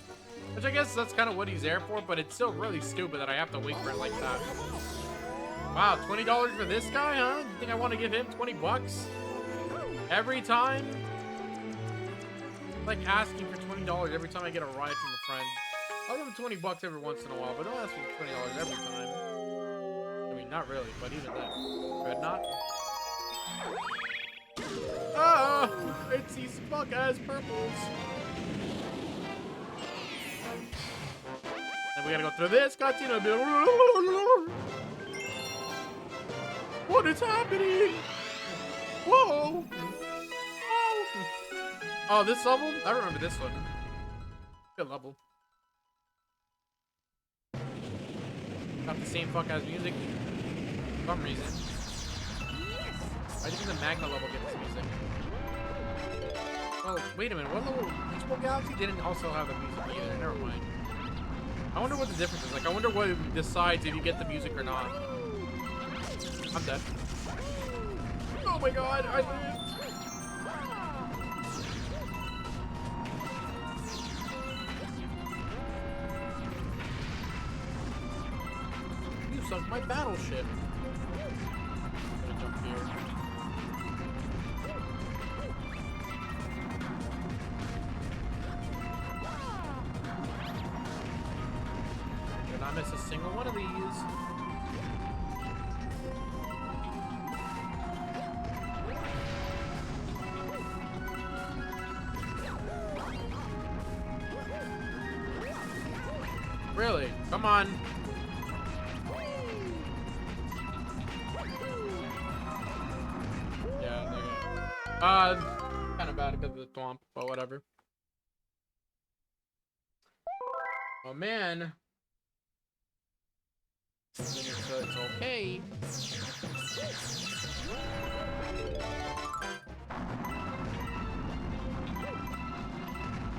Which I guess that's kind of what he's there for, but it's still really stupid that I have to wait for it like that. Wow, $20 for this guy, huh? You think I want to give him 20 bucks? Every time? Like asking for $20 every time I get a ride from a friend. I'll give him 20 bucks every once in a while, but don't ask me for $20 every time. I mean, not really, but even then. Could not. Ah! It's these fuck-ass purples. And we gotta go through this cutscene. What is happening? Whoa! Oh, this level? I remember this one. Good level. Got the same fuck-ass music. For some reason. I think the Magma level gets this music. Well, wait a minute. What level? Beach Ball Galaxy didn't also have the music either. Never mind. I wonder what the difference is. Like, I wonder what decides if you get the music or not. I'm dead. Oh my god, I lived. You sunk my battleship. I'm gonna jump here. Did not miss a single one of these. Really? Come on. Yeah, okay. Kind of bad because of the thwomp, but whatever. Oh man. It's okay.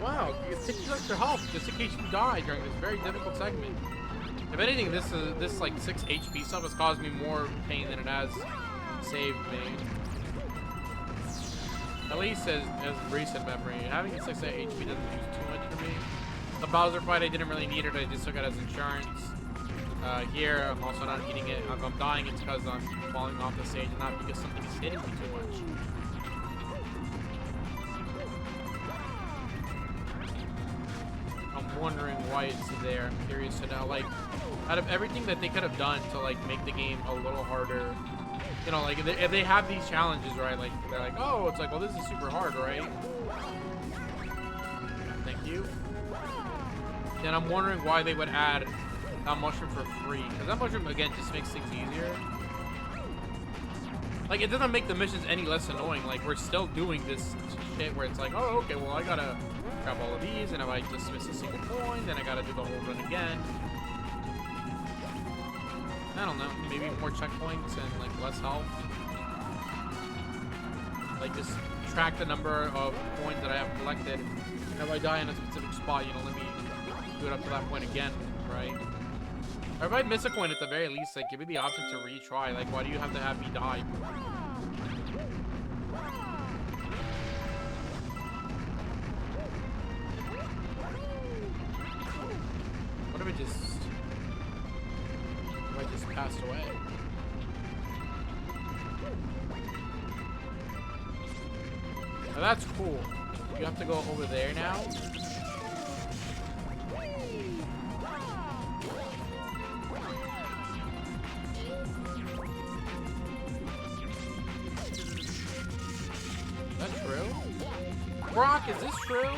Wow, you get 6 extra health just in case you die during this very difficult segment. If anything, this like 6 HP stuff has caused me more pain than it has saved me. At least as recent memory, having 6 HP doesn't use too much for me. The Bowser fight, I didn't really need it. I just took it as insurance. Here, I'm also not eating it. If I'm dying, it's because I'm falling off the stage and not because something is hitting me too much. I'm wondering why it's there. I'm curious to know, like, out of everything that they could have done to, like, make the game a little harder, you know, like, if they have these challenges, right, like, they're like, oh, it's like, well, this is super hard, right? Thank you. Then I'm wondering why they would add that mushroom for free. Because that mushroom, again, just makes things easier. Like, it doesn't make the missions any less annoying. Like, we're still doing this shit where it's like, oh, okay, well, I gotta grab all of these, and if I just miss a single point, then I gotta do the whole run again. I don't know, maybe more checkpoints and, like, less health. Like, just track the number of coins that I have collected. And if I die in a specific spot, you know, let me do it up to that point again, right? Or if I miss a coin at the very least, like, give me the option to retry. Like, why do you have to have me die? What if I just passed away? Now that's cool. You have to go over there now. Is that true? Brock, is this true?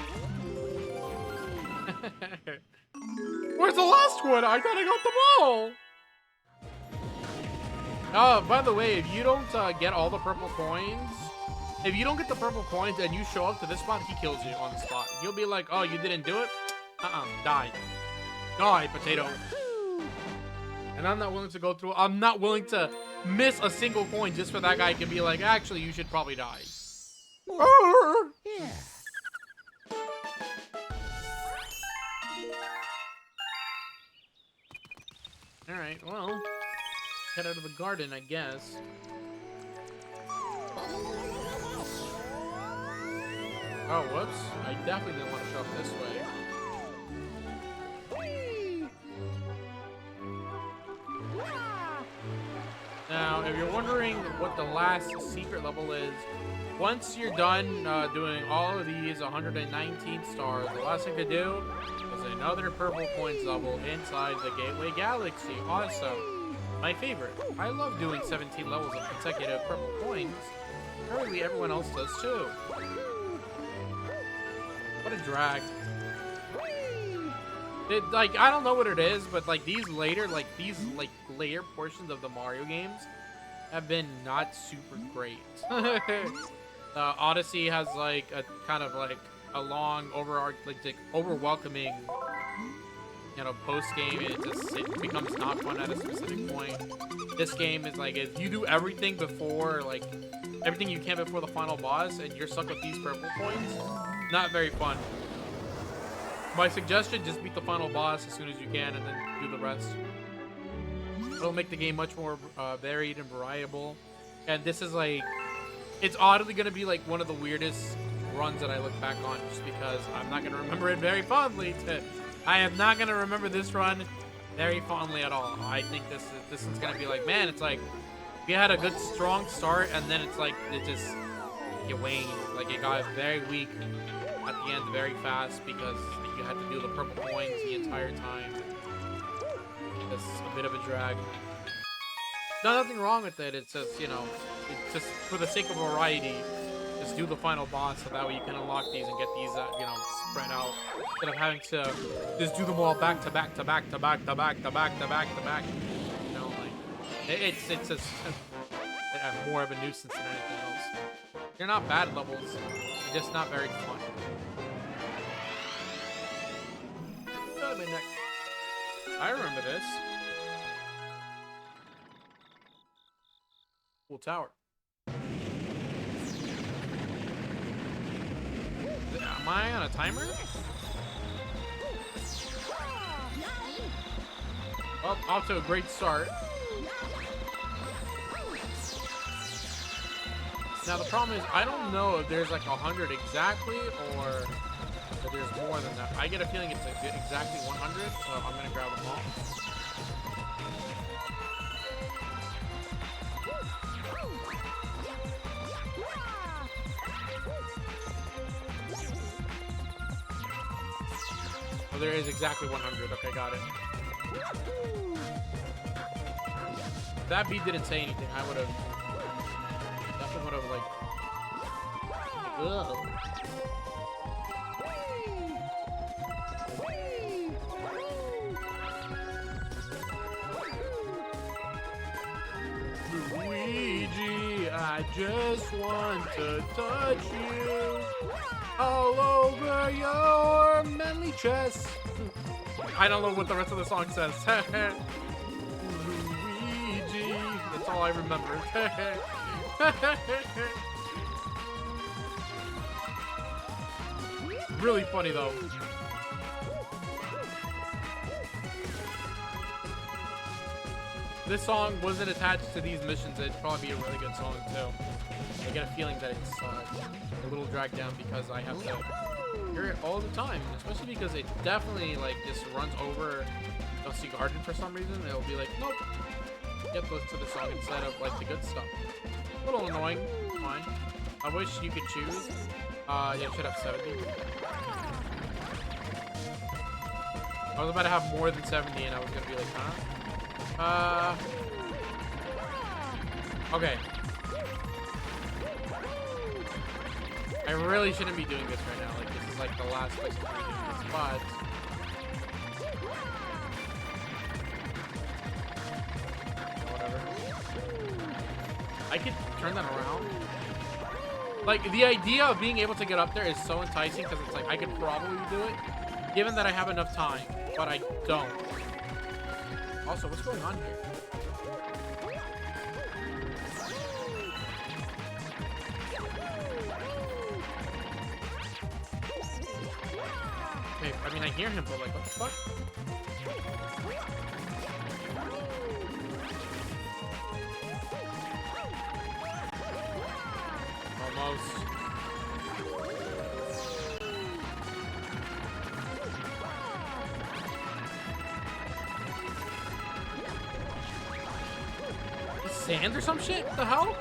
Where's the last one? I thought I got them all. Oh, by the way, if you don't get all the purple coins, if you don't get the purple coins and you show up to this spot, he kills you on the spot. He'll be like, oh, you didn't do it? Die. Die, potato. And I'm not willing to go through, I'm not willing to miss a single coin just for that guy can be like, actually, you should probably die. Yeah. Alright, well, head out of the garden, I guess. Oh, whoops. I definitely didn't want to show up this way. Now, if you're wondering what the last secret level is, once you're done doing all of these 119 stars, the last thing to do is another purple coins level inside the Gateway Galaxy. Awesome. My favorite. I love doing 17 levels of consecutive purple coins. Apparently everyone else does too. What a drag. Like, I don't know what it is, but like these later portions of the Mario games have been not super great. Odyssey has like a kind of like a long over-welcoming, you know, post-game. It becomes not fun at a specific point. This game is like, if you do everything before, like everything you can before the final boss and you're stuck with these purple coins, not very fun. My suggestion, just beat the final boss as soon as you can and then do the rest. It'll make the game much more varied and variable. And this is like, it's oddly going to be like one of the weirdest runs that I look back on, just because I'm not going to remember it very fondly. I am not going to remember this run very fondly at all. I think this is going to be like, man, it's like, we had a good strong start and then it's like, it waned. Like, it got very weak at the end very fast because you had to do the purple coins the entire time. It's a bit of a drag. Nothing wrong with it. It's just, you know, it's just for the sake of variety, just do the final boss so that way you can unlock these and get these, you know, spread out. Instead of having to just do them all back to back to back to back to back to back to back to back. You know, like, it's just more of a nuisance than anything else. They're not bad levels, they're just not very fun. I remember this. Cool tower. Am I on a timer? Well, off to a great start. Now the problem is, I don't know if there's like 100 exactly, or if there's more than that. I get a feeling it's exactly 100, so I'm gonna grab them all. Oh, there is exactly 100. Okay, got it. If that bee didn't say anything, I would have definitely would have like. Ugh. just want to touch you all over your manly chest. I don't know what the rest of the song says. Luigi. That's all I remember. Really funny though. This song wasn't attached to these missions. It'd probably be a really good song too. I get a feeling that it's a little dragged down because I have to hear it all the time, especially because it definitely like just runs over Dusty Garden for some reason. It'll be like, nope, get those to the song instead of like the good stuff. A little annoying, fine. I wish you could choose. Yeah, it should have 70. I was about to have more than 70 and I was gonna be like, huh? Okay. I really shouldn't be doing this right now. Like, this is like the last place to be doing this, but whatever. I could turn that around. Like, the idea of being able to get up there is so enticing because it's like I could probably do it, given that I have enough time, but I don't. Also, what's going on here? Okay, I mean, I hear him, but like, what the fuck? Almost. Sand or some shit? What the hell?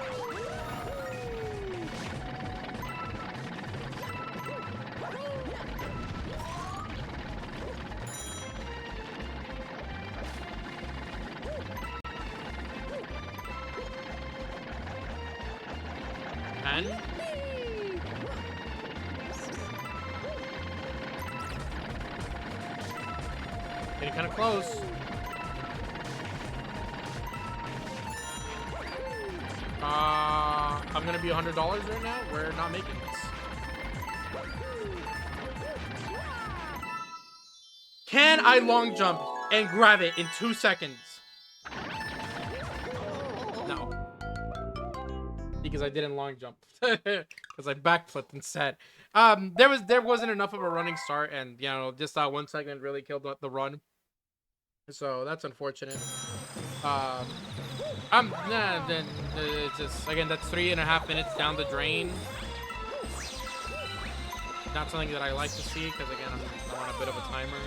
And getting kind of close. I'm gonna be $100 right now. We're not making this. Can I long jump and grab it in 2 seconds? No. Because I didn't long jump. Because I backflipped instead. There wasn't enough of a running start, and you know, just that 1 second really killed the run. So that's unfortunate. Then it's just, again, that's 3.5 minutes down the drain. Not something that I like to see, because again, I'm on a bit of a timer.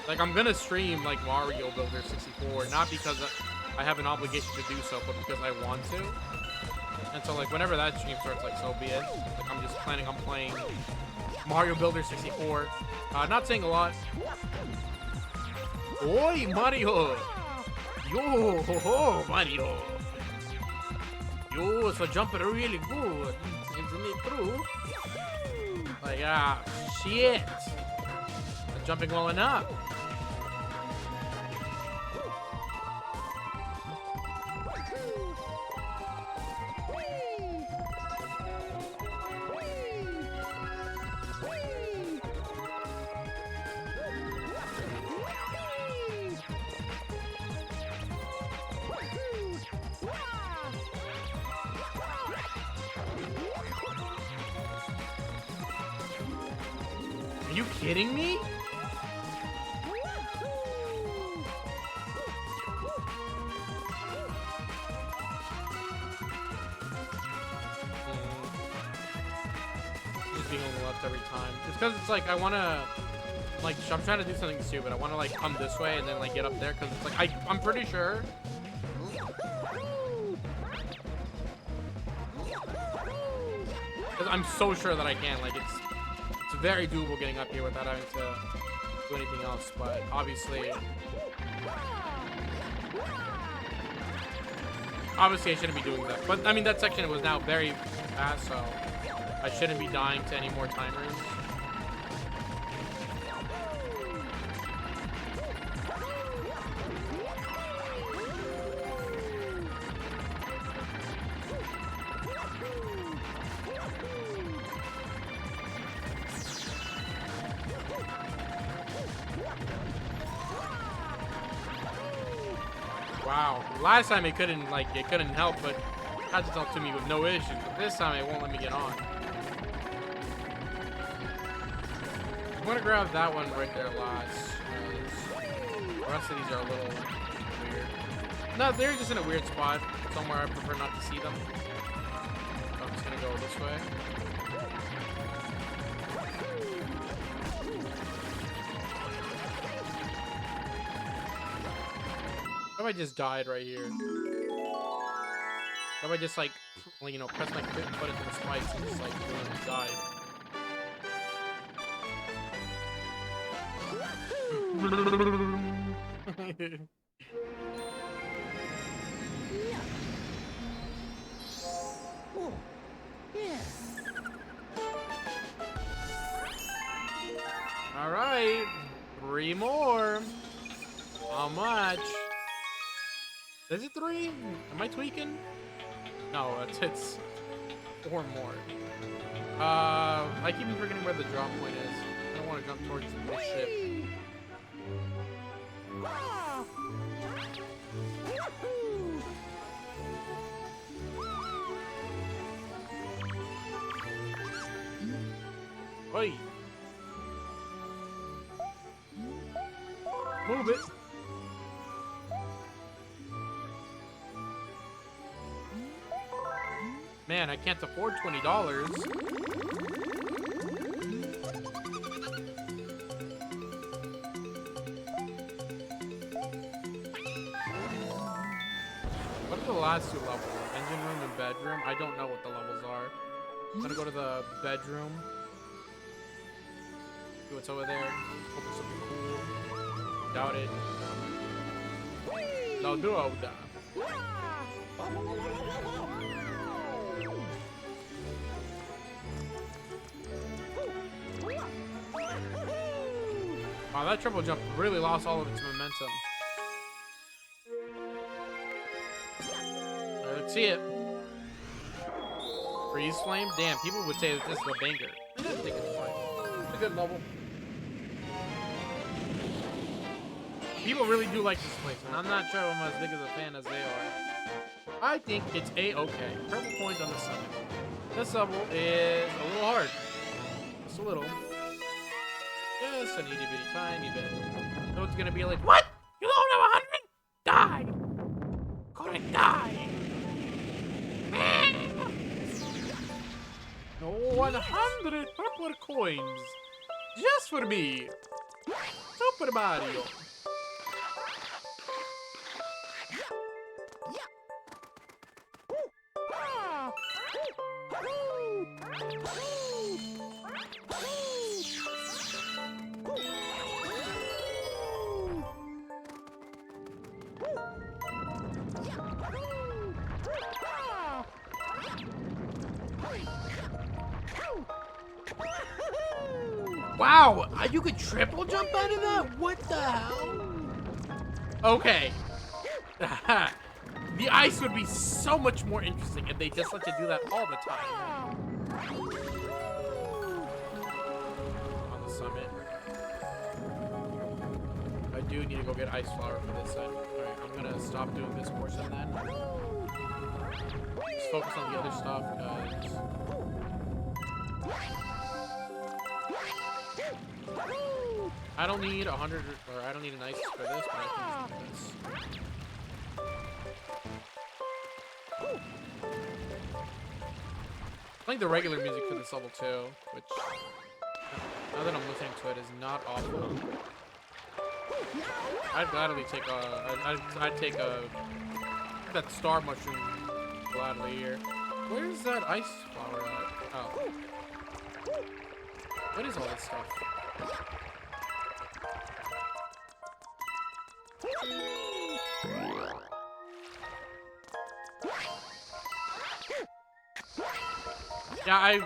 Like, I'm gonna stream like Mario Builder 64, not because I have an obligation to do so, but because I want to. And so, like, whenever that stream starts, like, so be it. Like, I'm just planning on playing Mario Builder 64. Not saying a lot. Oi, Mario! Yo, ho, ho, Mario! Yo, so jumping really good. Isn't it true? Like, shit! I'm jumping well enough. Are you kidding me? Just being on the left every time. Just because it's like I want to, like, I'm trying to do something stupid. I want to like come this way and then like get up there because it's like I'm pretty sure. Because I'm so sure that I can. Like it's very doable getting up here without having to do anything else. But obviously I shouldn't be doing that. But I mean, that section was now very fast, so I shouldn't be dying to any more timers. Wow. Last time it couldn't help but catch itself to me with no issues. But this time it won't let me get on. I'm gonna grab that one right there last. The rest of these are a little weird. No, they're just in a weird spot. Somewhere I prefer not to see them. I'm just gonna go this way. What if I just died right here? What if I just like, you know, press my foot into the spikes and just like died? Oh, yeah. All right, 3 more. How much? Is it 3? Am I tweaking? No, it's 4 more. I keep forgetting where the drop point is. I don't want to jump towards the ship. Ah. Woohoo. Oi! Move it! Man, I can't afford $20. What are the last 2 levels? Engine room and bedroom? I don't know what the levels are. I'm gonna go to the bedroom. See what's over there. Hope there's something cool. Doubt it. No, do Wow, that triple jump really lost all of its momentum. Alright, let's see it. Freeze flame? Damn, people would say that this is a banger. I didn't think it's fine. It's a good level. People really do like this place, and I'm not sure I'm as big as a fan as they are. I think it's A-okay. Purple points on the summit. This level is a little hard. Just a little. Just an itty bitty tiny bit. So it's gonna be like, what? You don't have 100? Die! Gonna die! 100 purple coins! Just for me! Super Mario! Wow, you could triple jump out of that? What the hell? Okay. The ice would be so much more interesting if they just let you do that all the time. On the summit. I do need to go get ice flower for this side. Alright, I'm gonna stop doing this portion then. Just focus on the other stuff, guys. I don't need 100, or I don't need an ice for this, but I can use this. I like the regular music for this level too, which, now that I'm listening to it, is not awful. I'd gladly take I'd take that star mushroom gladly here. Where's that ice flower at? Oh. What is all this stuff? Yeah, I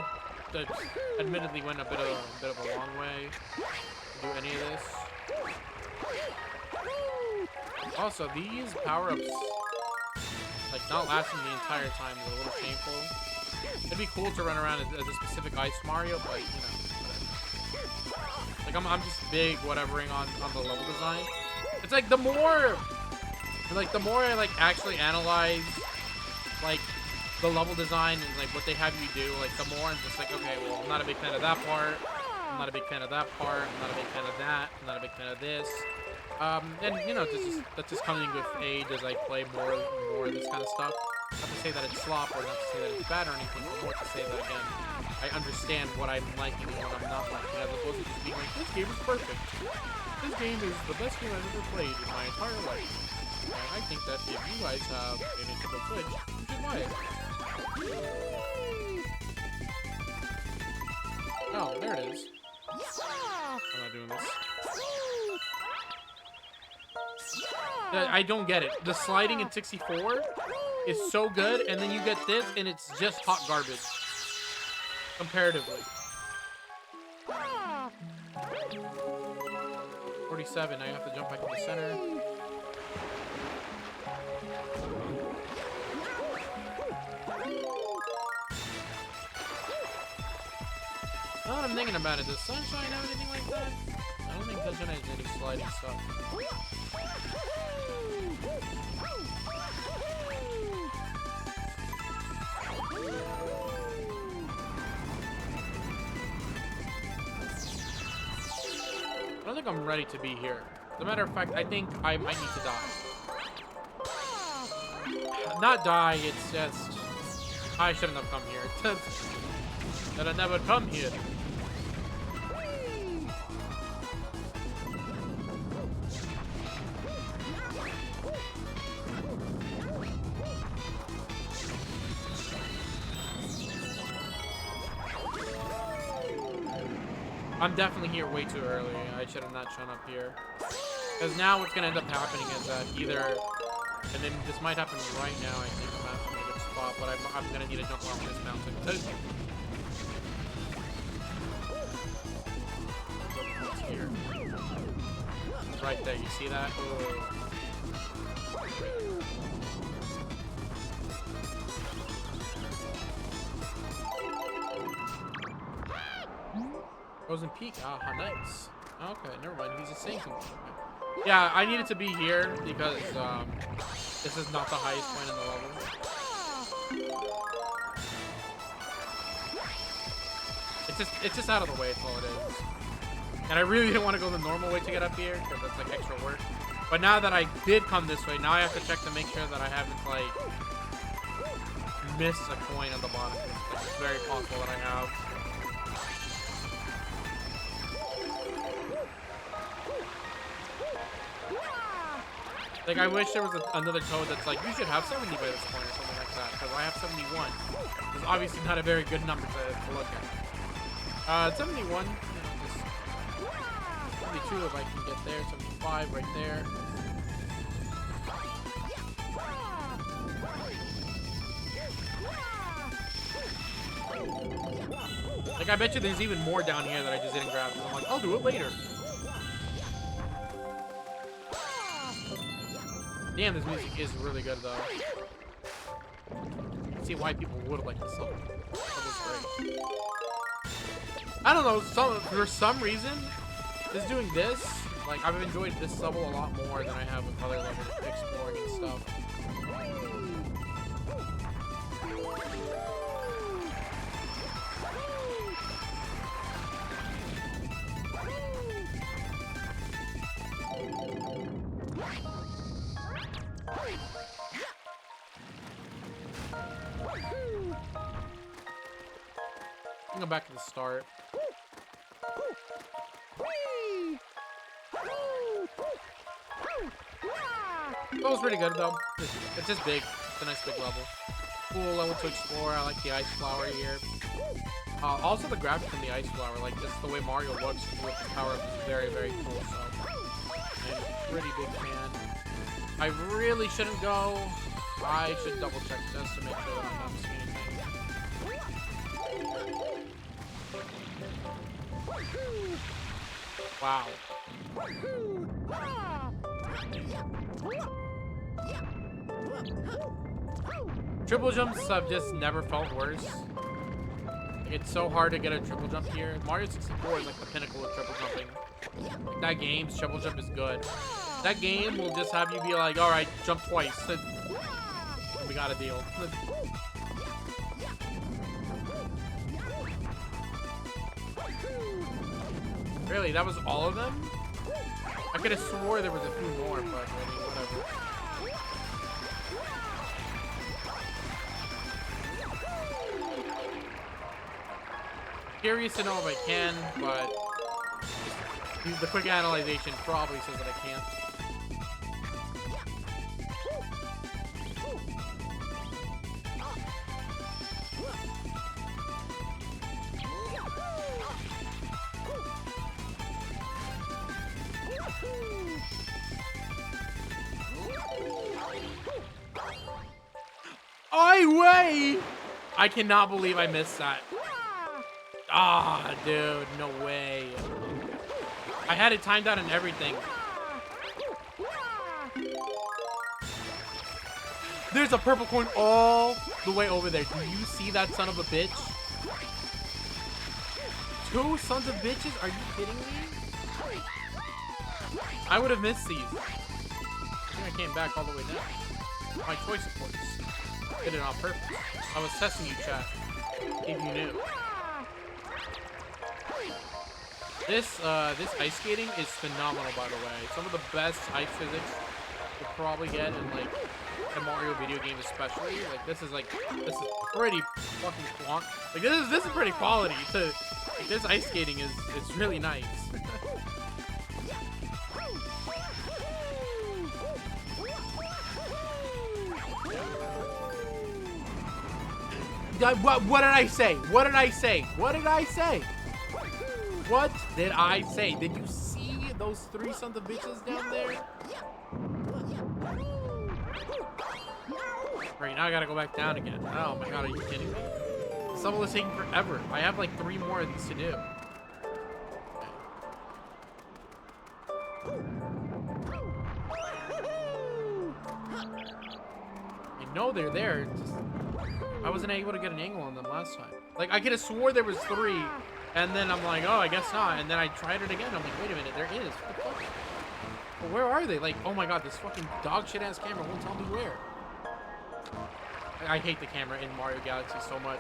admittedly went a bit of a long way to do any of this. Also, these power-ups, like, not lasting the entire time is a little shameful. It'd be cool to run around as a specific Ice Mario, but, you know, whatever. Like, I'm just big whatevering on the level design. It's like, the more And, like, the more I, like, actually analyze, like, the level design and, like, what they have you do, like, the more I'm just like, okay, well, I'm not a big fan of that part. I'm not a big fan of that part. I'm not a big fan of that. I'm not a big fan of this. And, you know, that's just coming with age as I play more of this kind of stuff. Not to say that it's slop or not to say that it's bad or anything, but more to say that, again, I understand what I'm liking and what I'm not liking, as opposed to just being like, this game is perfect. This game is the best game I've ever played in my entire life. And I think that if you guys have a Nintendo Switch, you should buy it. Oh, there it is. I'm not doing this. I don't get it. The sliding in 64 is so good, and then you get this, and it's just hot garbage. Comparatively. 47, now you have to jump back in the center. Now that I'm thinking about it, does Sunshine have anything like that? I don't think Sunshine has any sliding stuff. I don't think I'm ready to be here. As a matter of fact, I think I might need to die. Not die, it's just... I shouldn't have come here. That I never come here. I'm definitely here way too early. I should have not shown up here. Because now what's going to end up happening is that either... And then this might happen right now, I think. I'm at a good spot, but I'm going to need to jump off this mountain. What's here? Right there, you see that? Oh. Frozen Peak. Ah, how nice. Okay, never mind. He's just saying something. Yeah, I needed to be here because this is not the highest point in the level. It's just out of the way. That's all it is. And I really didn't want to go the normal way to get up here because that's like extra work. But now that I did come this way, now I have to check to make sure that I haven't like missed a point on the bottom. It's very possible that I have. Like, I wish there was another code that's like, you should have 70 by this point or something like that, because I have 71. It's obviously not a very good number to look at. 71, you know, just 72 if I can get there, 75 right there. Like, I bet you there's even more down here that I just didn't grab, and I'm like, I'll do it later. Damn, this music is really good, though. I see why people would like this song. Great. I don't know, for some reason, just doing this, like, I've enjoyed this level a lot more than I have with other levels exploring and stuff. Go back to the start. That was pretty good though. It's just big. It's a nice big level. Cool level to explore. I like the ice flower here. Also the graphics in the ice flower, like just the way Mario looks with the power up is very, very cool. So I'm a pretty big fan. I really shouldn't go. I should double check just to make sure that I'm not missing anything. Wow. Triple jumps have just never felt worse. It's so hard to get a triple jump here. Mario 64 is like the pinnacle of triple jumping. That game's triple jump is good. That game will just have you be like, all right, jump twice. We got a deal. Really, that was all of them? I could have swore there was a few more, but I mean, whatever. Curious to know if I can, but the quick analyzation probably says that I can't. I cannot believe I missed that. Ah, dude, no way. I had it timed out and everything. There's a purple coin all the way over there. Do you see that son of a bitch? 2 sons of bitches? Are you kidding me? I would have missed these. I think I came back all the way down. My choice, of course. Did it on purpose. I was testing you, chat. If you knew. This ice skating is phenomenal, by the way. Some of the best ice physics you'll probably get in like a Mario video game, especially. Like this is pretty fucking quant. Like this is pretty quality. Like, this ice skating is really nice. What did I say? What did I say? What did I say? What did I say? Did you see those 3 sons of bitches down there? Right, now I gotta go back down again. Oh my god, are you kidding me? This level is taking forever. I have like 3 more of these to do. I know they're there. Just, I wasn't able to get an angle on them last time. Like, I could have swore there was 3, and then I'm like, oh, I guess not. And then I tried it again. I'm like, wait a minute, there is. What the fuck? But where are they? Like, oh my god, this fucking dog shit ass camera won't tell me where. I hate the camera in Mario Galaxy so much.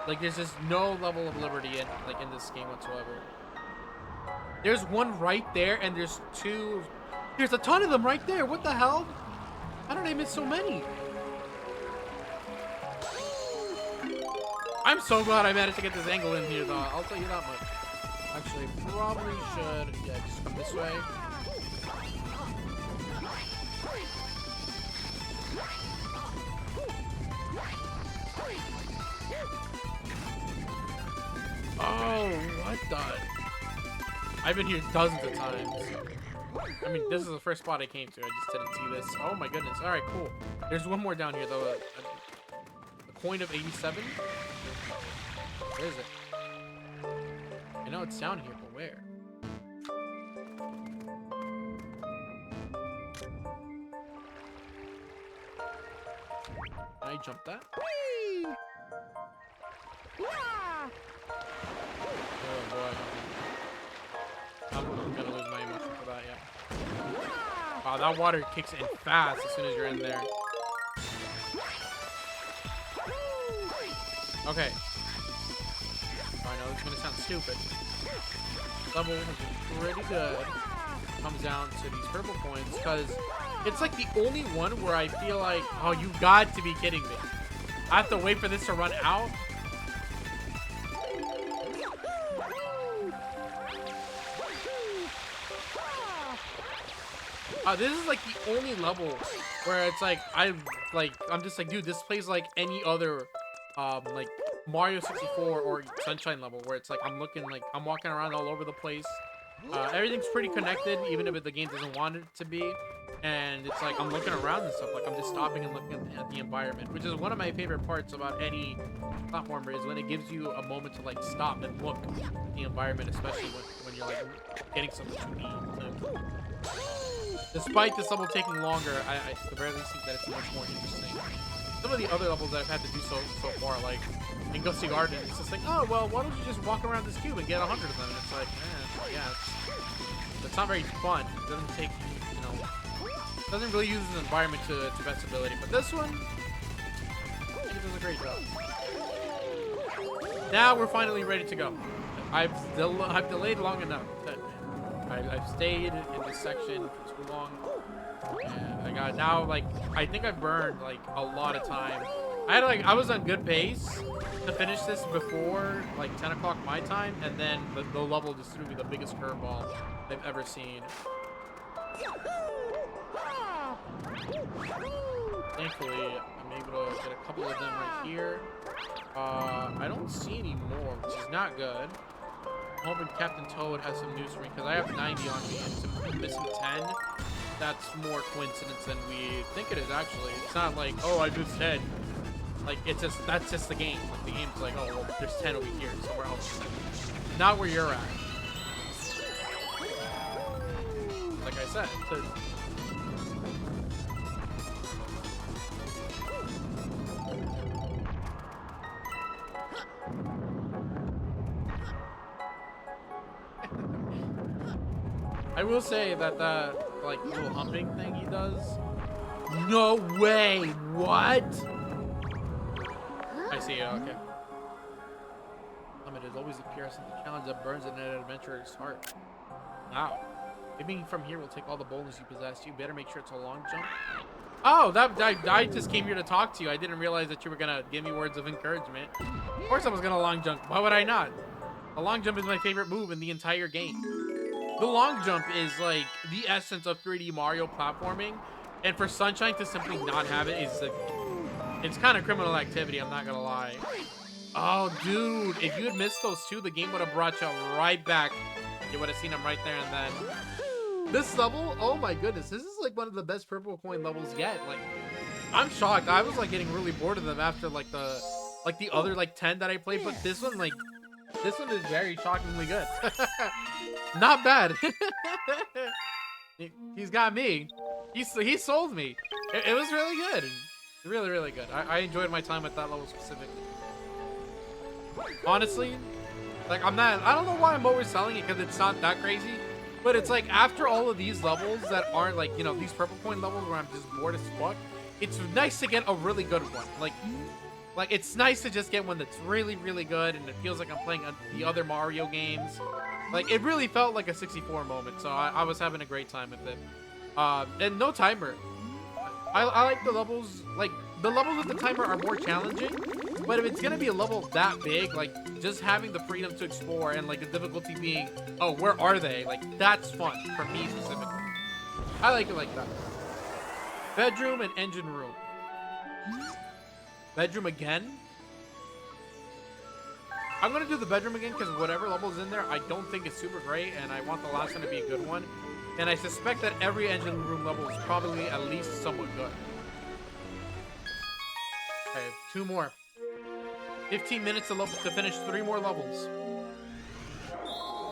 Like, there's just no level of liberty in this game whatsoever. There's one right there, and there's 2. There's a ton of them right there. What the hell? How did I miss so many? I'm so glad I managed to get this angle in here, though. I'll tell you that much. Actually, probably should, yeah, just come this way. Oh, what the? I've been here dozens of times. I mean, this is the first spot I came to. I just didn't see this. Oh my goodness. All right, cool. There's one more down here, though. A coin of 87. Where is it? I know it's down here, but where? Can I jump that? Oh boy. I'm gonna lose my emotion for that, yeah. Wow, that water kicks in fast as soon as you're in there. Okay. I know this is gonna sound stupid. Level is pretty good. Comes down to these purple coins because it's like the only one where I feel like, oh, you got to be kidding me. I have to wait for this to run out. This is like the only level where it's like I'm just like, dude, this plays like any other like Mario 64 or Sunshine level, where it's like I'm walking around all over the place. Everything's pretty connected, even if the game doesn't want it to be. And it's like I'm looking around and stuff, like I'm just stopping and looking at the environment, which is one of my favorite parts about any platformer, is when it gives you a moment to like stop and look at the environment, especially when you're like getting something to eat. Despite this level taking longer, I at the very least think that it's much more interesting. Some of the other levels that I've had to do so far, like in Ghostly Garden, it's just like, oh well, why don't you just walk around this cube and get 100 of them? And it's like, yeah, that's not very fun. It doesn't take, doesn't really use the environment to its best ability. But this one, I think it does a great job. Now we're finally ready to go. I've delayed long enough. I've stayed in this section for too long. And I got now, like, I think I've burned like a lot of time. I was on good pace to finish this before like 10 o'clock my time, and then the level just threw me the biggest curveball I've ever seen. Thankfully, I'm able to get a couple of them right here. I don't see any more, which is not good. I'm hoping Captain Toad has some news for me, because I have 90 on me, and to missing 10, that's more coincidence than we think it is, actually. It's not like, oh, I missed 10. Like, that's just the game. Like, the game's like, oh, well, there's 10 over here, somewhere else. Not where you're at. Like I said, I will say that like little humping thing he does. No way! What? I see. Okay. Limit is always the purest and the challenge that burns in an adventurer's heart. Wow. Maybe from here we'll take all the boldness you possess. You better make sure it's a long jump. Oh, I just came here to talk to you. I didn't realize that you were gonna give me words of encouragement. Of course I was gonna long jump. Why would I not? A long jump is my favorite move in the entire game. The long jump is like the essence of 3D Mario platforming, and for Sunshine to simply not have it is like, it's kind of criminal activity, I'm not gonna lie. Oh, dude, if you had missed those two, the game would have brought you right back. You would have seen them right there and then. This level, oh my goodness, this is like one of the best purple coin levels yet. Like, I'm shocked. I was like getting really bored of them after like the other like 10 that I played, but this one is very shockingly good. Not bad. He's got me. He sold me. It was really good. Really, really good. I enjoyed my time with that level specifically. Honestly, like I don't know why I'm overselling it, because it's not that crazy. But it's like after all of these levels that aren't like, you know, these purple coin levels where I'm just bored as fuck, it's nice to get a really good one. Like it's nice to just get one that's really, really good, and it feels like I'm playing the other Mario games. Like, it really felt like a 64 moment, so I was having a great time with it. And no timer. I like the levels, like, the levels with the timer are more challenging, but if it's gonna be a level that big, like, just having the freedom to explore and, like, the difficulty being, oh, where are they? Like, that's fun, for me specifically. I like it like that. Bedroom and engine room. Bedroom again? I'm gonna do the bedroom again because whatever level's in there, I don't think it's super great, and I want the last one to be a good one. And I suspect that every engine room level is probably at least somewhat good. Okay, 2 more. 15 minutes to finish 3 more levels.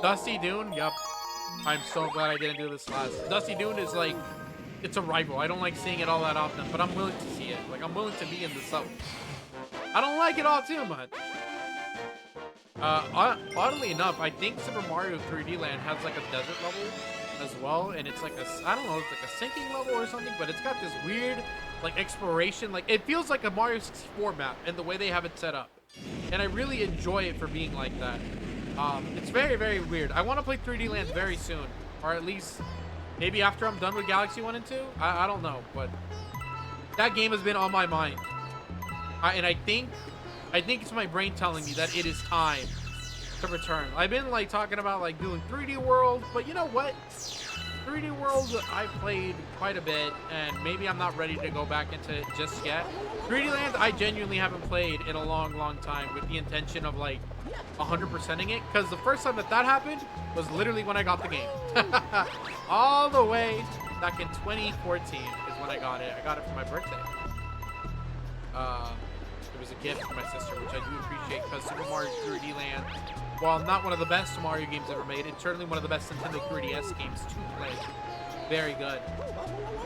Dusty Dune, yep. I'm so glad I didn't do this last. Dusty Dune is like, it's a rival. I don't like seeing it all that often, but I'm willing to see it. Like, I'm willing to be in this level. I don't like it all too much. Oddly enough, I think Super Mario 3D Land has like a desert level as well, and it's like I don't know, it's like a sinking level or something, but it's got this weird like exploration, like it feels like a Mario 64 map and the way they have it set up, and I really enjoy it for being like that. It's very, very weird. I want to play 3D Land very soon, or at least maybe after I'm done with Galaxy 1 and 2. I don't know, but that game has been on my mind, and I think it's my brain telling me that it is time to return. I've been like talking about like doing 3D World, but you know what? 3D World I've played quite a bit, and maybe I'm not ready to go back into it just yet. 3D Land I genuinely haven't played in a long, long time with the intention of like 100%ing it, because the first time that happened was literally when I got the game. All the way back in 2014 is when I got it. I got it for my birthday. It was a gift from my sister, which I do appreciate, because Super Mario 3D Land, while not one of the best Mario games ever made, it's certainly one of the best Nintendo 3DS games to play. Very good.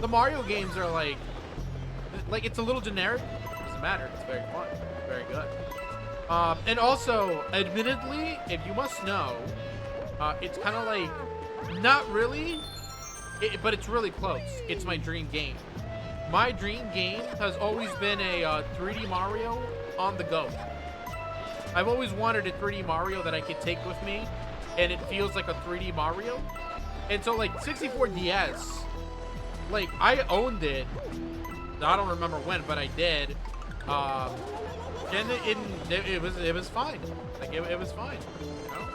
The Mario games are like it's a little generic. It doesn't matter. It's very fun. Very good. And also, admittedly, if you must know, it's kind of like not really but it's really close. It's my dream game. My dream game has always been a 3D Mario on the go. I've always wanted a 3D Mario that I could take with me, and it feels like a 3D Mario. And so, like, 64 DS, like, I owned it. I don't remember when, but I did. And it was fine. Like, it was fine. You know?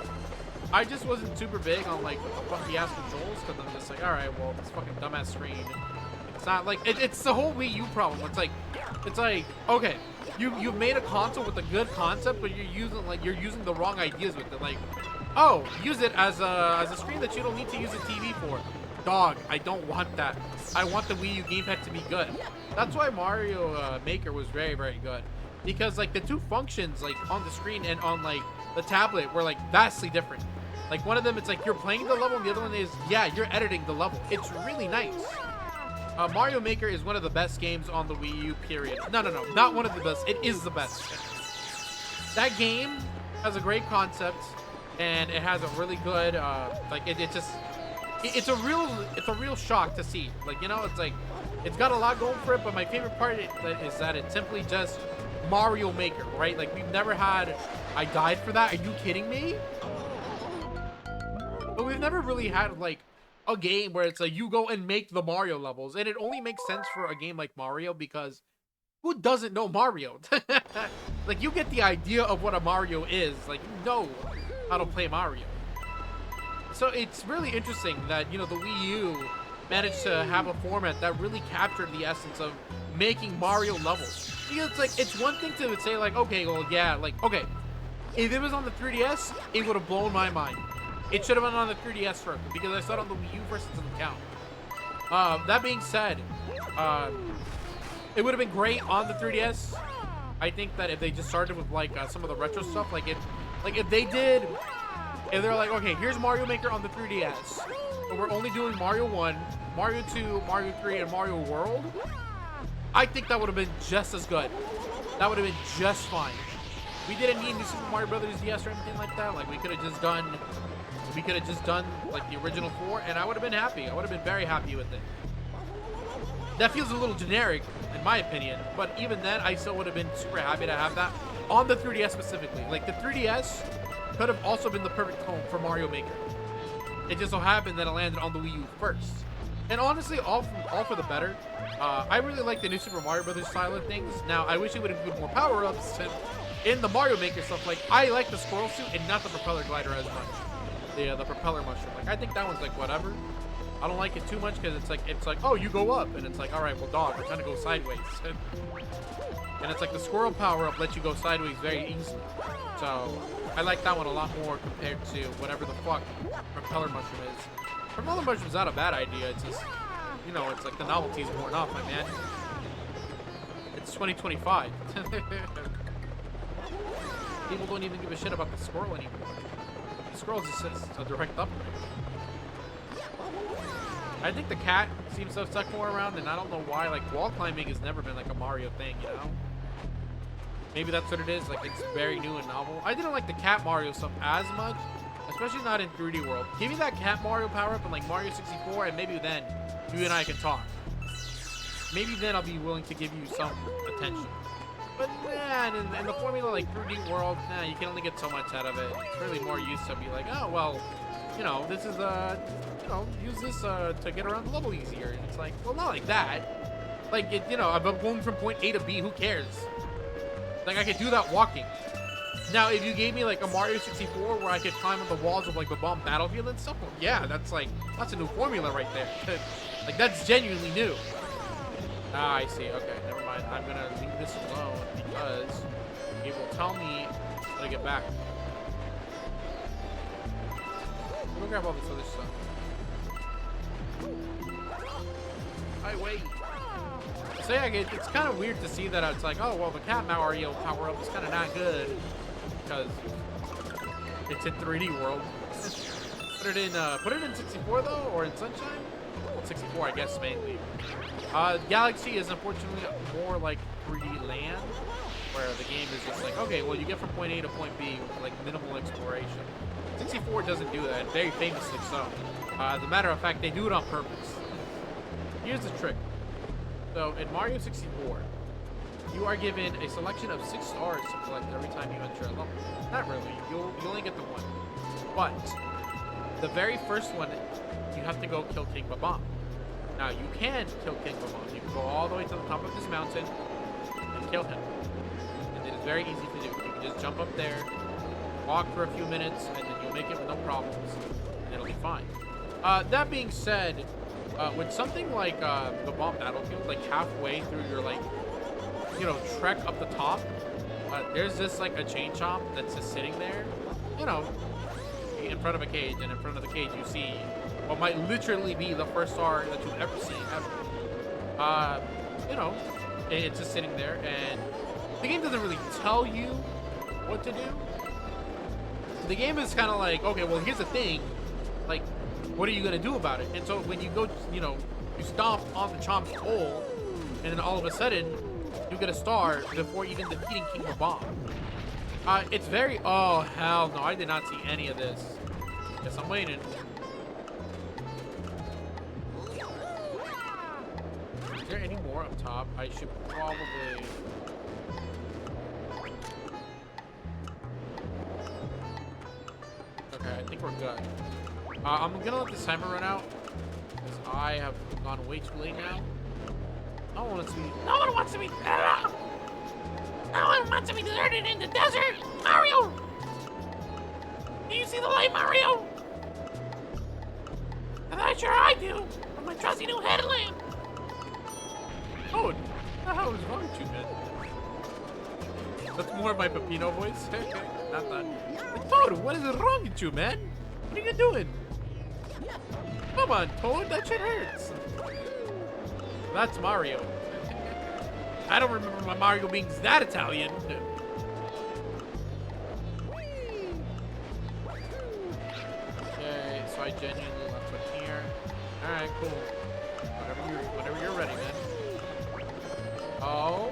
I just wasn't super big on, like, funky ass controls, because I'm just like, all right, well, this fucking dumbass screen. It's not like it's the whole Wii U problem. It's like okay, you've made a console with a good concept, but you're using the wrong ideas with it. Like, oh, use it as a screen that you don't need to use a TV for. Dog, I don't want that. I want the Wii U gamepad to be good. That's why Mario Maker was very, very good, because like the two functions like on the screen and on like the tablet were like vastly different. Like one of them, it's like you're playing the level, and the other one is, yeah, you're editing the level. It's really nice. Mario Maker is one of the best games on the Wii U, period. No, not one of the best. It is the best. That game has a great concept, and it has a really good, it's a real shock to see. Like, you know, it's like, it's got a lot going for it, but my favorite part is that it's simply just Mario Maker, right? Like, we've never had, I died for that. Are you kidding me? But we've never really had, like, a game where it's like you go and make the Mario levels, and it only makes sense for a game like Mario because who doesn't know Mario? Like, you get the idea of what a Mario is, like, you know how to play Mario. So it's really interesting that, you know, the Wii U managed to have a format that really captured the essence of making Mario levels. Because it's like, it's one thing to say like, okay, well, yeah, like, okay, if it was on the 3DS, it would have blown my mind. It should have been on the 3DS first, because I saw it on the Wii U first, it doesn't count. That being said, it would have been great on the 3DS. I think that if they just started with like some of the retro stuff, like if they're like, okay, here's Mario Maker on the 3DS, but we're only doing Mario 1, Mario 2, Mario 3, and Mario World, I think that would have been just as good. That would have been just fine. We didn't need New Super Mario Brothers DS or anything like that. Like, we could have just done like the original 4, and I would have been happy. I would have been very happy with it. That feels a little generic, in my opinion, but even then, I still would have been super happy to have that on the 3DS specifically. Like, the 3DS could have also been the perfect home for Mario Maker. It just so happened that it landed on the Wii U first. And honestly, all for the better. I really like the New Super Mario Brothers style of things. Now, I wish it would include more power-ups in the Mario Maker stuff. Like, I like the squirrel suit and not the propeller glider as much. The propeller mushroom. Like, I think that one's like whatever. I don't like it too much because it's like, oh, you go up, and it's like, all right, well, dog, we're trying to go sideways. And it's like the squirrel power-up lets you go sideways very easily. So I like that one a lot more compared to whatever the fuck propeller mushroom is. Propeller mushroom's not a bad idea. It's just, you know, it's like the novelty's worn off, my man. It's 2025. People don't even give a shit about the squirrel anymore. The squirrel is just a direct upgrade. I think the cat seems to have stuck more around, and I don't know why. Like, wall climbing has never been like a Mario thing, you know? Maybe that's what it is. Like, it's very new and novel. I didn't like the cat Mario stuff as much, especially not in 3D World. Give me that cat Mario power-up in like Mario 64, and maybe then you and I can talk. Maybe then I'll be willing to give you some attention. But man, in the formula like 3D World, nah, you can only get so much out of it. It's really more used to be like, oh, well, you know, this is, you know, use this to get around the level easier. And it's like, well, not like that. Like, you know, I'm going from point A to B, who cares? Like, I could do that walking. Now, if you gave me, like, a Mario 64 where I could climb on the walls of, like, the bomb battlefield and stuff, well, yeah, that's a new formula right there. Like, that's genuinely new. Ah, I see. Okay, never mind. I'm gonna leave this alone because it will tell me how to get back. Go grab all this other stuff. Hi, wait. So yeah, it's kind of weird to see that it's like, oh, well, the Cat Mario power-up is kind of not good because it's in 3D World. Put it in 64 though, or in Sunshine? 64, I guess, mainly. Galaxy is unfortunately more like 3D Land, where the game is just like, okay, well, you get from point A to point B with like minimal exploration. 64 doesn't do that, very famously so. As a matter of fact, they do it on purpose. Here's the trick. So in Mario 64, you are given a selection of 6 stars to collect every time you enter a level. Not really. You only get the one. But the very first one, you have to go kill King Babam. Now you can kill King Babam. You can go all the way to the top of this mountain and kill him. And it is very easy to do. You can just jump up there, walk for a few minutes, and then you'll make it with no problems. And it'll be fine. That being said, with something like the Bomb Battlefield, like halfway through your trek up the top, there's just like a chain chomp that's just sitting there, in front of a cage, and in front of the cage you see what might literally be the first star that you've ever seen ever. It's just sitting there, and the game doesn't really tell you what to do. The game is kind of like, okay, well, here's the thing, like, what are you gonna do about it? And so when you go, you stomp on the chomp's hole, and then all of a sudden you get a star before even defeating King Babam. It's very, oh hell no, I did not see any of this. Guess I'm waiting. Is there any more up top? I should probably... Okay, I think we're good. I'm gonna let this timer run out, because I have gone way too late now. No one wants to be... No one wants to be... No one wants to be deserted in the desert! Mario! Do you see the light, Mario? I'm sure I do! From my trusty new headlamp! Oh, what the hell is wrong with you, man? That's more of my Peppino voice. Not that. Toad, what is wrong with you, man? What are you doing? Come on, Toad, that shit hurts. That's Mario. I don't remember my Mario being that Italian. Okay, so I genuinely left one here. Alright, cool. Whenever you're ready, man. Oh.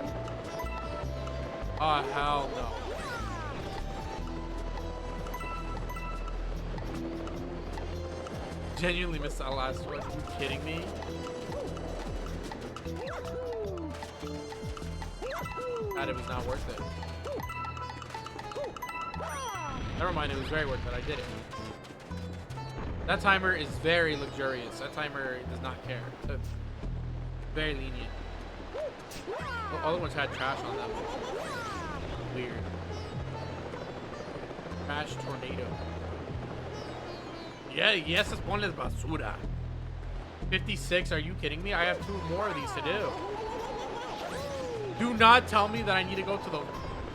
Oh, hell no. Genuinely missed that last one. Are you kidding me? God, it was not worth it. Never mind, it was very worth it. I did it. That timer is very luxurious. That timer does not care. It's very lenient. The other ones had trash on them. Weird. Trash tornado. Yeah, yes, it's one is basura. 56, are you kidding me? I have 2 more of these to do. Do not tell me that I need to go to the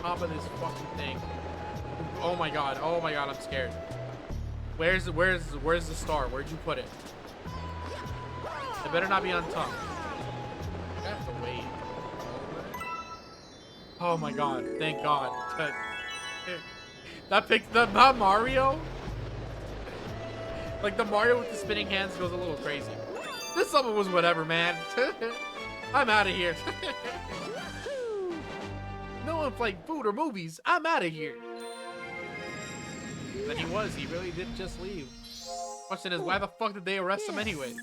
top of this fucking thing. Oh my god, I'm scared. Where's the star? Where'd you put it? It better not be on top. I have to wait. Oh my god, thank god. That picked not Mario? Like, the Mario with the spinning hands goes a little crazy. This level was whatever, man. I'm out of here. No one played food or movies. I'm out of here. Then he really did just leave. Question is, why the fuck did they arrest him anyways?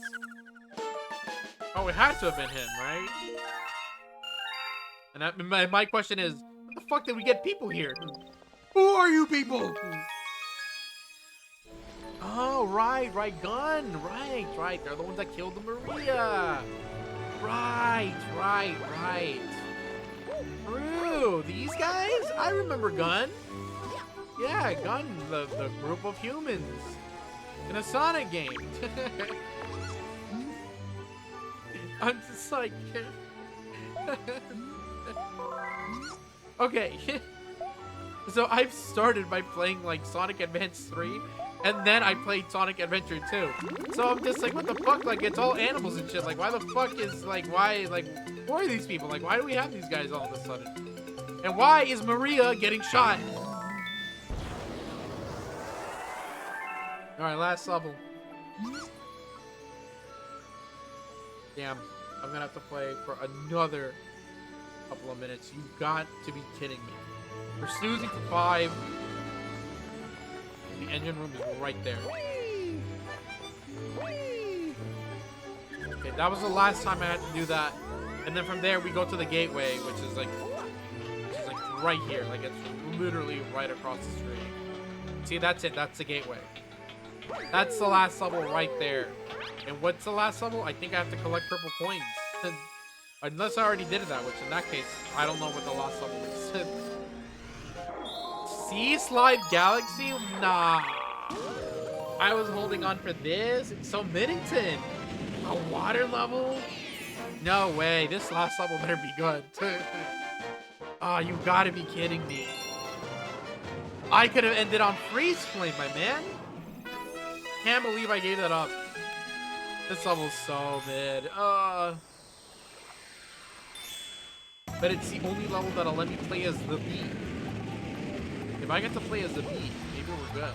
Oh, it had to have been him, right? And my question is, what the fuck did we get people here? Who are you people? Oh, right, Gun. Right. They're the ones that killed the Maria. Right. True. These guys? I remember Gun. Yeah, Gun, the group of humans in a Sonic game. I'm just like... Okay. So I've started by playing like Sonic Advance 3, and then I played Sonic Adventure 2. So I'm just like, what the fuck? Like, it's all animals and shit. Like, why the fuck is, like, who are these people? Like, why do we have these guys all of a sudden? And why is Maria getting shot? Alright, last level. Damn, I'm gonna have to play for another couple of minutes. You've got to be kidding me. We're snoozing for 5. The engine room is right there. that was the last time I had to do that. And then from there, we go to the gateway, which is like right here. Like, it's literally right across the street. See, that's it. That's the gateway. That's the last level right there. And what's the last level? I think I have to collect purple coins. Unless I already did it that, which in that case, I don't know what the last level is. Sea Slide Galaxy? Nah. I was holding on for this. So Middington, a water level? No way. This last level better be good. Oh, you gotta be kidding me. I could have ended on Freeze Flame, my man. Can't believe I gave that up. This level's so mid. But it's the only level that'll let me play as the bee. If I get to play as the bee, maybe we're good.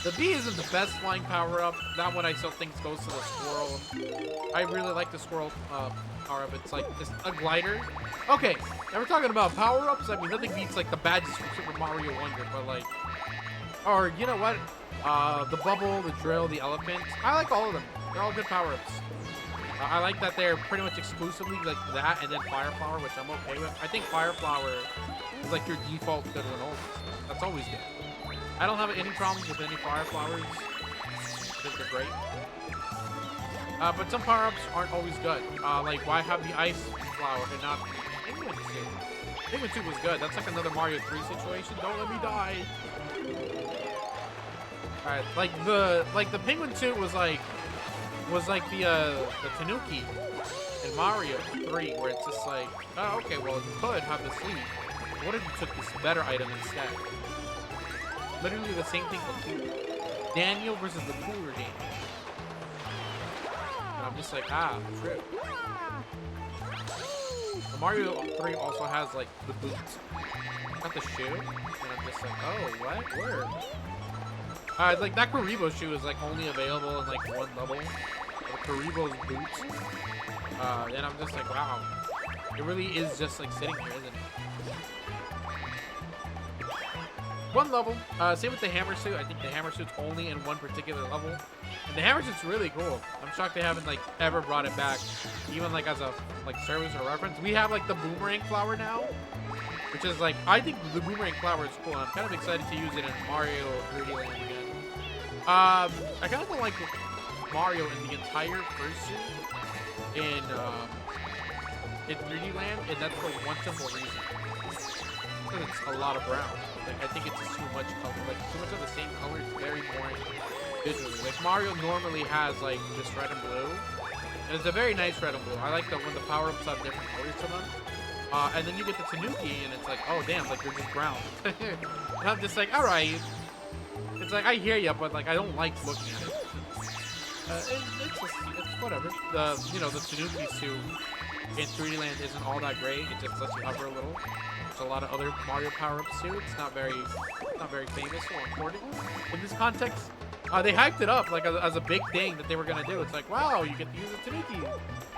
The bee isn't the best flying power-up. That one I still think goes to the squirrel. I really like the squirrel power-up. It's like just a glider. Okay, now we're talking about power-ups. I mean, nothing beats like the badges from Super Mario Wonder, but like, or you know what? The bubble, the drill, the elephant. I like all of them. They're all good power-ups. I like that they're pretty much exclusively like that and then Fire Flower, which I'm okay with. I think Fire Flower is like your default good one always. That's always good. I don't have any problems with any Fire Flowers. I think they're great. But some power-ups aren't always good. Like, why have the Ice Flower and not the Penguin Suit? Penguin Suit was good. That's like another Mario 3 situation. Don't let me die. Alright, like the Penguin Suit was like the Tanuki in Mario 3, where it's just like, oh, okay, well, you could have the sleeve. What if you took this better item instead? Literally the same thing for Pool. Daniel versus the Cooler game. And I'm just like, true. The Mario 3 also has, like, the boots. Not the shoe. And I'm just like, oh, what? Where? Like, that Karibo shoe is, like, only available in, like, one level. Karibo's boots. And I'm just like, wow. It really is just, like, sitting here, isn't it? One level. Same with the Hammer Suit. I think the Hammer Suit's only in one particular level. And the Hammer Suit's really cool. I'm shocked they haven't, like, ever brought it back. Even, like, as a, like, service or reference. We have, like, the Boomerang Flower now. Which is, like, I think the Boomerang Flower is cool. I'm kind of excited to use it in Mario 3D Land again. I kind of don't like Mario in the entire first suit in 3D Land. And that's for one simple reason. Because it's a lot of brown. Like, I think it's just too much color. Like, too much of the same color is very boring visually. Like, Mario normally has, like, this red and blue. And it's a very nice red and blue. I like that when the power-ups have different colors to them. And then you get the Tanuki, and it's like, oh, damn, like, they're just brown. And I'm just like, all right. It's like, I hear you, but, like, I don't like looking at it. It's whatever. The Tanuki suit in 3D Land isn't all that great. It just lets you hover a little. There's a lot of other Mario power-ups too. It's not very famous or important in this context. They hyped it up like as a big thing that they were gonna do. It's like, wow, you get to use a Tanuki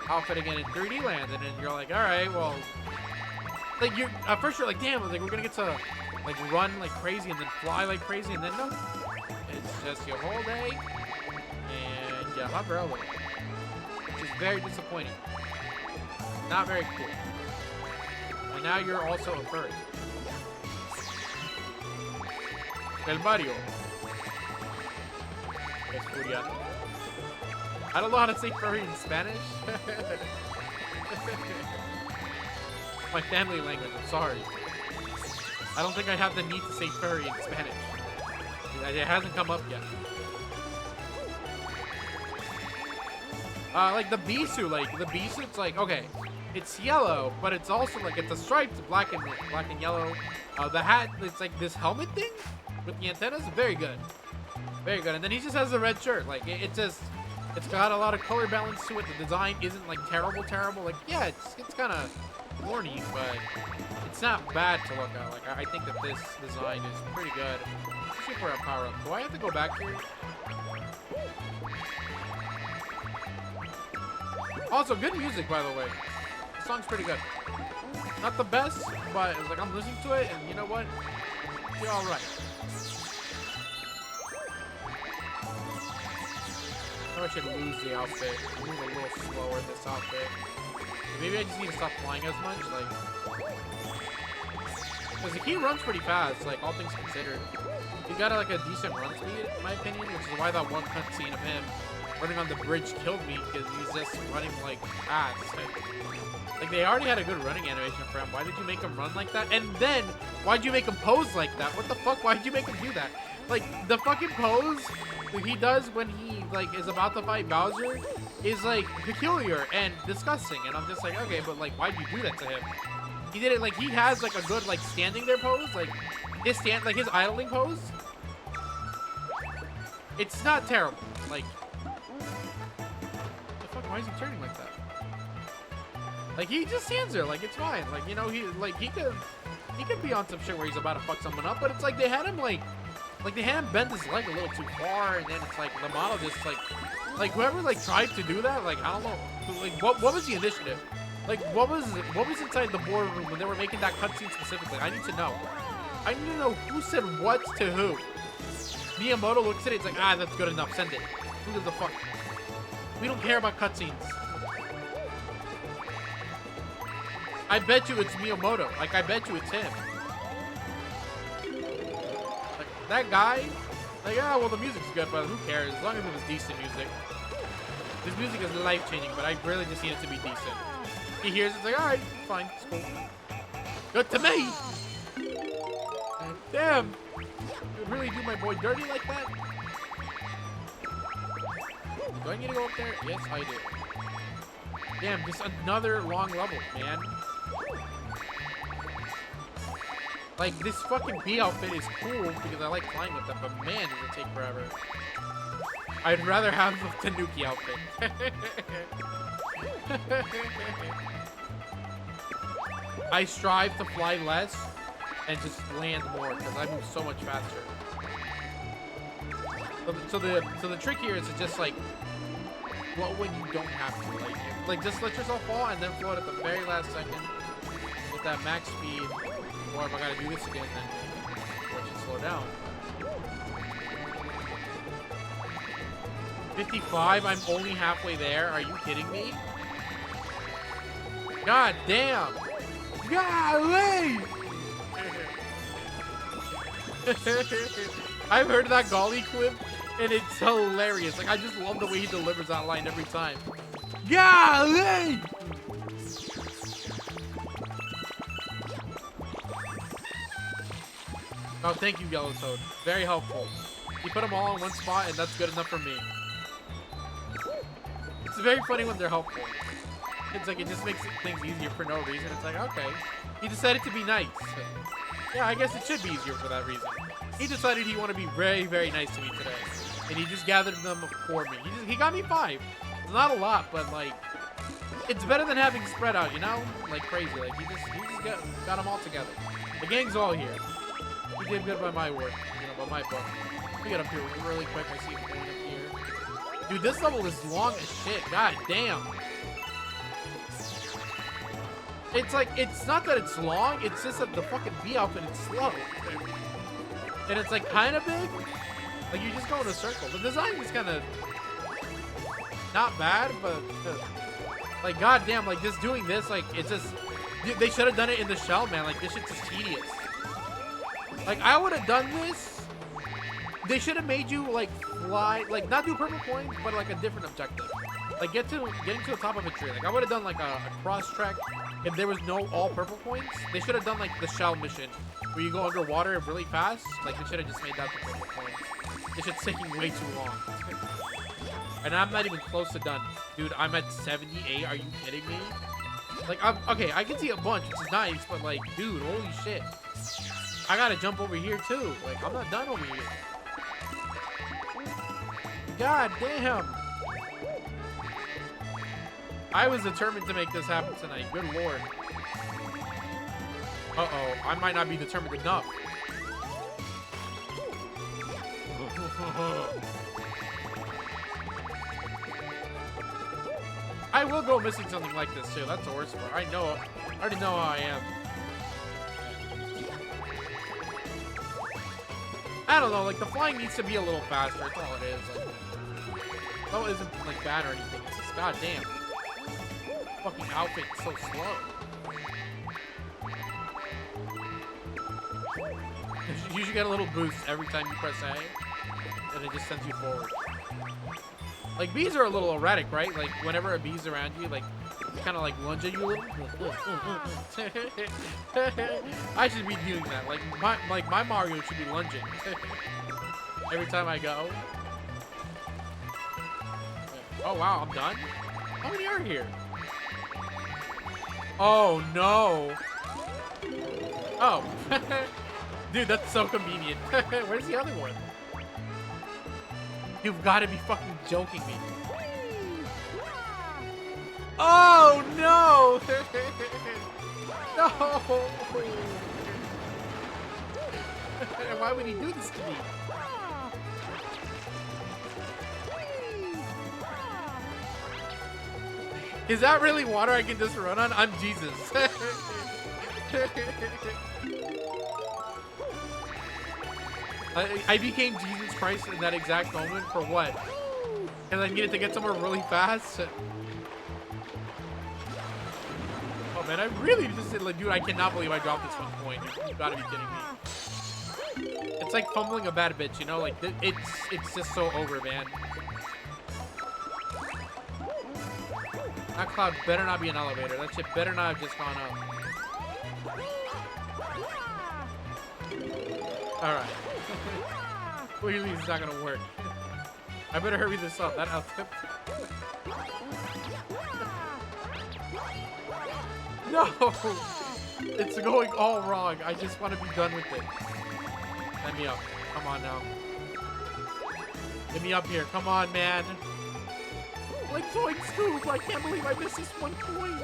outfit again in 3D Land, and then you're like, all right, well, like you at first you're like, damn, like we're gonna get to like run like crazy and then fly like crazy, and then no, it's just your whole day and you hover over, which is very disappointing. Not very cool. And now you're also a furry. El Mario. Es Furiano. I don't know how to say furry in Spanish. My family language, I'm sorry. I don't think I have the need to say furry in Spanish. It hasn't come up yet. Like the bee suit, it's like, okay, it's yellow, but it's also like, it's a striped black and yellow. The hat, it's like this helmet thing with the antennas, very good. Very good. And then he just has a red shirt. Like, it's got a lot of color balance to it. The design isn't like terrible. Like, yeah, it's kind of corny, but it's not bad to look at. Like, I think that this design is pretty good. Especially for a power-up. Do I have to go back here? Also, good music, by the way. The song's pretty good. Not the best, but it's like I'm listening to it, and you know what? It's alright. I should lose the outfit. I move a little slower in this outfit. Maybe I just need to stop flying as much, like... Because the key runs pretty fast, like, all things considered. He got, like, a decent run speed, in my opinion, which is why that one cutscene of him running on the bridge killed me, because he's just running, like, fast. Like, they already had a good running animation for him. Why did you make him run like that? And then, why'd you make him pose like that? What the fuck? Why'd you make him do that? Like, the fucking pose that he does when he, like, is about to fight Bowser is, like, peculiar and disgusting. And I'm just like, okay, but, like, why'd you do that to him? He did it, like, he has, like, a good, like, standing there pose. Like, his idling pose. It's not terrible. Like, the fuck, why is he turning like that? Like, he just stands there, like, it's fine. Like, you know, he could be on some shit where he's about to fuck someone up, but it's like they had him, like they had him bend his leg a little too far, and then it's like the model just, like whoever, like, tried to do that, like, I don't know, like, what was the initiative? Like, what was inside the boardroom when they were making that cutscene specifically? I need to know. I need to know who said what to who. Miyamoto looks at it, it's like, ah, that's good enough, send it. Who gives a fuck? We don't care about cutscenes. I bet you it's Miyamoto. Like, I bet you it's him. Like, that guy, like, ah, well, the music's good, but who cares? As long as it was decent music. This music is life-changing, but I really just need it to be decent. He hears it, it's like, alright, fine, it's cool. Good to me! Damn! You really do my boy dirty like that? Do I need to go up there? Yes, I do. Damn, just another long level, man. Like, this fucking bee outfit is cool because I like flying with them, but man, does it take forever. I'd rather have the Tanuki outfit. I strive to fly less and just land more because I move so much faster. So the trick here is to just, like, float when you don't have to. Like just let yourself fall and then float at the very last second with that max speed. Or if I gotta do this again, then I should slow down. 55? I'm only halfway there? Are you kidding me? God damn! Golly! I've heard that golly clip, and it's hilarious. Like, I just love the way he delivers that line every time. Golly! Oh, thank you, Yellow Toad. Very helpful. You put them all in one spot, and that's good enough for me. It's very funny when they're helpful. It's like, it just makes things easier for no reason. It's like, okay. He decided to be nice. Yeah, I guess it should be easier for that reason. He decided he wanted to be very, very nice to me today. And he just gathered them for me. He got me 5. It's not a lot, but, like, it's better than having spread out, you know? Like, crazy. Like, he just got them all together. The gang's all here. He did good by my work, you know, by my book. Let me get up here really quick. I see him going up here. Dude, this level is long as shit. God damn. It's like, it's not that it's long, it's just that the fucking bee outfit is slow. And it's like kind of big. Like, you just go in a circle. The design is kind of not bad, but like, goddamn, like, just doing this, like, it's just, they should have done it in the shell, man. Like, this shit's just tedious. Like, I would have done this. They should have made you, like, fly, like, not do purple points, but like a different objective. Like, getting to the top of a tree. Like, I would have done like a cross track if there was no all purple points. They should have done like the shell mission where you go underwater really fast. Like, they should have just made that the purple points. This shit's taking way too long. And I'm not even close to done. Dude, I'm at 78. Are you kidding me? Like, okay, I can see a bunch, which is nice, but like, dude, holy shit. I gotta jump over here too. Like, I'm not done over here. God damn. I was determined to make this happen tonight. Good lord. Uh-oh. I might not be determined enough. I will go missing something like this too. That's the worst part. I know. I already know how I am. I don't know. Like, the flying needs to be a little faster. That's all it is. Like, level isn't like bad or anything. It's just goddamn. Fucking outfit is so slow. You should get a little boost every time you press A, and it just sends you forward. Like, bees are a little erratic, right? Like, whenever a bee's around you, like, kind of like lunge at you a little. I should be doing that. Like my Mario should be lunging every time I go. Oh wow, I'm done. How many are here? Oh no. Oh. Dude, that's so convenient. Where's the other one? You've got to be fucking joking me. Oh no! No! Why would he do this to me? Is that really water I can just run on? I'm Jesus. I became Jesus Christ in that exact moment for what? Because I needed to get somewhere really fast. Oh man, I really just said, like, dude, I cannot believe I dropped this 1 point. You gotta be kidding me. It's like fumbling a bad bitch, you know? Like, it's just so over, man. That cloud better not be an elevator. That shit better not have just gone up. Alright. Clearly it's not gonna work. I better hurry this up. That outfit. No! It's going all wrong. I just want to be done with it. Let me up. Come on now. Get me up here. Come on, man. Like Zoink Scoop. I can't believe I missed this 1 point.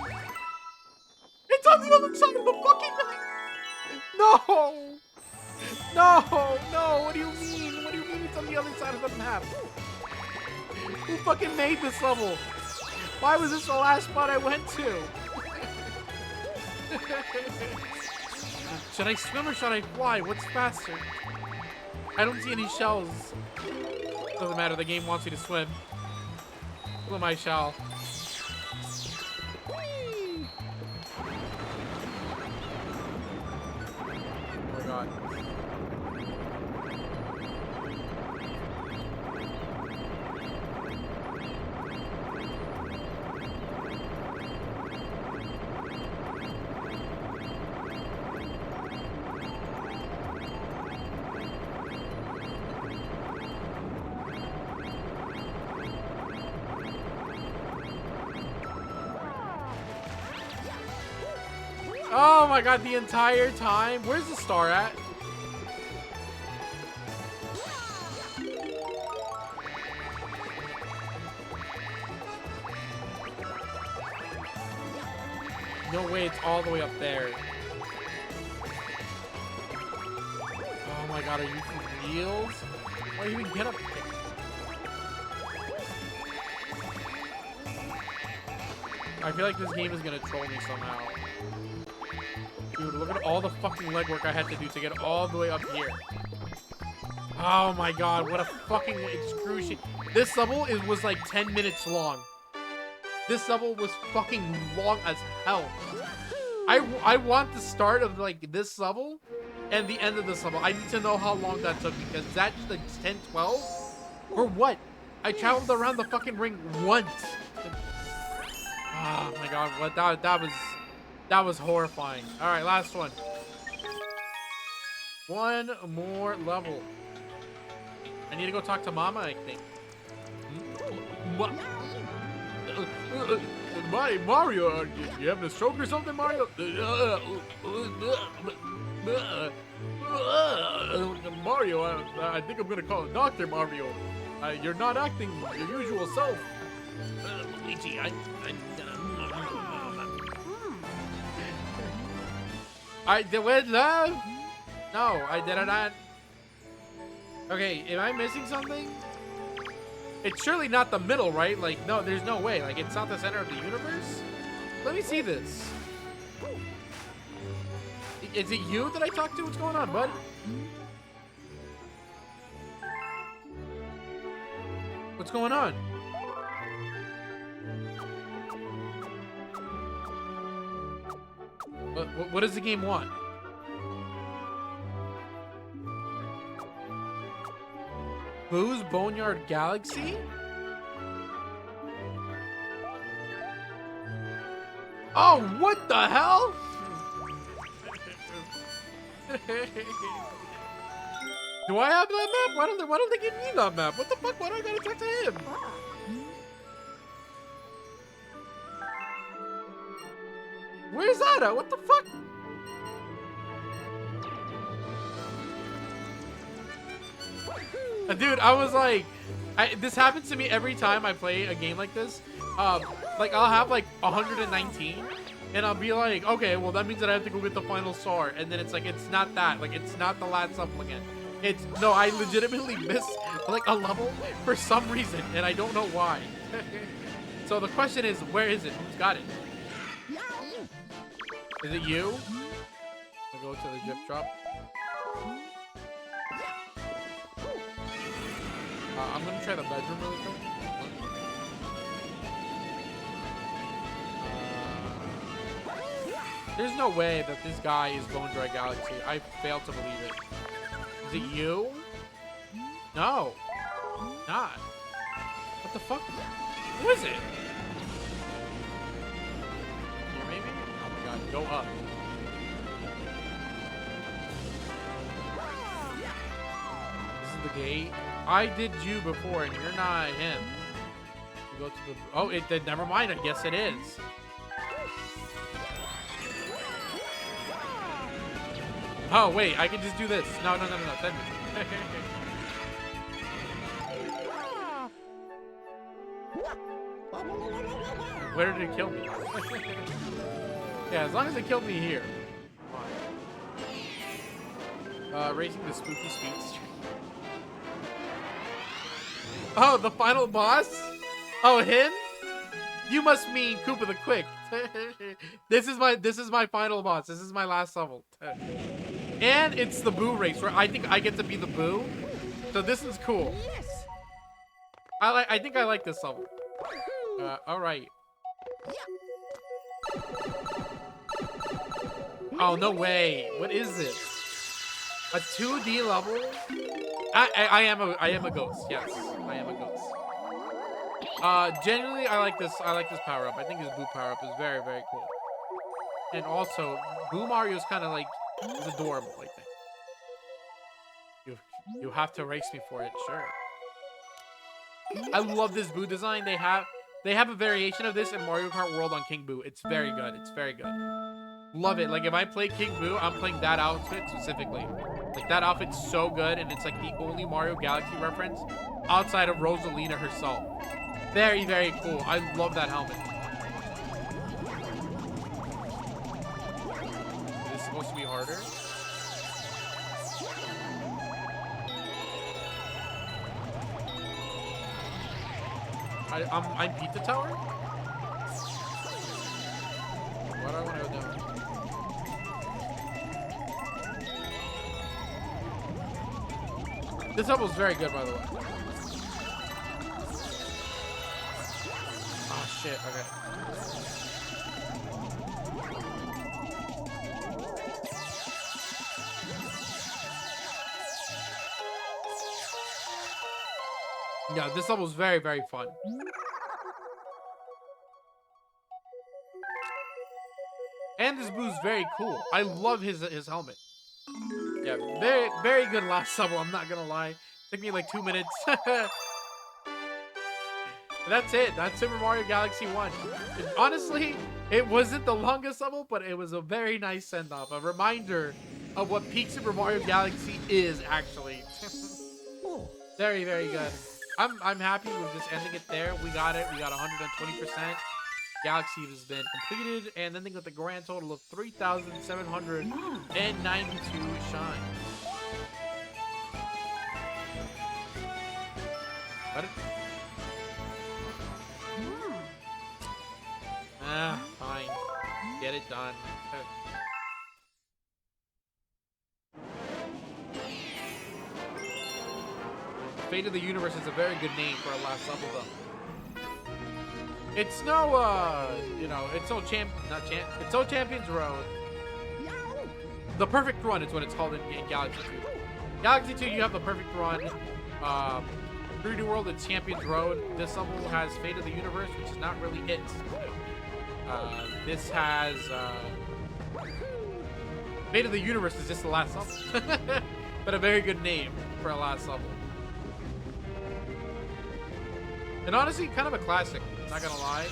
It's on the other side of the fucking map. No! No! No! What do you mean? What do you mean it's on the other side of the map? Who fucking made this level? Why was this the last spot I went to? Should I swim or should I fly? What's faster? I don't see any shells. Doesn't matter, the game wants you to swim. Swim I shall. Oh my god. Oh my god, the entire time? Where's the star at? No way, it's all the way up there. Oh my god, are you for reals? Why do you even get up there? I feel like this game is gonna troll me somehow. Dude, look at all the fucking legwork I had to do to get all the way up here. Oh my god, what a fucking excruciating. This level was like 10 minutes long. This level was fucking long as hell. I want the start of like this level and the end of this level. I need to know how long that took because that's like 10, 12? Or what? I traveled around the fucking ring once. Oh my god, what that was horrifying. All right, last one. One more level. I need to go talk to Mama, I think. Mario, you having a stroke or something, Mario? Mario, I think I'm gonna call a doctor, Mario. You're not acting your usual self. Luigi, I did with love? No, I did not. Okay, am I missing something? It's surely not the middle, right? Like, no, there's no way. Like, it's not the center of the universe? Let me see this. Is it you that I talked to? What's going on, bud? What's going on? What does the game want? Boo's Boneyard Galaxy? Oh, what the hell? Do I have that map? Why don't they give me that map? What the fuck? Why do I gotta talk to him? Where's that at? What the fuck? Dude, I was like, this happens to me every time I play a game like this. Like I'll have like 119 and I'll be like, okay, well that means that I have to go get the final star. And then it's like, it's not that. Like, it's not the last supplicant. It's, no, I legitimately missed like a level for some reason and I don't know why. So the question is, where is it? Who's got it? Is it you? I'll go to the gyp drop. I'm gonna try the bedroom really quick. There's no way that this guy is Bone Dry Galaxy. I fail to believe it. Is it you? No. Not. What the fuck? Who is it? Here maybe? Oh my god, go up. This is the gate. I did you before and you're not him. You go to the... Oh, it did. Never mind. I guess it is. Oh, wait. I can just do this. No. Send me. Where did it kill me? Yeah, as long as it killed me here. Racing the spooky speedster. Oh, the final boss? Oh, him? You must mean Koopa the Quick. This is my final boss. This is my last level. And it's the Boo race where I think I get to be the Boo. So this is cool. Yes. I think I like this level. All right. Oh, no way. What is this? A 2D level? I am a ghost. Yes, I am a ghost. Genuinely, I like this power up. I think his Boo power up is very, very cool. And also, Boo Mario is kind of like, is adorable, I think. You have to race me for it, sure. I love this Boo design. They have a variation of this in Mario Kart World on King Boo. It's very good. It's very good. Love it. Like, if I play King Boo, I'm playing that outfit specifically. Like, that outfit's so good, and it's like the only Mario Galaxy reference outside of Rosalina herself. Very, very cool. I love that helmet. Is this supposed to be harder? I'm Pizza Tower? What do I want to go down? This level's very good, by the way. Oh, shit. Okay. Yeah, this level's very, very fun. And this Boo's very cool. I love his helmet. Yeah, very, very good last level, I'm not gonna lie. Took me like 2 minutes. That's it. That's Super Mario Galaxy 1. Honestly, it wasn't the longest level, but it was a very nice send-off. A reminder of what peak Super Mario Galaxy is, actually. Very, very good. I'm happy with just ending it there. We got it. We got 120%. Galaxy has been completed, and then they got the grand total of 3,792 shine. What? Fine. Get it done. Fate of the Universe is a very good name for a last level, though. It's no, you know, it's no Champions Road. The perfect run is what it's called in Galaxy 2. Galaxy 2, you have the perfect run. 3D World and Champions Road. This level has Fate of the Universe, which is not really it. This has Fate of the Universe is just the last level, but a very good name for a last level. And honestly, kind of a classic. Not gonna lie.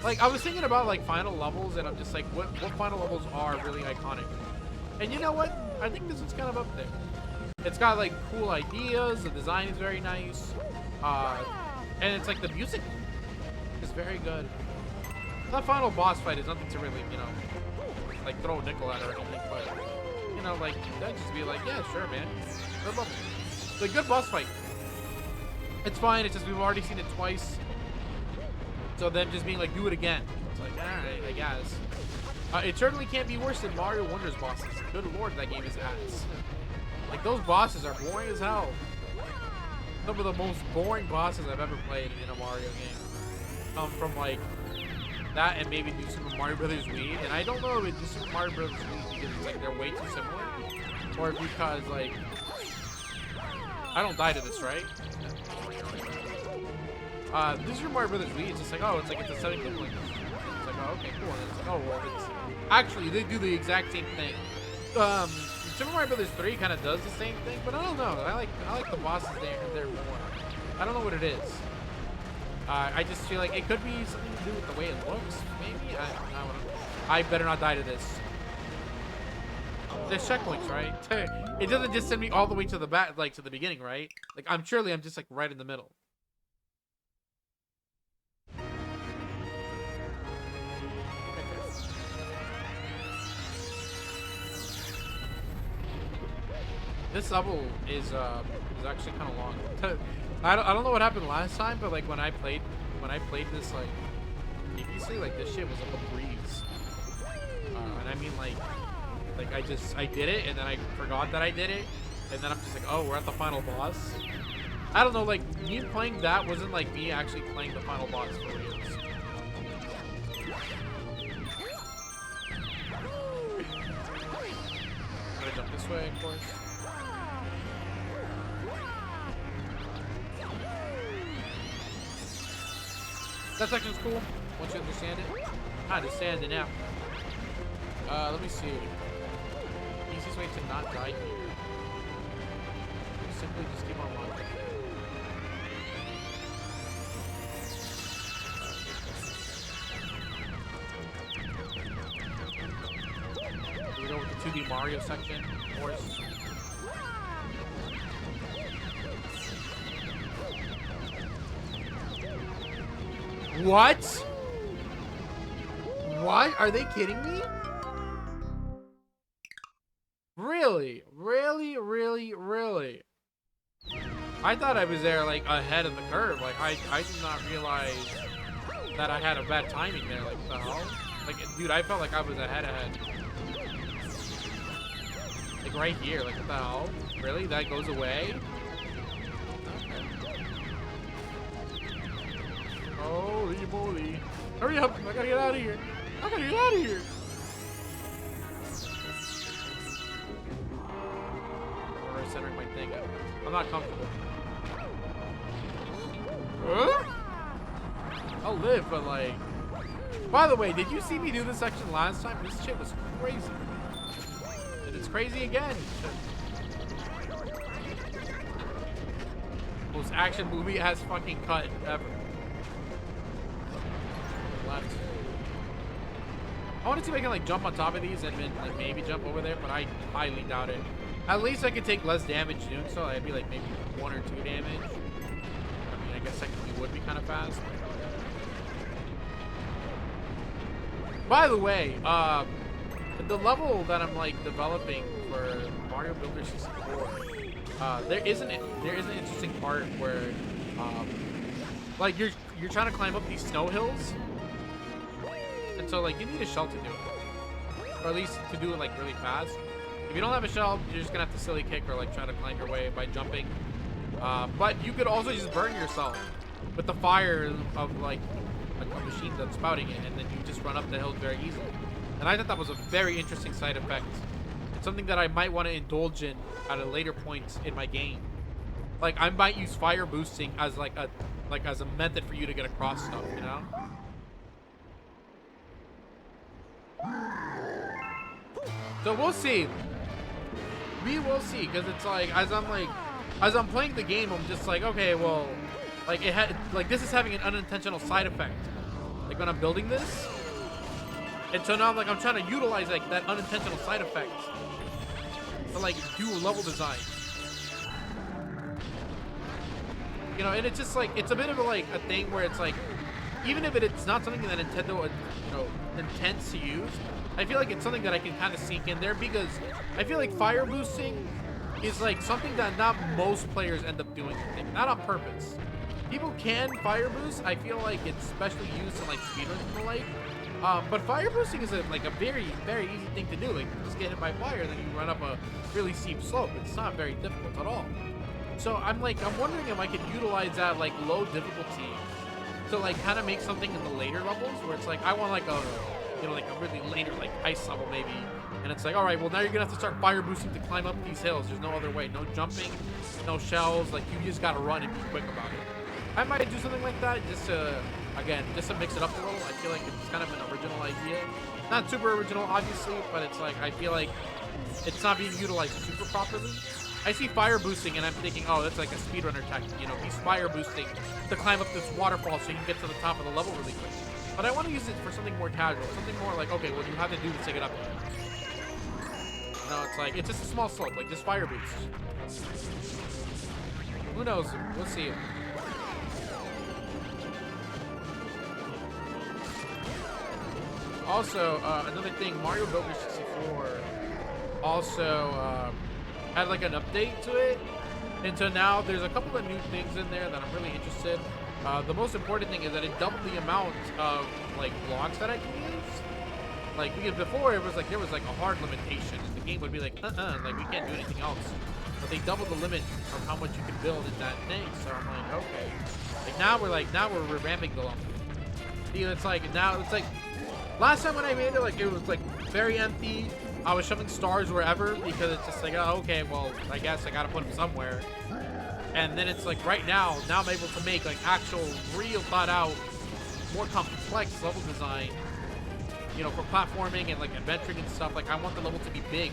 Like I was thinking about like final levels, and I'm just like, what final levels are really iconic? And you know what? I think this is kind of up there. It's got like cool ideas. The design is very nice. And it's like the music is very good. That final boss fight is nothing to really, you know, like throw a nickel at or anything, but you know, like that just be like, yeah, sure, man. It's a good boss fight. It's fine. It's just we've already seen it twice. So them just being like, do it again. It's like, all right, I guess. It certainly can't be worse than Mario Wonder's bosses. Good lord, that game is ass. Like those bosses are boring as hell. Some of the most boring bosses I've ever played in a Mario game come from like that and maybe New Super Mario Brothers Wii. And I don't know if it's New Super Mario Brothers Wii because it's like they're way too similar, or because like I don't die to this, right? New Super Mario Brothers Wii, it's just like, oh, it's like it's a 7-bit link. It's like, oh, okay, cool. And it's like, oh, well, it's actually they do the exact same thing. Super Mario Brothers 3 kind of does the same thing, but I don't know. I like the bosses there more. I don't know what it is. I just feel like it could be something to do with the way it looks, maybe. I better not die to this. There's checkpoints, right? It doesn't just send me all the way to the back, like to the beginning, right? Like I'm just like right in the middle. This level is actually kind of long. I don't know what happened last time, but like when I played this like previously, like this shit was like a breeze. And I mean like I did it and then I forgot that I did it, and then I'm just like, oh, we're at the final boss. I don't know, like me playing that wasn't like me actually playing the final boss for reals. I'm gonna jump this way, of course. That section's cool, once you understand it. I understand it now. Let me see. Easiest way to not die here. Simply just keep on walking. Here we go with the 2D Mario section, of course. What? What? Are they kidding me? Really? Really? Really? Really? I thought I was there like ahead of the curve. Like I did not realize that I had a bad timing there. Like what the hell? Like dude, I felt like I was ahead. Like right here. Like what the hell? Really? That goes away? Holy moly. Hurry up. I gotta get out of here. I gotta get out of here. I'm centering my thing. I'm not comfortable. Huh? I'll live, but like... By the way, did you see me do this section last time? This shit was crazy. And it's crazy again. Most action movie ass fucking cut ever. Left. I want to see if I can like jump on top of these and then like maybe jump over there, but I highly doubt it. At least I could take less damage doing so. I'd be like maybe 1 or 2 damage. I mean, I guess technically would be kind of fast. By the way, the level that I'm like developing for Mario Builder 64, there is an interesting part where like you're trying to climb up these snow hills. And so, like, you need a shell to do it. Or at least to do it, like, really fast. If you don't have a shell, you're just gonna have to silly kick or, like, try to climb your way by jumping. But you could also just burn yourself with the fire of, like, a machine that's spouting it. And then you just run up the hill very easily. And I thought that was a very interesting side effect it's something that I might want to indulge in at a later point in my game. Like, I might use fire boosting as as a method for you to get across stuff, you know? So we'll see. We will see, because it's like, as I'm playing the game, I'm just like, okay, well, like this is having an unintentional side effect. Like when I'm building this, and so now I'm trying to utilize like that unintentional side effect to like do level design. You know, and it's just like, it's a bit of a thing where it's like, even if it's not something that Nintendo, intends to use, I feel like it's something that I can kind of sink in there, because I feel like fire boosting is like something that not most players end up doing, not on purpose. People can fire boost. I feel like it's especially used in like speedruns and the like. But fire boosting is a very, very easy thing to do. Like, you just get hit by fire, then you run up a really steep slope. It's not very difficult at all. So I'm wondering if I could utilize that like low difficulty to like kind of make something in the later levels where it's like I want like a like a really later like ice level maybe, and it's like, all right, well now you're gonna have to start fire boosting to climb up these hills. There's no other way. No jumping, no shells. Like, you just gotta run and be quick about it. I might do something like that just to mix it up a little. I feel like it's kind of an original idea. Not super original, obviously, but it's like, I feel like it's not being utilized super properly. I see fire boosting and I'm thinking, oh, that's like a speedrunner tactic. You know, he's fire boosting to climb up this waterfall so you can get to the top of the level really quick. But I want to use it for something more casual, something more like, okay, what do you have to do to take it up? No, it's like, it's just a small slope, like just fire boost. Who knows? We'll see. Also, another thing, Mario Builder 64 also had like an update to it, and so now there's a couple of new things in there that I'm really interested. The most important thing is that it doubled the amount of like blocks that I can use. Like, because before it was like there was like a hard limitation, and the game would be like, like we can't do anything else. But they doubled the limit of how much you can build in that thing. So I'm like, okay. Like now we're revamping the level. See, it's like last time when I made it, like it was like very empty. I was shoving stars wherever because it's just like, oh, okay, well, I guess I gotta put them somewhere. And then it's like right now I'm able to make like actual, real thought out, more complex level design, you know, for platforming and like adventuring and stuff. Like, I want the level to be big.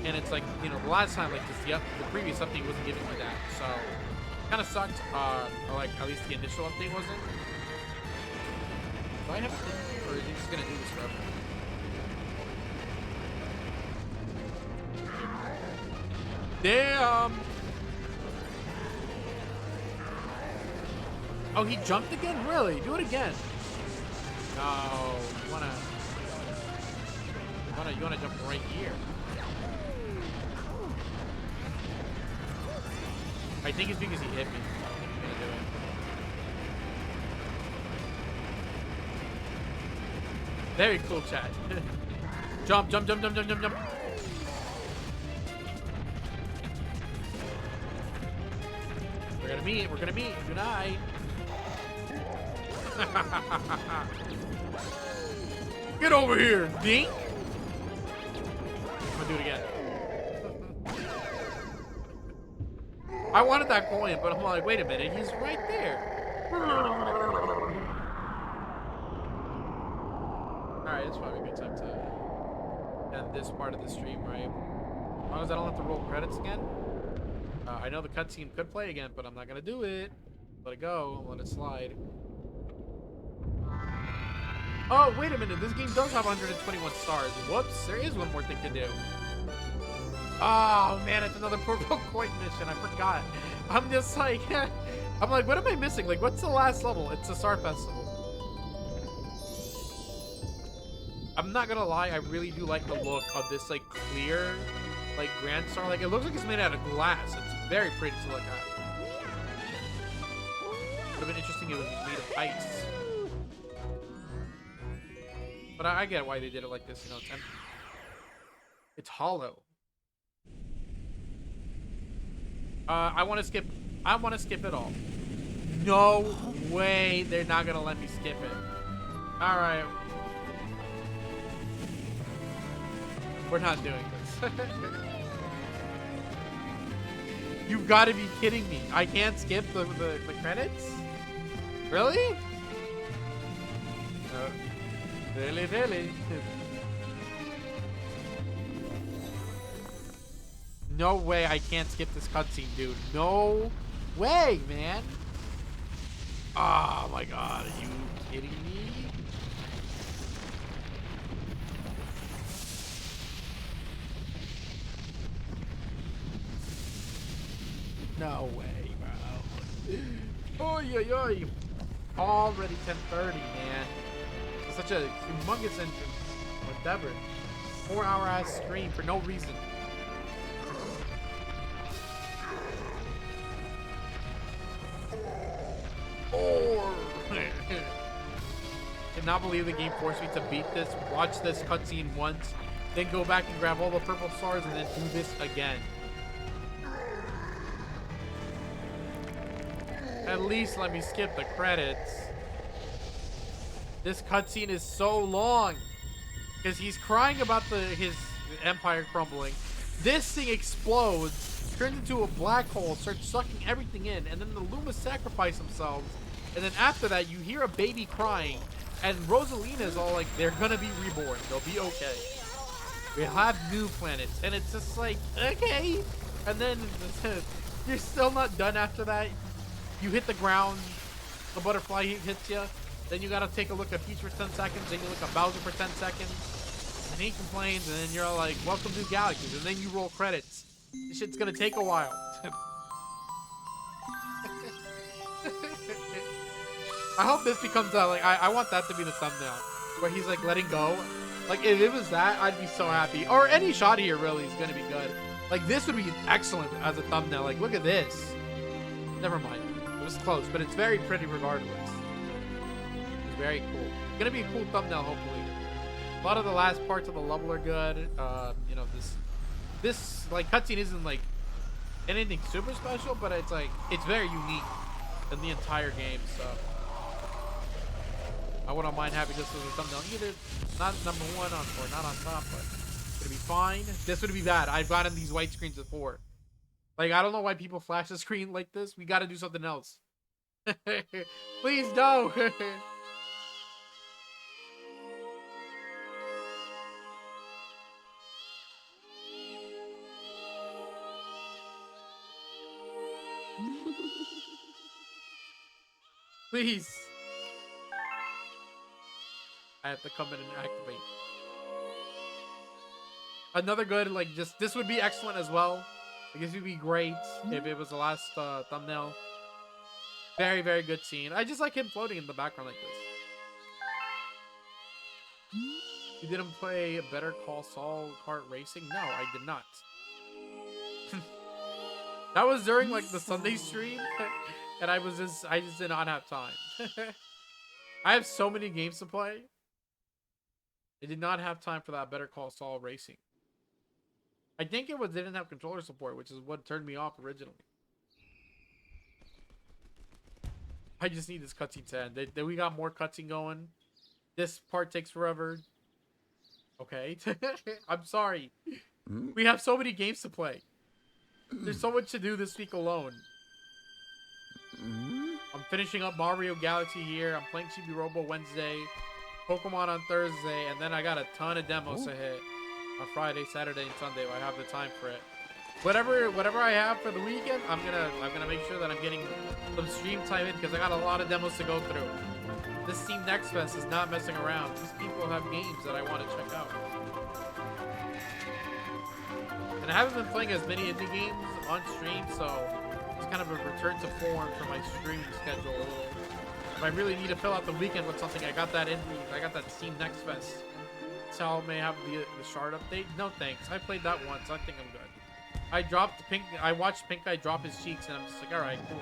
And it's like, you know, the last time, like the previous update wasn't giving me that. So, kind of sucked. Or like, at least the initial update wasn't. Do I have a thing? Or is he just gonna do this forever? Damn! Oh, he jumped again? Really? Do it again. No, you wanna jump right here. I think it's because he hit me. I don't think he's gonna do it. Very cool, chat. Jump, jump, jump, jump, jump, jump, jump. We're gonna meet. Good night. Get over here, dink. I'm gonna do it again. I wanted that coin, but I'm like, wait a minute, he's right there. Alright, it's probably a good time to end this part of the stream, right? As long as I don't have to roll credits again. I know the cutscene could play again, but I'm not gonna do it. Let it go, let it slide. Oh, wait a minute, this game does have 121 stars. Whoops, there is one more thing to do. Oh man, it's another purple coin mission, I forgot. I'm just like, I'm like, what am I missing? Like, what's the last level? It's the Star Festival. I'm not gonna lie, I really do like the look of this like clear, like Grand Star. Like, it looks like it's made out of glass. It's very pretty to look at. Would have been interesting if it was made of ice. But I get why they did it like this, you know, it's empty. It's hollow. I want to skip it all. No way they're not gonna let me skip it. All right. We're not doing this. You've got to be kidding me. I can't skip the credits? Really? Really? No way I can't skip this cutscene, dude. No way, man. Oh my god, are you kidding me? No way, bro. Oy, oy, oy. Already 10:30, man. It's such a humongous entrance. Whatever. 4-hour ass stream for no reason. Oh. Cannot believe the game forced me to beat this, watch this cutscene once, then go back and grab all the purple stars and then do this again. At least let me skip the credits. This cutscene is so long because he's crying about his empire crumbling. This thing explodes, turns into a black hole, starts sucking everything in, and then the Lumas sacrifice themselves. And then after that, you hear a baby crying, and Rosalina's all like, they're gonna be reborn. They'll be okay. We'll have new planets. And it's just like, okay. And then you're still not done after that. You hit the ground, the butterfly hits you, then you gotta take a look at Peach for 10 seconds, then you look at Bowser for 10 seconds, and he complains, and then you're all like, welcome to Galaxies, and then you roll credits. This shit's gonna take a while. I hope this becomes like, I want that to be the thumbnail, where he's like letting go. Like if it was that, I'd be so happy. Or any shot here really is gonna be good. Like this would be excellent as a thumbnail. Like look at this. Never mind. It was close, but it's very pretty regardless. It's very cool. It's gonna be a cool thumbnail, hopefully. A lot of the last parts of the level are good. You know, this like cutscene isn't like anything super special, but it's like it's very unique in the entire game. So I wouldn't mind having this as a thumbnail either. Not number one on or not on top, but it's gonna be fine. This would be bad. I've gotten these white screens before. Like, I don't know why people flash the screen like this. We gotta do something else. Please, no. Please. I have to come in and activate. Another good, like, just, this would be excellent as well. I guess it would be great if it was the last thumbnail. Very, very good scene. I just like him floating in the background like this. You didn't play Better Call Saul Kart Racing? No, I did not. That was during like the Sunday stream, and I just did not have time. I have so many games to play. I did not have time for that Better Call Saul Racing. I think it didn't have controller support, which is what turned me off originally. I just need this cutscene to end. We got more cutscene going. This part takes forever. Okay. I'm sorry. We have so many games to play. There's so much to do this week alone. I'm finishing up Mario Galaxy here. I'm playing Chibi Robo Wednesday. Pokemon on Thursday. And then I got a ton of demos to hit on Friday, Saturday, and Sunday. I have the time for it. Whatever I have for the weekend, I'm gonna make sure that I'm getting some stream time in because I got a lot of demos to go through. This Steam Next Fest is not messing around. These people have games that I want to check out. And I haven't been playing as many indie games on stream, so it's kind of a return to form for my streaming schedule a little. If I really need to fill out the weekend with something, I got that Steam Next Fest. So may have the shard update. No thanks. I played that once. I think I'm good. I watched Pink Eye drop his cheeks, and I'm just like, all right, cool.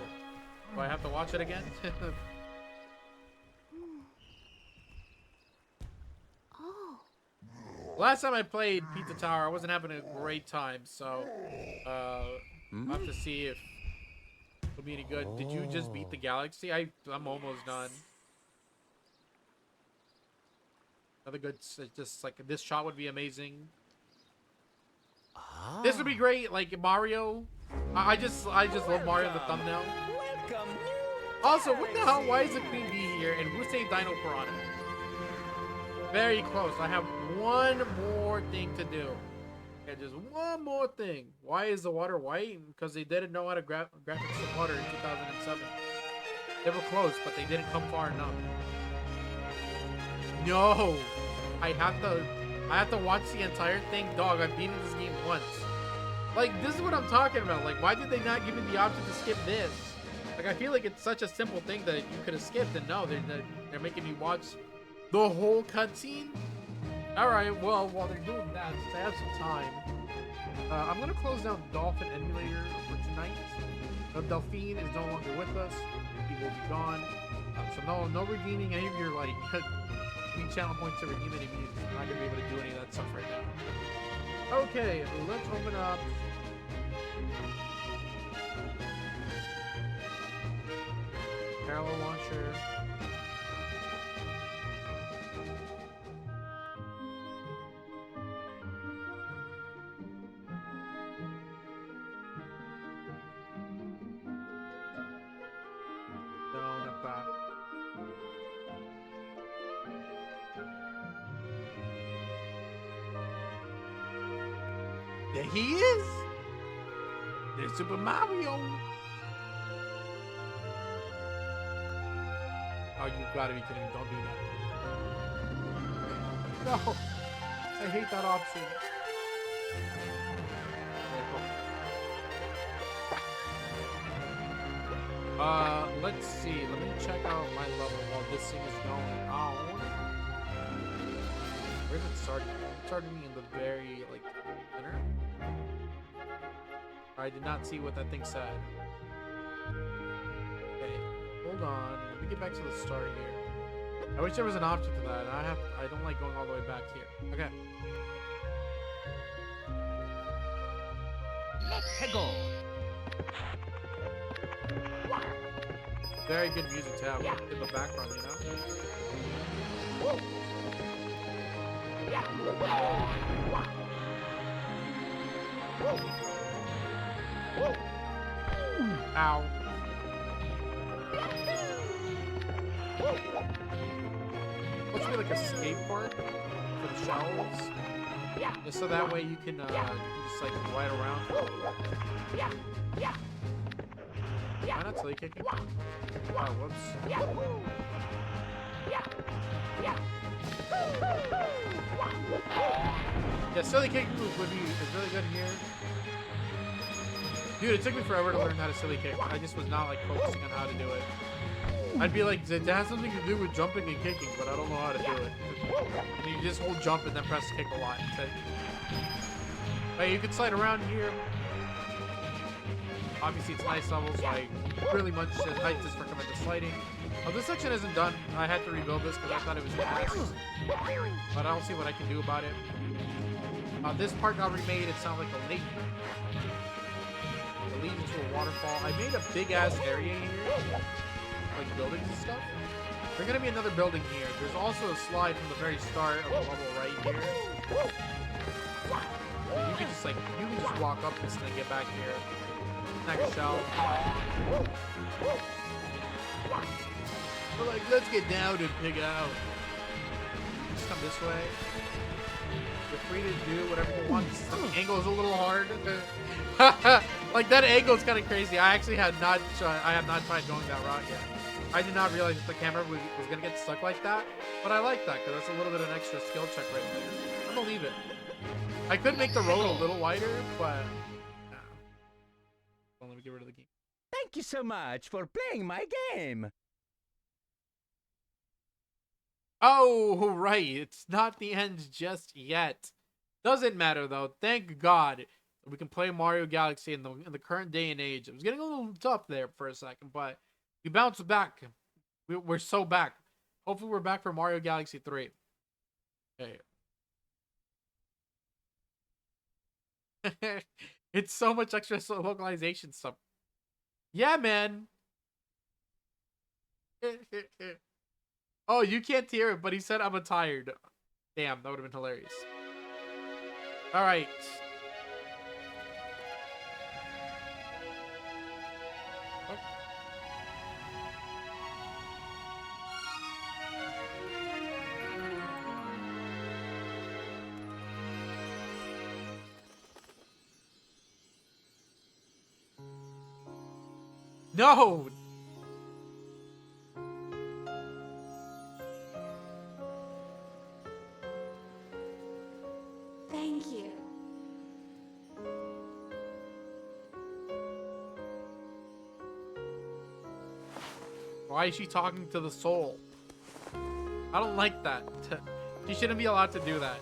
Do I have to watch it again? Oh. Last time I played Pizza Tower, I wasn't having a great time, so I'll have to see if it'll be any good. Did you just beat the Galaxy? I'm almost done. Another good, just like this shot would be amazing. This would be great, like Mario. I just love Mario the thumbnail. Welcome. Also, what the hell? Why is the Queen Bee here? And who saved Dino Piranha? Very close. I have one more thing to do. Okay, just one more thing. Why is the water white? Because they didn't know how to graphics the water in 2007. They were close, but they didn't come far enough. No, I have to watch the entire thing. Dog, I've beaten this game once. Like, this is what I'm talking about. Like, why did they not give me the option to skip this? Like, I feel like it's such a simple thing that you could have skipped, and no, they're making me watch the whole cutscene. All right, well, while they're doing that, since I have some time, I'm gonna close down Dolphin Emulator for tonight. Delphine is no longer with us; he will be gone. So no redeeming any of your like channel points to redeem any views. I'm not gonna be able to do any of that stuff right now. Okay, let's open up. Parallel launcher. No, not that. There he is! There's Super Mario! Oh, you gotta be kidding me. Don't do that. No! I hate that option. Let's see. Let me check out my level while this thing is going on. Where's it starting? It started me in the very, like, center. I did not see what that thing said. Okay, hold on. Let me get back to the start here. I wish there was an option for that. I don't like going all the way back here. Okay. Let's go. Very good music to have in the background, you know? Ow. Supposed to be like a skateboard for the shells. Just so that way you can just like ride around. Why not silly kicking? Oh, whoops. Yeah, silly kicking is really good here. Dude, it took me forever to learn how to silly kick. I just was not like focusing on how to do it. I'd be like, it has something to do with jumping and kicking, but I don't know how to do it. And you just hold jump and then press kick a lot. Hey, you can slide around here. Obviously, it's nice level, so I really much highly just recommend the sliding. Oh, this section isn't done. I had to rebuild this because I thought it was fast. But I'll see what I can do about it. This part got remade. It sounds like a lake. It leads into a waterfall. I made a big-ass area here. Like buildings and stuff. There's going to be another building here. There's also a slide from the very start of the level right here. You can just walk up this and then get back here. Next shell. We're like, let's get down and pig out. Just come this way. You're free to do whatever you want. The angle is a little hard. Like that angle is kind of crazy. I actually have not tried going that route yet. I did not realize that the camera was gonna get stuck like that. But I like that because that's a little bit of an extra skill check right there. I'm gonna leave it. I could make the road a little wider, but nah. Well, let me get rid of the game. Thank you so much for playing my game. Oh, right. It's not the end just yet. Doesn't matter, though. Thank God we can play Mario Galaxy in the current day and age. It was getting a little tough there for a second, but we bounced back. We're so back. Hopefully, we're back for Mario Galaxy 3. Okay. It's so much extra localization stuff. Yeah, man. Oh, you can't hear it, but he said I'm tired. Damn, that would have been hilarious. All right. No! Thank you. Why is she talking to the soul? I don't like that. She shouldn't be allowed to do that.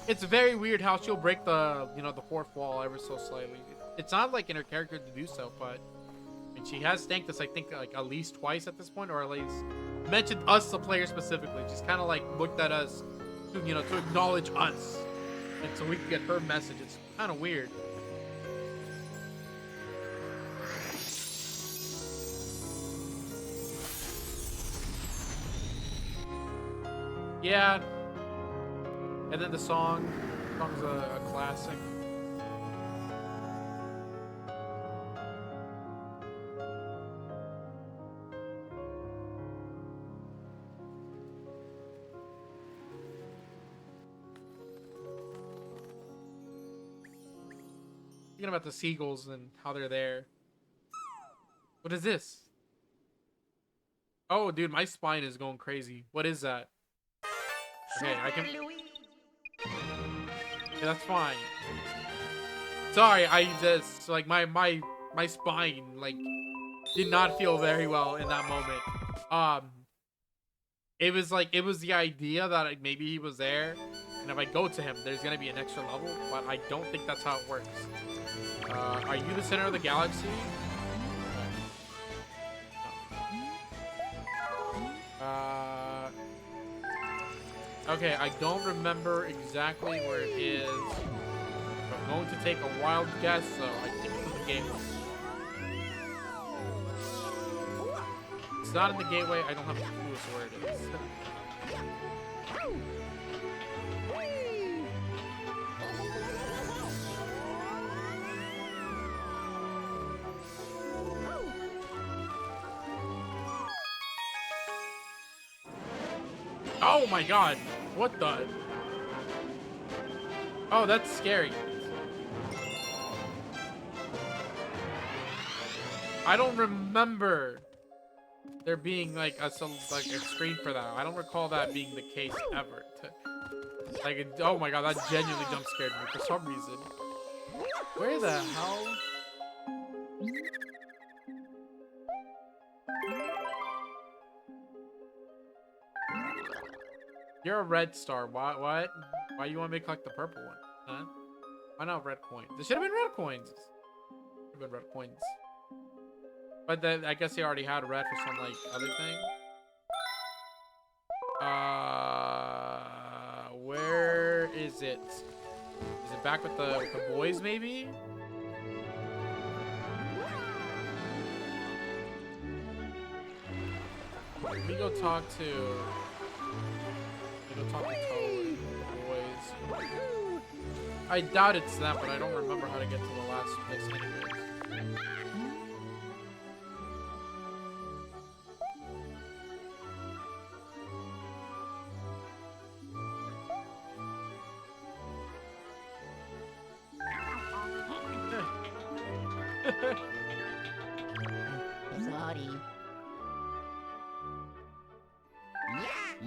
It's very weird how she'll break the, you know, the fourth wall ever so slightly. It's not like in her character to do so, but I mean, she has thanked us, I think, like at least twice at this point, or at least mentioned us, the player specifically. Just kind of like looked at us, to, you know, to acknowledge us, and so we can get her message. It's kind of weird. Yeah. And then the song's a classic. Thinking about the seagulls and how they're there. What is this? Oh, dude, my spine is going crazy. What is that? Okay, I can... Yeah, that's fine. Sorry, I just, like, my spine, like, did not feel very well in that moment. It was like, it was the idea that like, maybe he was there, and if I go to him, there's gonna be an extra level, but I don't think that's how it works. Are you the center of the galaxy? Okay, I don't remember exactly where it is. I'm going to take a wild guess, so I think it's in the gateway. It's not in the gateway. I don't have a clue as to where it is. Oh my god! What the? Oh, that's scary. I don't remember there being like a screen for that. I don't recall that being the case ever. Like, oh my god, that genuinely jump scared me for some reason. Where the hell? You're a red star. What? Why you want me to collect the purple one? Huh? Why not red coins? There should have been red coins. Should have been red coins. But then I guess he already had red for some like other thing. Where is it? Is it back with the boys maybe? Let me go talk to. Talk to Toad, boys. I doubt it's that, but I don't remember how to get to the last place anyways. Sorry.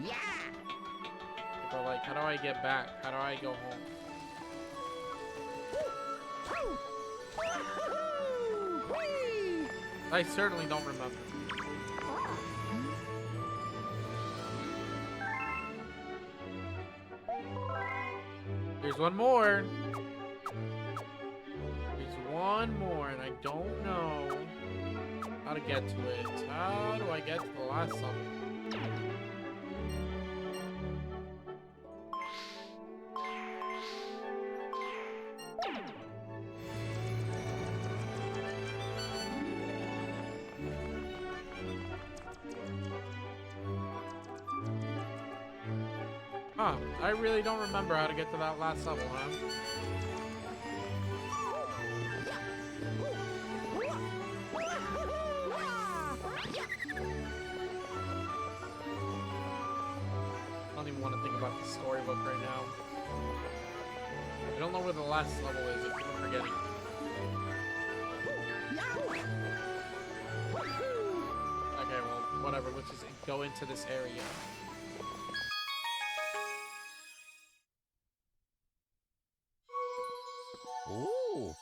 Yeah. But like, how do I get back? How do I go home? I certainly don't remember. There's one more. There's one more, and I don't know how to get to it. How do I get to the last one? Huh, I really don't remember how to get to that last level, huh? I don't even want to think about the storybook right now. I don't know where the last level is, I keep forgetting. whatever. Let's just go into this area. Ooh.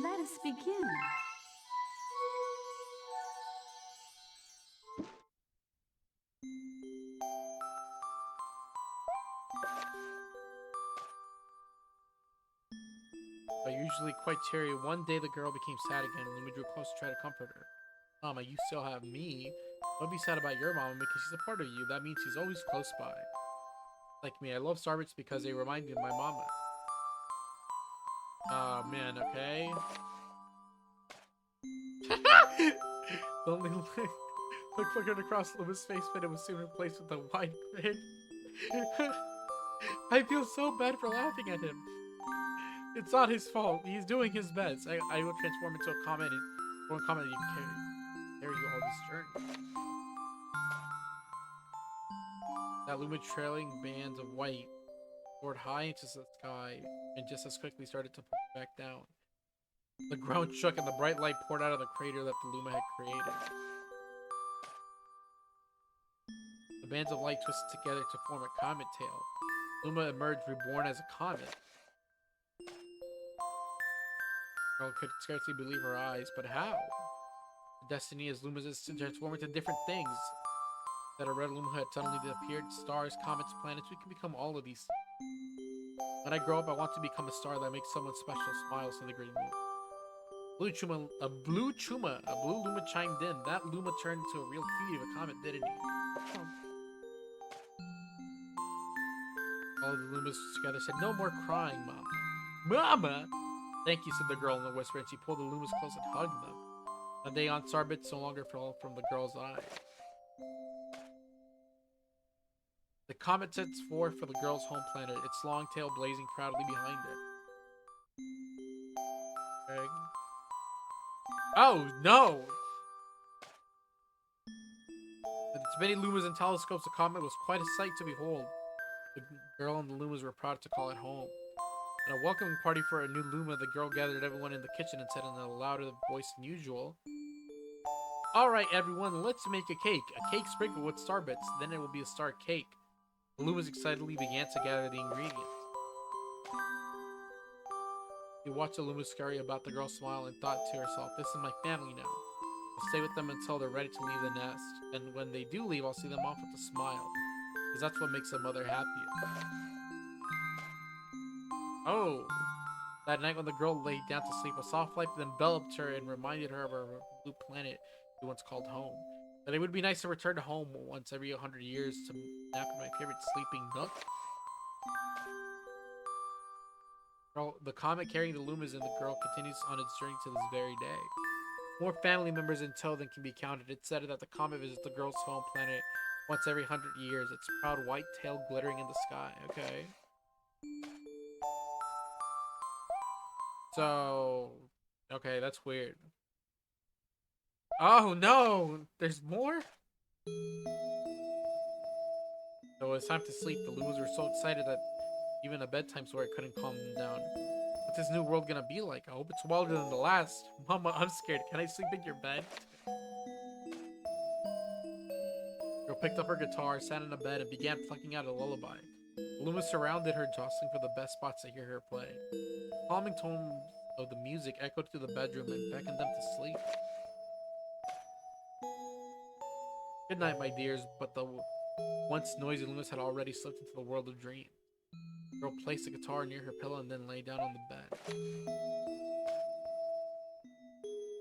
Let us begin. But usually quite cheery. One day the girl became sad again, and Luma drew close to try to comfort her. Mama, you still have me. Don't be sad about your mama because she's a part of you. That means she's always close by. Like me, I love Starbits because they remind me of my mama. Oh man, okay. The only look flickered across Luma's face, but it was soon replaced with a wide grin. I feel so bad for laughing at him. It's not his fault. He's doing his best. I will transform into a comet and one comet that you can carry you all this journey. That Luma trailing bands of white soared high into the sky and just as quickly started to pull back down. The ground shook and the bright light poured out of the crater that the Luma had created. The bands of light twisted together to form a comet tail. Luma emerged reborn as a comet. Girl could scarcely believe her eyes, but how? The destiny is Luma's is to transform into different things. That a red Luma had suddenly appeared, stars, comets, planets, we can become all of these things. When I grow up, I want to become a star that makes someone special smile, said the green Luma. A blue Luma chimed in. That Luma turned into a real cutie of a comet, didn't he? All of the Lumas together said, no more crying, Mama. Mama! Thank you, said the girl in a whisper, and she pulled the Lumas close and hugged them. A day on Starbits no longer fell from the girl's eyes. The comet sets forth for the girl's home planet, its long tail blazing proudly behind it. Okay. Oh, no! With its many Lumas and telescopes, the comet was quite a sight to behold. The girl and the Lumas were proud to call it home. At a welcoming party for a new Luma, the girl gathered everyone in the kitchen and said in a louder voice than usual, "Alright everyone, let's make a cake. A cake sprinkled with starbits, then it will be a star cake." The Lumas excitedly began to gather the ingredients. He watched the Luma scurry about, the girl smiled and thought to herself, this is my family now. I'll stay with them until they're ready to leave the nest, and when they do leave, I'll see them off with a smile, because that's what makes a mother happy. Oh! That night when the girl laid down to sleep, a soft light enveloped her and reminded her of her blue planet she once called home. That it would be nice to return to home once every 100 years to nap in my favorite sleeping nook. The comet carrying the Lumas and the girl continues on its journey to this very day. More family members in tow than can be counted. It's said that the comet visits the girl's home planet once every 100 years, its proud white tail glittering in the sky. Okay. So, okay, that's weird. Oh no, there's more? So it's time to sleep. The Lumas were so excited that even a bedtime story couldn't calm them down. What's this new world gonna be like? I hope it's wilder than the last. Mama, I'm scared. Can I sleep in your bed? Girl picked up her guitar, sat in a bed, and began plucking out a lullaby. The Lumas surrounded her, jostling for the best spots to hear her play. Calming tones of the music echoed through the bedroom and beckoned them to sleep. Good night, my dears, but the once noisy Lumas had already slipped into the world of dreams. The girl placed the guitar near her pillow and then lay down on the bed.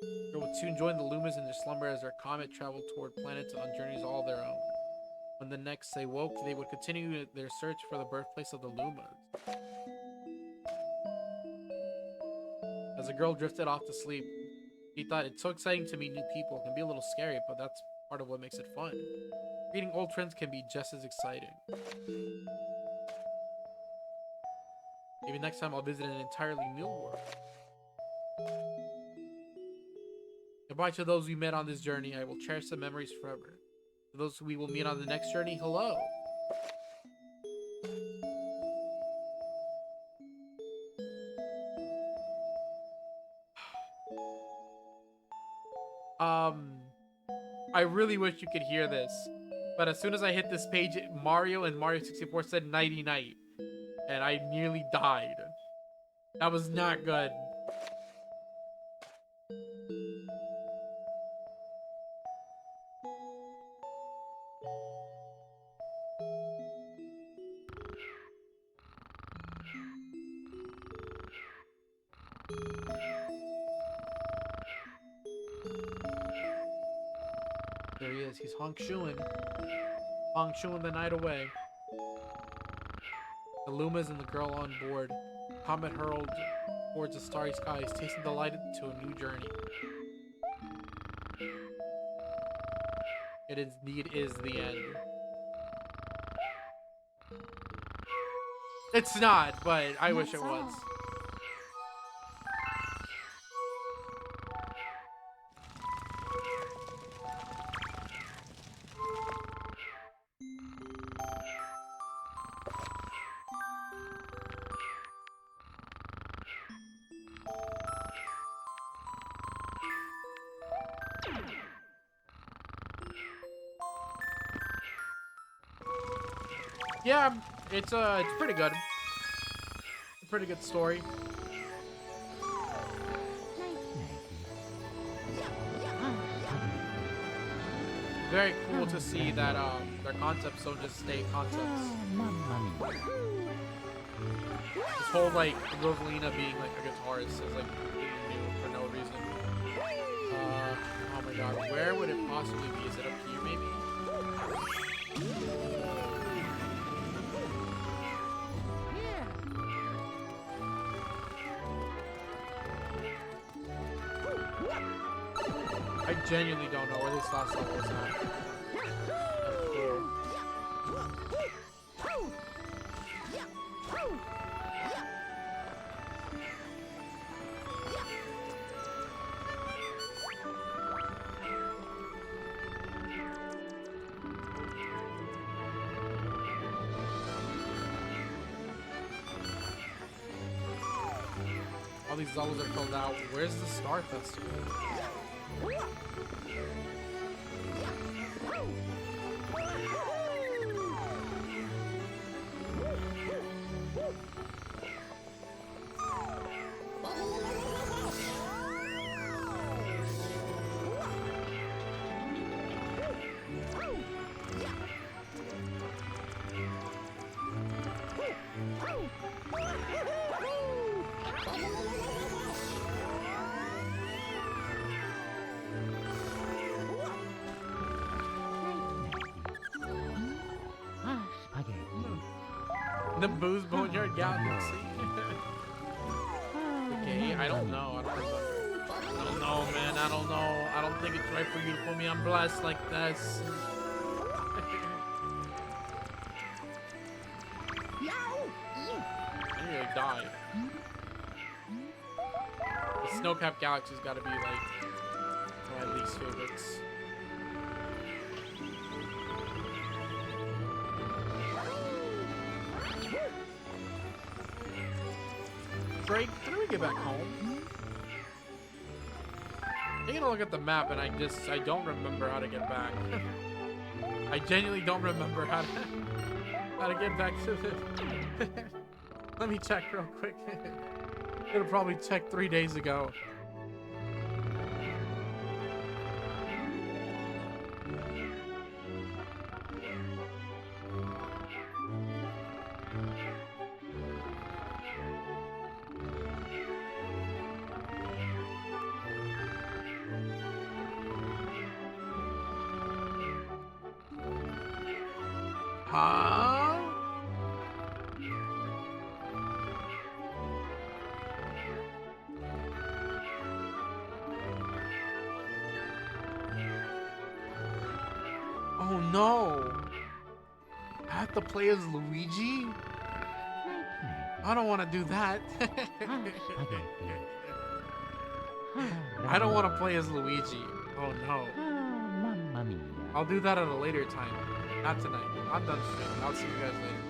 The girl would soon join the Lumas in their slumber as their comet traveled toward planets on journeys all their own. When the next they woke, they would continue their search for the birthplace of the Lumas. As the girl drifted off to sleep, she thought, it's so exciting to meet new people. It can be a little scary, but that's part of what makes it fun. Meeting old friends can be just as exciting. Maybe next time I'll visit an entirely new world. Goodbye to those we met on this journey. I will cherish the memories forever. To those we will meet on the next journey, hello. I really wish you could hear this, but as soon as I hit this page, Mario and Mario 64 said nighty night, and I nearly died. That was not good. There he is. He's honk shooing the night away. The Lumas and the girl on board. Comet hurled towards the starry skies, tasting the light to a new journey. It indeed is the end. It's not, but I wish it was. Yeah, it's pretty good. A pretty good story. Very cool to see that their concepts don't just stay concepts. This whole like Rosalina being like a guitarist is like new for no reason. Oh my god, where would it possibly be? Is it up here maybe? I genuinely don't know where this last level is at. All these levels are filled out. Where's the Star Festival? The Boo's Boneyard Galaxy. Okay, I don't know. I don't remember. I don't know, man. I don't know. I don't think it's right for you to put me on blast like this. I nearly died. The Snowcap Galaxy's gotta be like my least favorites. Drake, can we get back home? Taking a look at the map and I don't remember how to get back. I genuinely don't remember how to get back to the Let me check real quick. Could have probably checked 3 days ago. Huh? Oh no! I have to play as Luigi? I don't want to do that. I don't want to play as Luigi. Oh no. I'll do that at a later time. Not tonight. I'm done streaming. I'll see you guys later.